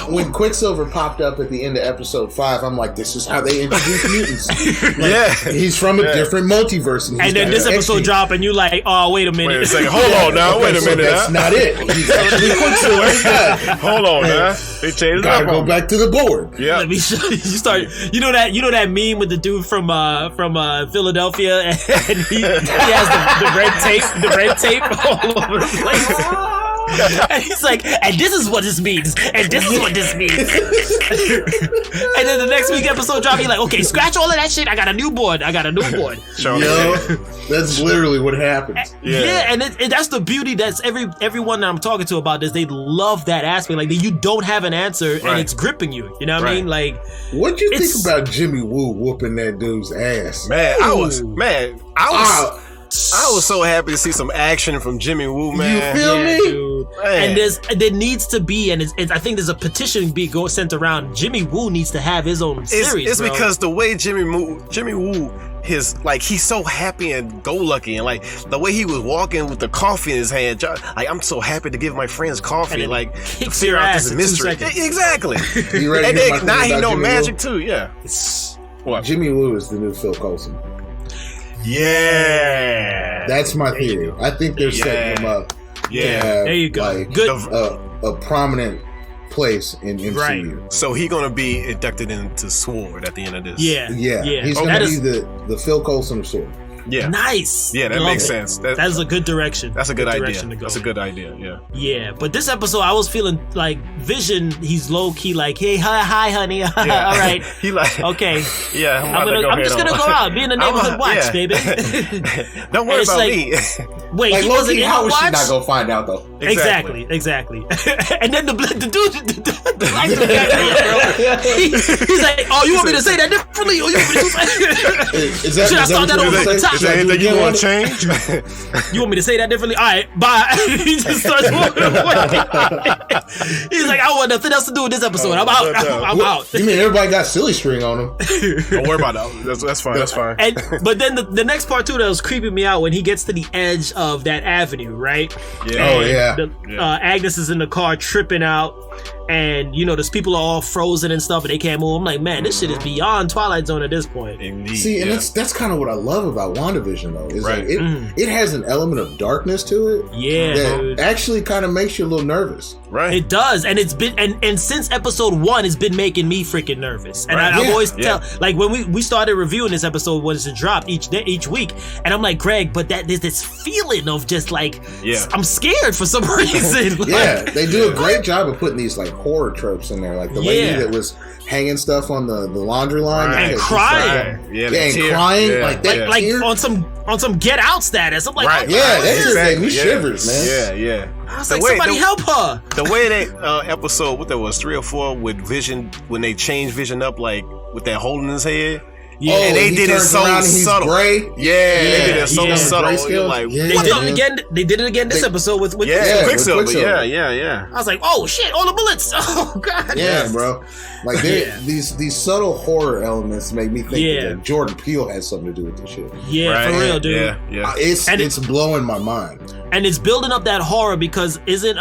Speaker 4: When Quicksilver popped up at the end of episode 5, I'm like, this is how they introduce mutants. He's from a different multiverse.
Speaker 5: And then this episode drop and you like, oh, wait a minute.
Speaker 1: Wait a second. Hold on now. Wait a minute.
Speaker 4: That's not it. He's actually Quicksilver.
Speaker 1: Hold on now. They changed it
Speaker 4: Gotta
Speaker 1: up.
Speaker 4: go back to the board.
Speaker 1: Yeah.
Speaker 5: Let me show you. You know that meme with the dude from Philadelphia, and he has the red tape all over the place. And he's like, and this is what this means, and this is what this means. And then the next week episode drop, he's like, okay, scratch all of that shit. I got a new board.
Speaker 4: That's literally what happens.
Speaker 5: Yeah, and that's the beauty. That's everyone that I'm talking to about this. They love that aspect. Like, you don't have an answer, and it's gripping you. You know what I mean? Like,
Speaker 4: what'd you think about Jimmy Woo whooping that dude's ass?
Speaker 1: Man, I was so happy to see some action from Jimmy Woo, man.
Speaker 4: You feel me?
Speaker 5: Dude. And there needs to be, and I think there's a petition sent around. Jimmy Woo needs to have his own series.
Speaker 1: It's because the way Jimmy Woo, he's so happy and go lucky, and like the way he was walking with the coffee in his hand, like, I'm so happy to give my friends coffee, and like to figure out this mystery. Exactly.
Speaker 4: You ready
Speaker 1: and
Speaker 4: to hear
Speaker 1: then,
Speaker 4: my
Speaker 1: now
Speaker 4: thing
Speaker 1: he
Speaker 4: about
Speaker 1: know
Speaker 4: Jimmy
Speaker 1: magic
Speaker 4: Woo?
Speaker 1: too. Yeah. What?
Speaker 4: Jimmy Woo is the new Phil Coulson.
Speaker 1: Yeah.
Speaker 4: That's my theory. I think they're setting him up.
Speaker 1: Yeah.
Speaker 4: To have,
Speaker 5: There you go.
Speaker 4: Like,
Speaker 5: Good.
Speaker 4: A prominent place in MCU.
Speaker 5: Right.
Speaker 1: So he gonna be inducted into Sword at the end of this.
Speaker 5: Yeah.
Speaker 4: He's gonna be the Phil Coulson of Sword.
Speaker 1: Yeah.
Speaker 5: Nice.
Speaker 1: Yeah, that
Speaker 5: Love
Speaker 1: makes
Speaker 5: it.
Speaker 1: sense.
Speaker 5: That's a good direction.
Speaker 1: That's a good idea.
Speaker 5: direction to go.
Speaker 1: That's a good idea. Yeah.
Speaker 5: Yeah, but this episode, I was feeling like Vision. He's low key, like, hey, hi, honey.
Speaker 1: Yeah.
Speaker 5: All right.
Speaker 1: He like,
Speaker 5: okay.
Speaker 1: Yeah,
Speaker 5: I'm just gonna go out, be in the neighborhood watch, baby.
Speaker 1: Don't worry about
Speaker 5: like,
Speaker 1: me.
Speaker 5: Wait,
Speaker 4: Like,
Speaker 5: he wasn't in
Speaker 4: how
Speaker 5: the
Speaker 4: was she
Speaker 5: watch?
Speaker 4: not gonna find out though?
Speaker 5: Exactly. And then the dude, the black dude got there, bro. He's like, oh, you want me to say that differently? Or you want me to
Speaker 4: Is that,
Speaker 5: Should I start that over from the top?
Speaker 1: Is there anything you want to change?
Speaker 5: You want me to say that differently? All right, bye. He just starts walking away. He's like, I want nothing else to do with this episode. I'm out. I'm out.
Speaker 4: You mean everybody got silly string on them?
Speaker 1: Don't worry about that. That's fine. That's fine.
Speaker 5: But then the next part too that was creeping me out when he gets to the edge of that avenue, right?
Speaker 1: Yeah.
Speaker 4: Oh, yeah.
Speaker 5: Agnes is in the car tripping out, and those people are all frozen and stuff, and they can't move. I'm like, man, this shit is beyond Twilight Zone at this point.
Speaker 1: Indeed.
Speaker 4: See, and that's kind of what I love about WandaVision, though, is
Speaker 1: Right.
Speaker 4: that it has an element of darkness to it.
Speaker 5: Yeah,
Speaker 4: that
Speaker 5: dude.
Speaker 4: actually kind of makes you a little nervous.
Speaker 1: Right.
Speaker 5: It does, and it's been and since episode 1, it's been making me freaking nervous. And
Speaker 1: Right.
Speaker 5: I've
Speaker 4: Yeah.
Speaker 5: always tell, like when we started reviewing this episode once it dropped each week, and I'm like, Greg, but there's this feeling of just like, I'm scared for some reason. Like,
Speaker 4: Yeah, they do a great job of putting these like horror tropes in there, like the lady
Speaker 5: Yeah.
Speaker 4: that was hanging stuff on the laundry line
Speaker 1: Right.
Speaker 5: And
Speaker 4: that just,
Speaker 5: crying.
Speaker 4: like,
Speaker 1: Yeah,
Speaker 4: and
Speaker 1: tear.
Speaker 4: crying
Speaker 1: Yeah.
Speaker 4: like that.
Speaker 5: like
Speaker 4: tear.
Speaker 5: on some Get Out status. I'm like,
Speaker 1: Right.
Speaker 5: oh,
Speaker 4: Yeah,
Speaker 5: God,
Speaker 4: that
Speaker 5: what
Speaker 4: just
Speaker 5: is
Speaker 4: gave me
Speaker 1: Yeah.
Speaker 4: shivers, man.
Speaker 1: Yeah.
Speaker 5: I was like, somebody help her.
Speaker 1: The way that episode, what that was, 3 or 4, with Vision, when they changed Vision up, like with that hole in his head.
Speaker 5: Yeah,
Speaker 4: Oh,
Speaker 1: and they
Speaker 4: he
Speaker 1: did it
Speaker 4: turns
Speaker 1: so
Speaker 4: around and he's
Speaker 1: subtle.
Speaker 4: gray.
Speaker 1: Yeah, they did it so
Speaker 5: Yeah.
Speaker 1: subtle.
Speaker 4: Grayscale.
Speaker 1: You're like,
Speaker 4: Yeah.
Speaker 5: They
Speaker 1: what
Speaker 5: did
Speaker 1: the?
Speaker 5: it again. They did it again this episode with
Speaker 1: Yeah,
Speaker 4: with
Speaker 1: Quicksilver.
Speaker 4: Quicksilver.
Speaker 1: Yeah.
Speaker 5: I was like, oh shit, all the bullets. Oh god.
Speaker 4: Yeah, bro. Like
Speaker 5: Yeah.
Speaker 4: these subtle horror elements make me think
Speaker 5: Yeah.
Speaker 4: that Jordan Peele has something to do with this shit.
Speaker 5: Yeah,
Speaker 1: Right.
Speaker 5: for real, dude.
Speaker 1: Yeah.
Speaker 4: It's blowing my mind.
Speaker 5: And it's building up that horror because isn't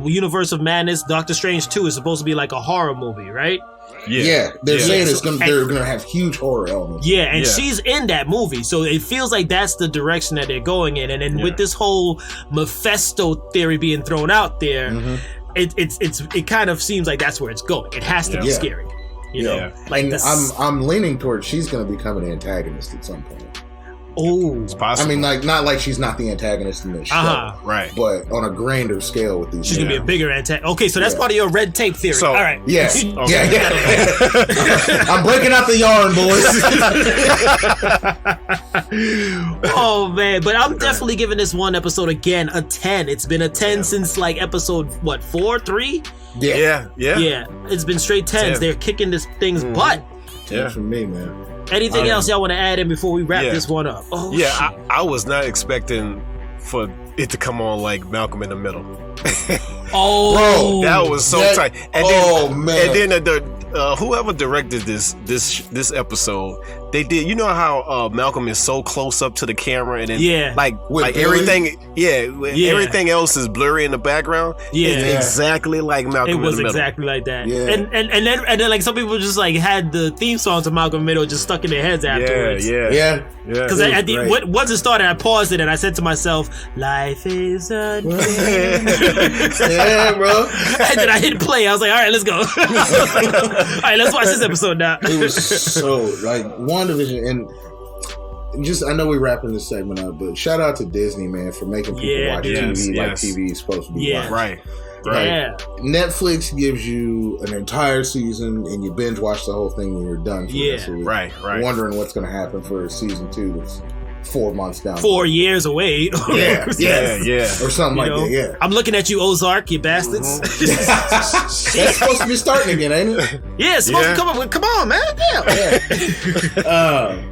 Speaker 5: Universe of Madness, Doctor Strange 2 is supposed to be like a horror movie, right?
Speaker 4: Yeah, they're saying
Speaker 5: So-
Speaker 4: they're gonna have huge horror elements.
Speaker 5: Yeah, and
Speaker 1: Yeah.
Speaker 5: she's in that movie, so it feels like that's the direction that they're going in. And then with this whole Mephisto theory being thrown out there, it kind of seems like that's where it's going. It has to be
Speaker 4: Yeah.
Speaker 5: scary, you know.
Speaker 1: Yeah.
Speaker 5: Like
Speaker 4: And
Speaker 5: this.
Speaker 4: I'm leaning towards she's gonna become an antagonist at some point.
Speaker 5: Oh,
Speaker 1: It's possible.
Speaker 4: I mean, like not like she's not the antagonist in this show,
Speaker 1: right.
Speaker 4: but on a grander scale with these.
Speaker 5: she's gonna be a bigger antagonist. Okay, so that's part of your red tape theory.
Speaker 1: So-
Speaker 5: All right.
Speaker 4: Yes.
Speaker 1: Okay.
Speaker 4: Yeah. I'm breaking out the yarn, boys.
Speaker 5: Oh man, but I'm definitely giving this one episode again a 10. It's been a 10 since like episode 4, 3?
Speaker 1: Yeah.
Speaker 5: Yeah, it's been straight 10s.
Speaker 1: 10.
Speaker 5: They're kicking this thing's butt.
Speaker 1: Yeah.
Speaker 4: For me, man.
Speaker 5: Anything else y'all want to add in before we wrap
Speaker 1: Yeah.
Speaker 5: this one up? Oh,
Speaker 1: Yeah,
Speaker 5: shit.
Speaker 1: I was not expecting for it to come on like Malcolm in the Middle.
Speaker 5: Oh,
Speaker 1: That was so
Speaker 4: That-
Speaker 1: tight. And
Speaker 4: oh,
Speaker 1: then,
Speaker 4: man.
Speaker 1: And then whoever directed this episode, they did. You know how Malcolm is so close up to the camera, and then like
Speaker 4: With Billy?
Speaker 1: everything, everything else is blurry in the background.
Speaker 5: Yeah.
Speaker 1: It's exactly like Malcolm
Speaker 5: it
Speaker 1: in
Speaker 5: was
Speaker 1: the Middle.
Speaker 5: exactly like that.
Speaker 4: Yeah.
Speaker 5: And then like some people just like had the theme song to Malcolm in the Middle just stuck in their heads afterwards.
Speaker 4: Yeah.
Speaker 5: Because
Speaker 4: It was
Speaker 5: at the
Speaker 4: great.
Speaker 5: once it started, I paused it and I said to myself, "Life is a game."
Speaker 4: Yeah, bro.
Speaker 5: And then I hit play. I was like, "All right, let's go. All right, let's watch this episode now."
Speaker 4: It was so like WandaVision, and I know we're wrapping this segment up, but shout out to Disney, man, for making people watch TV like TV is supposed to be watched.
Speaker 1: Right.
Speaker 5: Yeah.
Speaker 4: Netflix gives you an entire season and you binge watch the whole thing and you're done for the rest of the week.
Speaker 1: Right.
Speaker 4: Wondering what's going to happen for season 2 that's 4 months down.
Speaker 5: 4 years away.
Speaker 4: Yeah. Or something like that, yeah.
Speaker 5: I'm looking at you, Ozark, you bastards.
Speaker 4: That's supposed to be starting again, ain't it?
Speaker 5: Yeah, it's supposed to come on. Come on, man. Yeah.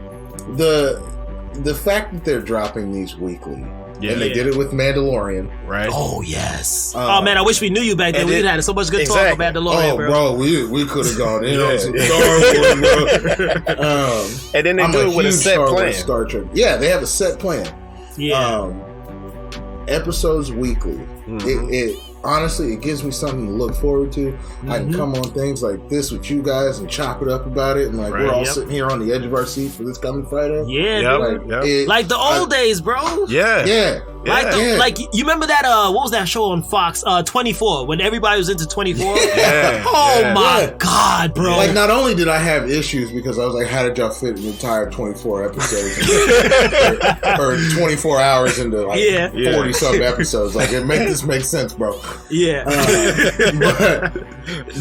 Speaker 4: The fact that they're dropping these weekly, and they did it with Mandalorian,
Speaker 1: right?
Speaker 5: Oh yes. Oh man, I wish we knew you back then. We had so much good talk about Mandalorian,
Speaker 4: bro. We could have gone in on some Star Wars, bro.
Speaker 1: And then they do it with a set plan.
Speaker 4: Star Trek. Yeah, they have a set plan.
Speaker 5: Yeah.
Speaker 4: Episodes weekly. It honestly, it gives me something to look forward to. I can come on things like this with you guys and chop it up about it, and like we're all sitting here on the edge of our seat for this coming Friday.
Speaker 5: Yeah, like the old days, bro.
Speaker 4: Yeah.
Speaker 5: Like you remember that what was that show on Fox 24 when everybody was into 24? My god, bro.
Speaker 4: Like not only did I have issues because I was like, how did y'all fit an entire 24 episodes or 24 hours into like 40 something episodes? Like this makes sense, bro.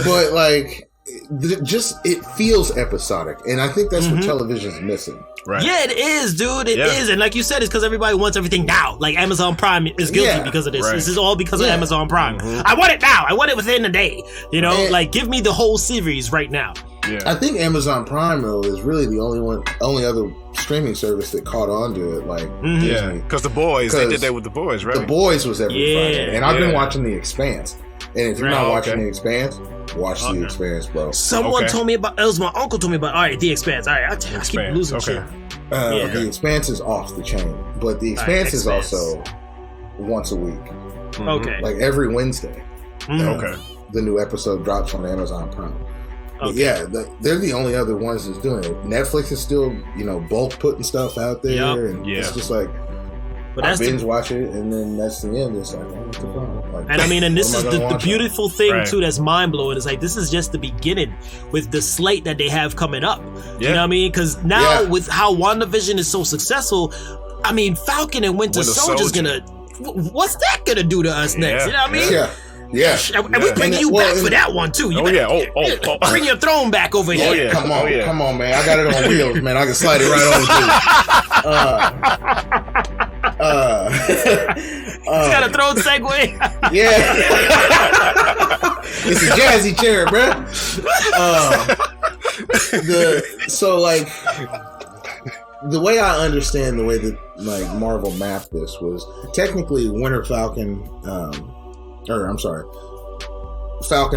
Speaker 4: But like it feels episodic, and I think that's what television's missing.
Speaker 1: Right.
Speaker 5: Yeah, it is, dude. It is. And like you said, it's because everybody wants everything now. Like Amazon Prime is guilty because of this. Right. This is all because of Amazon Prime. I want it now. I want it within a day. You know, like give me the whole series right now.
Speaker 1: Yeah.
Speaker 4: I think Amazon Prime though is really the only other streaming service that caught on to it. Like Disney.
Speaker 1: Because The Boys, they did that with The Boys, right?
Speaker 4: The Boys was every Friday, and I've been watching The Expanse. And if you're not watching The Expanse, watch The Expanse, bro.
Speaker 5: Someone told me about. It was my uncle told me about. All right, The Expanse. All right, I keep losing shit.
Speaker 4: The Expanse is off the chain, but The Expanse is also once a week.
Speaker 5: Okay,
Speaker 4: like every Wednesday. The new episode drops on Amazon Prime. But they're the only other ones that's doing it. Netflix is still, bulk putting stuff out there, and it's just like. But I binge watch it, and then that's the end. It's like, what's the problem? Like,
Speaker 5: and I mean, and this is the beautiful thing too that's mind blowing. It's like this is just the beginning with the slate that they have coming up. You know what I mean? Because now with how WandaVision is so successful, I mean, Falcon and Winter Soldier's gonna. What's that gonna do to us next? You know what I mean?
Speaker 4: Yeah.
Speaker 5: And we bringing you back for that one too. Bring your throne back over here.
Speaker 4: Come on, man. I got it on wheels, man. I can slide it right over to you.
Speaker 5: It's got a throne segue.
Speaker 4: It's a jazzy chair, bruh. The way I understand the way that like Marvel mapped this was technically Falcon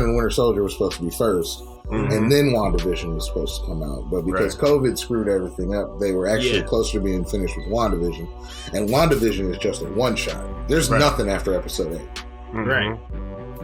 Speaker 4: and Winter Soldier was supposed to be first. And then WandaVision was supposed to come out. But because COVID screwed everything up, they were actually closer to being finished with WandaVision. And WandaVision is just a one-shot. There's nothing after episode 8.
Speaker 5: Right.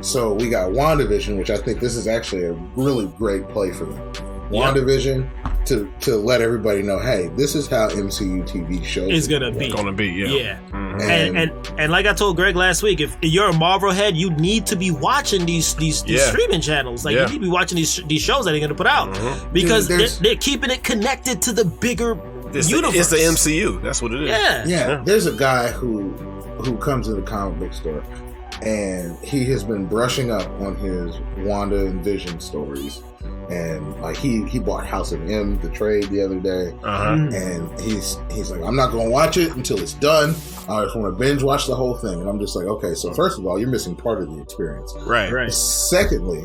Speaker 4: So we got WandaVision, which I think this is actually a really great play for them. WandaVision to let everybody know, hey, this is how MCU TV shows
Speaker 5: is gonna be. And like I told Greg last week, if you're a Marvel head, you need to be watching these streaming channels. Like you need to be watching these shows that they're gonna put out because they're keeping it connected to the bigger universe.
Speaker 1: It's the MCU. That's what it is.
Speaker 4: Yeah. There's a guy who comes to the comic book store, and he has been brushing up on his Wanda and Vision stories. And like he bought House of M, the trade, the other day, and he's like, I'm not gonna watch it until it's done. I just want to binge watch the whole thing. And I'm just like, okay, so first of all, you're missing part of the experience.
Speaker 1: Right.
Speaker 4: Secondly,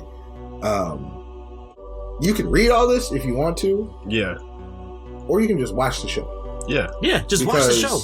Speaker 4: you can read all this if you want to.
Speaker 1: Yeah.
Speaker 4: Or you can just watch the show.
Speaker 5: Yeah. Just watch the show.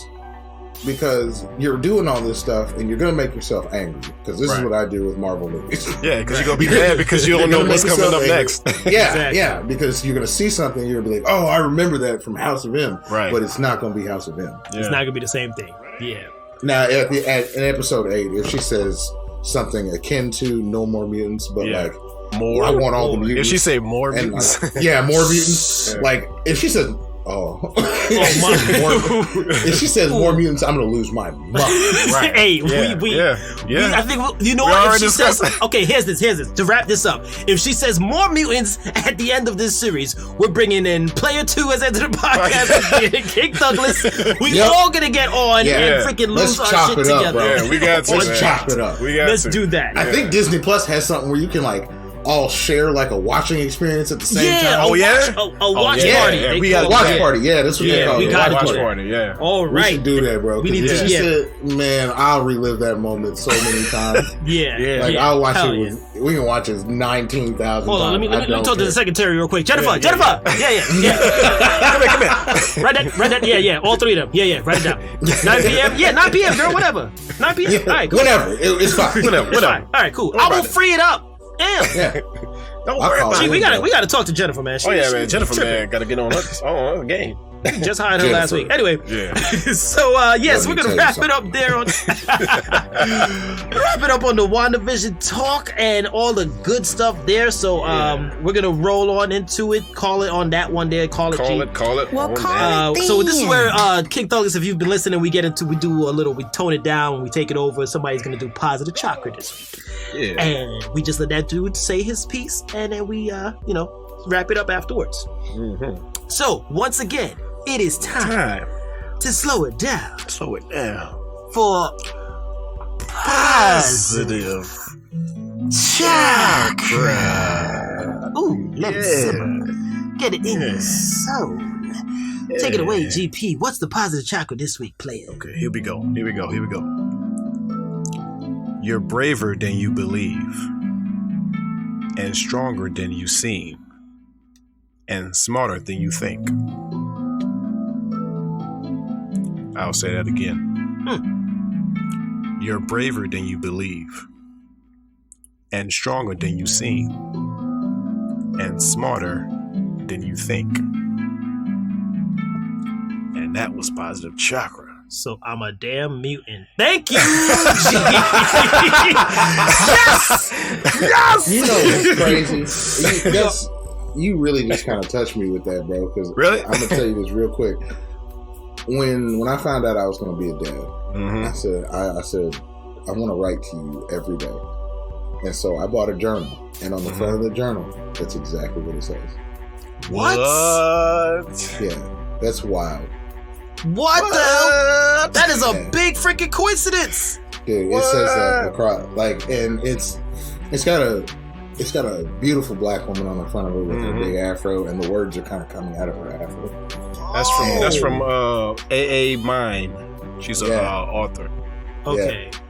Speaker 4: Because you're doing all this stuff and you're going to make yourself angry. Because this is what I do with Marvel movies.
Speaker 1: Yeah, because you're going to be mad because you don't know what's coming up next.
Speaker 4: Yeah, because you're going to see something and you're going to be like, oh, I remember that from House of M.
Speaker 1: Right.
Speaker 4: But it's not going to be House of M.
Speaker 5: Yeah. It's not going to be the same thing. Yeah.
Speaker 4: Now, in episode 8, if she says something akin to no more mutants, but like,
Speaker 1: more,
Speaker 4: I want all the mutants.
Speaker 1: If she say more mutants.
Speaker 4: Like, more mutants. Like, if she says Oh.
Speaker 5: my.
Speaker 4: If she says more mutants, I'm gonna lose my mind.
Speaker 5: Right. Hey, we I think you know what? If she says, okay, here's this. To wrap this up, if she says more mutants at the end of this series, we're bringing in Player 2 as into the podcast. King Thuglas. We all gonna get on and freaking lose our shit together.
Speaker 1: Yeah, we got to.
Speaker 4: Let's chop it up.
Speaker 5: Let's do that.
Speaker 4: I think Disney Plus has something where you can like all share like a watching experience at the same time.
Speaker 5: A watch party.
Speaker 4: Yeah. We got a watch party. Yeah, that's what they call it.
Speaker 5: We got a
Speaker 1: watch party. Yeah.
Speaker 5: All right.
Speaker 4: We should do that, bro.
Speaker 5: We need to.
Speaker 4: Said, man, I'll relive that moment so many times. I'll watch it. We can watch it 19,000 times.
Speaker 5: Hold on, let me talk to the secretary real quick. Jennifer. Yeah. Come here. Write that. Yeah. All three of them. Yeah. Write it down. 9 p.m. Yeah, 9 p.m. Girl, whatever. 9 p.m. All right, cool.
Speaker 4: Whatever. It's fine.
Speaker 5: It's fine. All right, cool. I will free it up. Damn.
Speaker 4: Yeah.
Speaker 1: Don't worry about it.
Speaker 5: We gotta talk to Jennifer, man.
Speaker 1: Man. Jennifer, man, gotta get on her game.
Speaker 5: Just hired her last week. Anyway, so we're gonna wrap it up there on the WandaVision talk and all the good stuff there. So we're gonna roll on into it. Call it on that one there. Call it.
Speaker 3: Well, call it.
Speaker 5: So this is where King Thuglas, if you've been listening, we tone it down, we take it over. Somebody's gonna do positive chakra this week. Yeah. And we just let that dude say his piece, and then we wrap it up afterwards. Mm-hmm. So once again, it is time to slow it down. For positive chakra. Ooh, let it simmer. Get it in your soul. Take it away, GP. What's the positive chakra this week, player?
Speaker 1: Okay, here we go. You're braver than you believe, and stronger than you seem, and smarter than you think. I'll say that again. You're braver than you believe, and stronger than you seem, and smarter than you think. And that was positive chakra.
Speaker 5: So I'm a damn mutant. Thank you.
Speaker 4: Yes. You know what's crazy? You really just kind of touched me with that, bro. Because
Speaker 1: really,
Speaker 4: I'm gonna tell you this real quick. When I found out I was gonna be a dad, I said I want to write to you every day, and so I bought a journal, and on the front of the journal, that's exactly what it says.
Speaker 5: What?
Speaker 4: Yeah, that's wild.
Speaker 5: What the hell? That is a big freaking coincidence.
Speaker 4: Dude, it says that across, and it's got a beautiful black woman on the front of it with her big afro, and the words are kind of coming out of her afro.
Speaker 1: That's from A.A. Mine. She's an author.
Speaker 5: Okay.
Speaker 4: Yeah.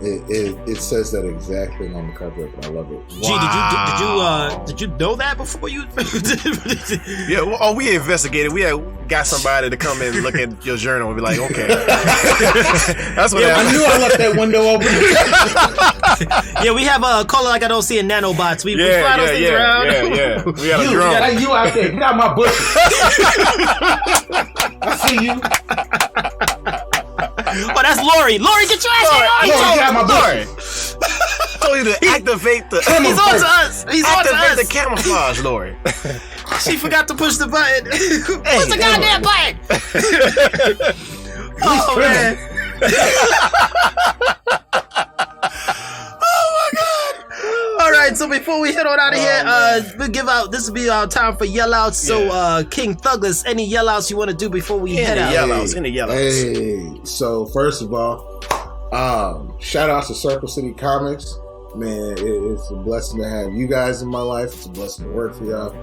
Speaker 4: It says that exactly on the cover, but I love it.
Speaker 1: Wow.
Speaker 5: Did you know that before you?
Speaker 1: Yeah. Well, we investigated. We got somebody to come and look at your journal and be like, okay. That's what
Speaker 4: I knew. I left that window open.
Speaker 5: Yeah, we have a caller like I don't see in nanobots. We fly those things around.
Speaker 1: Yeah. We got a drone.
Speaker 4: You out there? Get out my bush. I see you.
Speaker 5: Oh, that's Lori. Lori, get your ass
Speaker 4: Lori, get out my bush.
Speaker 1: Told you to activate the.
Speaker 5: He's on to us.
Speaker 1: Activate the camouflage, Lori.
Speaker 5: She forgot to push the button. Push the goddamn button. Oh man. Oh my god. All right, so before we head on out of here, we'll give out. This will be our time for yell outs. So, King Thuglas, any yell outs you want to do before we head out?
Speaker 1: Any yell outs.
Speaker 4: Hey, so first of all, shout out to Circle City Comics. Man, it's a blessing to have you guys in my life. It's a blessing to work for y'all.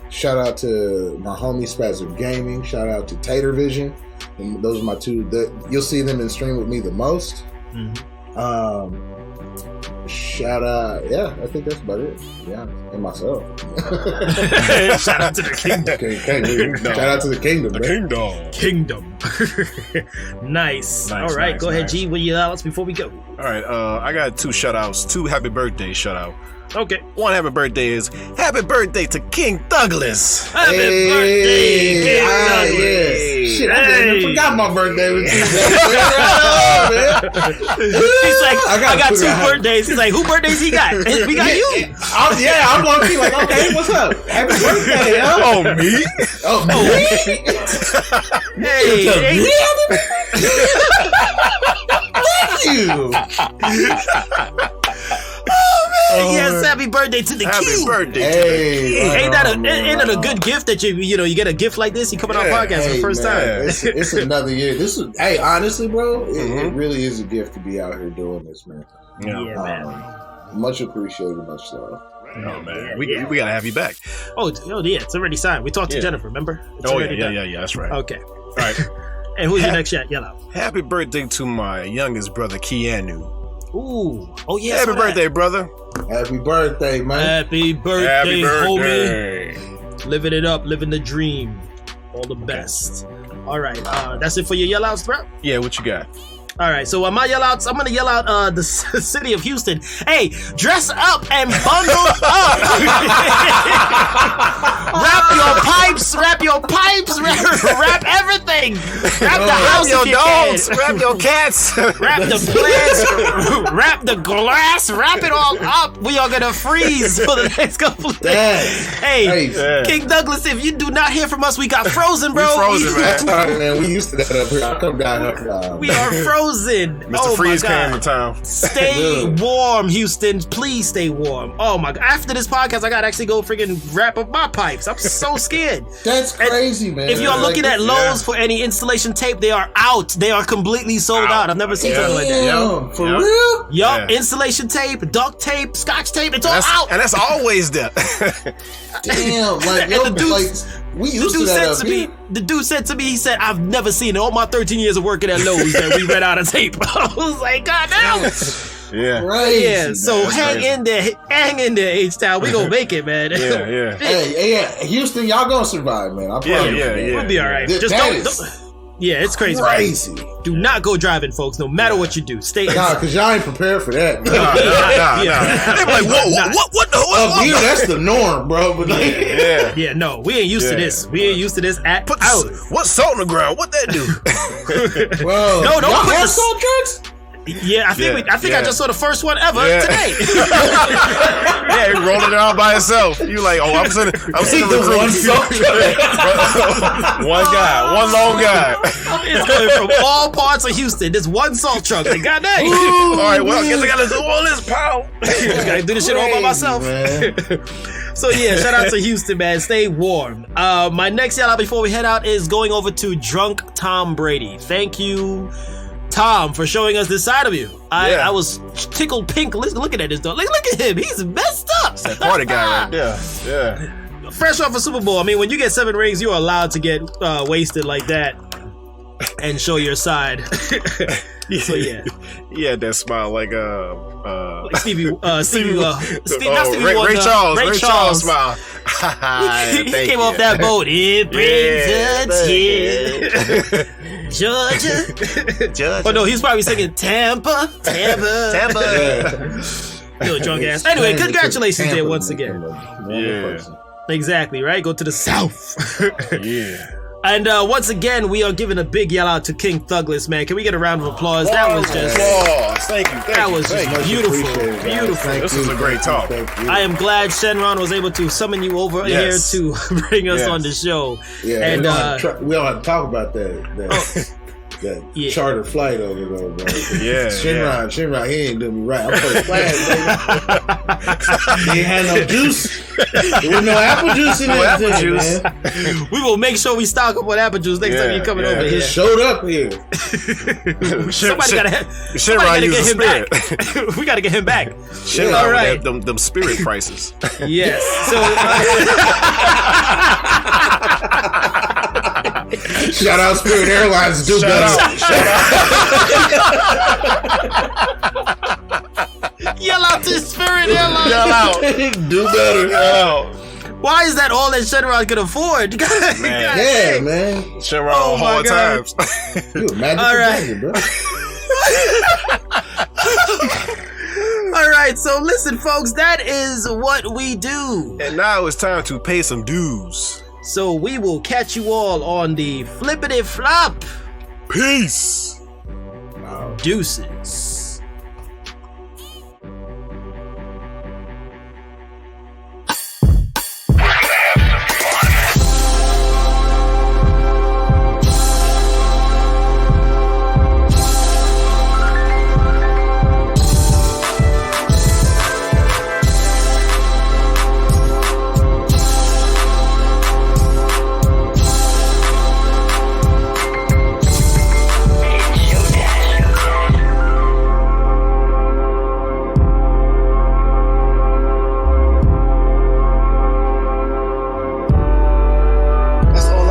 Speaker 4: Shout out to my homie Spazzer Gaming. Shout out to Tater Vision. And those are my two. You'll see them in stream with me the most. Shout out, I think that's about it. Yeah, and myself.
Speaker 5: Shout out to the kingdom.
Speaker 4: Shout out to the kingdom.
Speaker 5: Kingdom. Nice. All right, go ahead, G. What you outs before we go?
Speaker 1: All right, I got two shout outs, two happy birthday shout out.
Speaker 5: Okay.
Speaker 1: One happy birthday is happy birthday to King Thuglas.
Speaker 5: Happy birthday, King Douglas.
Speaker 4: Yes. Shit, I forgot my birthday was
Speaker 5: He's like, I got 2 birthdays. He's like, who birthdays he got? We got you.
Speaker 4: I'm going to be like, okay, what's up? Happy birthday, yo.
Speaker 1: Oh, me?
Speaker 4: Oh, me?
Speaker 5: Hey.
Speaker 4: Thank you.
Speaker 5: Yes, happy birthday to the
Speaker 1: Happy
Speaker 5: king.
Speaker 1: birthday to
Speaker 4: Hey,
Speaker 5: Ain't that a good gift that you get a gift like this? You come on our podcast for the first time.
Speaker 4: It's another year. Hey, honestly, bro, it really is a gift to be out here doing this, man.
Speaker 5: Yeah, man.
Speaker 4: Much appreciated, much love.
Speaker 1: Oh man, we gotta have you back.
Speaker 5: Oh yeah, it's already signed. We talked to Jennifer, remember? It's already done.
Speaker 1: Yeah, that's right.
Speaker 5: Okay.
Speaker 1: All right.
Speaker 5: And who's your next shot? Yell out.
Speaker 1: Happy birthday to my youngest brother, Keanu.
Speaker 5: Ooh. Oh yeah.
Speaker 1: Happy birthday, brother.
Speaker 4: Happy birthday, man.
Speaker 5: Happy birthday,
Speaker 1: Happy birthday.
Speaker 5: homie. Living it up, living the dream. All the best. All right. That's it for your yell outs, bro?
Speaker 1: Yeah, what you got?
Speaker 5: All right, so my yell outs, I'm gonna yell out the city of Houston. Hey, dress up and bundle up. wrap your pipes, wrap everything. Wrap the house
Speaker 1: Wrap your
Speaker 5: if you
Speaker 1: dogs,
Speaker 5: can.
Speaker 1: wrap your cats.
Speaker 5: Wrap the plants, wrap the glass, wrap it all up. We are gonna freeze for the next couple of days. Hey, King Douglas, if you do not hear from us, we got frozen, bro.
Speaker 1: We frozen, man.
Speaker 4: Sorry, man. We used to that up here. I'll come down here.
Speaker 5: We are frozen.
Speaker 1: Mr. Freeze came to town.
Speaker 5: Stay warm, Houston. Please stay warm. Oh my god. After this podcast, I gotta actually go freaking wrap up my pipes. I'm so scared.
Speaker 4: That's crazy, man.
Speaker 5: If you're looking at Lowe's for any installation tape, they are out. They are completely sold out. I've never seen something like that.
Speaker 4: For real?
Speaker 5: Yup. Installation tape, duct tape, scotch tape, it's all out.
Speaker 1: And that's always there.
Speaker 4: Damn, like, yo, we used to that up here.
Speaker 5: The dude said to me, he said, I've never seen in all my 13 years of working at Lowe's that we ran out of tape. I was like, God damn.
Speaker 1: Yeah.
Speaker 4: Crazy,
Speaker 5: Yeah, so hang in there, H-Town. We gonna make it, man.
Speaker 1: Yeah.
Speaker 4: Hey, Houston, y'all gonna survive, man. I promise you.
Speaker 5: We'll be all right. Just don't. Yeah, it's crazy.
Speaker 4: Crazy.
Speaker 5: Do not go driving, folks. No matter what you do, stay.
Speaker 4: Nah, because y'all ain't prepared for that.
Speaker 1: They're like, what the hell?
Speaker 4: Up here, that's the norm, bro. But
Speaker 5: Yeah, no, we ain't used to this. We ain't used to this at all.
Speaker 1: What's salt on the ground? What that do?
Speaker 4: Well,
Speaker 5: No, don't
Speaker 4: y'all
Speaker 5: put
Speaker 4: have
Speaker 5: the
Speaker 4: salt trucks?
Speaker 5: Yeah, I think I just saw the first one ever today.
Speaker 1: Yeah, he rolling it out by himself. You like, oh, I'm sending recruit.
Speaker 4: One salt truck.
Speaker 1: One guy, one long guy.
Speaker 5: It's coming from all parts of Houston. This one salt truck. Like, God dang.
Speaker 1: All right, well, I guess I gotta do all this, pal.
Speaker 5: Just gotta do this shit all by myself. So yeah, shout out to Houston, man. Stay warm. My next shout out before we head out is going over to Drunk Tom Brady. Thank you, Tom, for showing us this side of you. I was tickled pink looking at this dog. Like, look at him. He's messed up.
Speaker 1: That's that party guy right there. Yeah.
Speaker 5: Fresh off a Super Bowl. I mean, when you get 7 rings, you are allowed to get wasted like that and show your side. So yeah.
Speaker 1: He had that smile like
Speaker 5: Ray Charles
Speaker 1: smile.
Speaker 5: He came off that boat. It brings a tear. Georgia. Oh no, he's probably singing Tampa. Yo, drunk ass. Anyway, congratulations there once again.
Speaker 1: Yeah.
Speaker 5: Exactly, right? Go to the South.
Speaker 1: Yeah.
Speaker 5: And once again, we are giving a big yell out to King Thuglas, man. Can we get a round of applause? That was just
Speaker 1: thank you.
Speaker 5: That was just beautiful.
Speaker 1: This was a great talk.
Speaker 5: I am glad Shenron was able to summon you over here to bring us on the show.
Speaker 4: Yeah, and we don't have to talk about that charter flight over there, bro.
Speaker 1: Yeah,
Speaker 4: Shenron, he ain't doing me right. I'm first class, baby. He ain't had no juice. There was no apple juice in there, man.
Speaker 5: We will make sure we stock up on apple juice next time you're coming over here.
Speaker 4: Showed up here.
Speaker 5: Somebody gotta get him back. We gotta get him back.
Speaker 1: All right, them spirit prices.
Speaker 5: Yes. So.
Speaker 4: Shout out Spirit Airlines. Do better.
Speaker 5: Yell out to Spirit Airlines.
Speaker 1: Yell out.
Speaker 4: Do better.
Speaker 1: Yell out.
Speaker 5: Why is that all that Shenron can afford?
Speaker 4: Man. Man.
Speaker 1: Shenron hard times.
Speaker 4: You a magic bro.
Speaker 5: All right, right, so listen, folks, that is what we do.
Speaker 1: And now it's time to pay some dues.
Speaker 5: So we will catch you all on the flippity flop.
Speaker 1: Peace.
Speaker 5: Deuces.
Speaker 2: That's all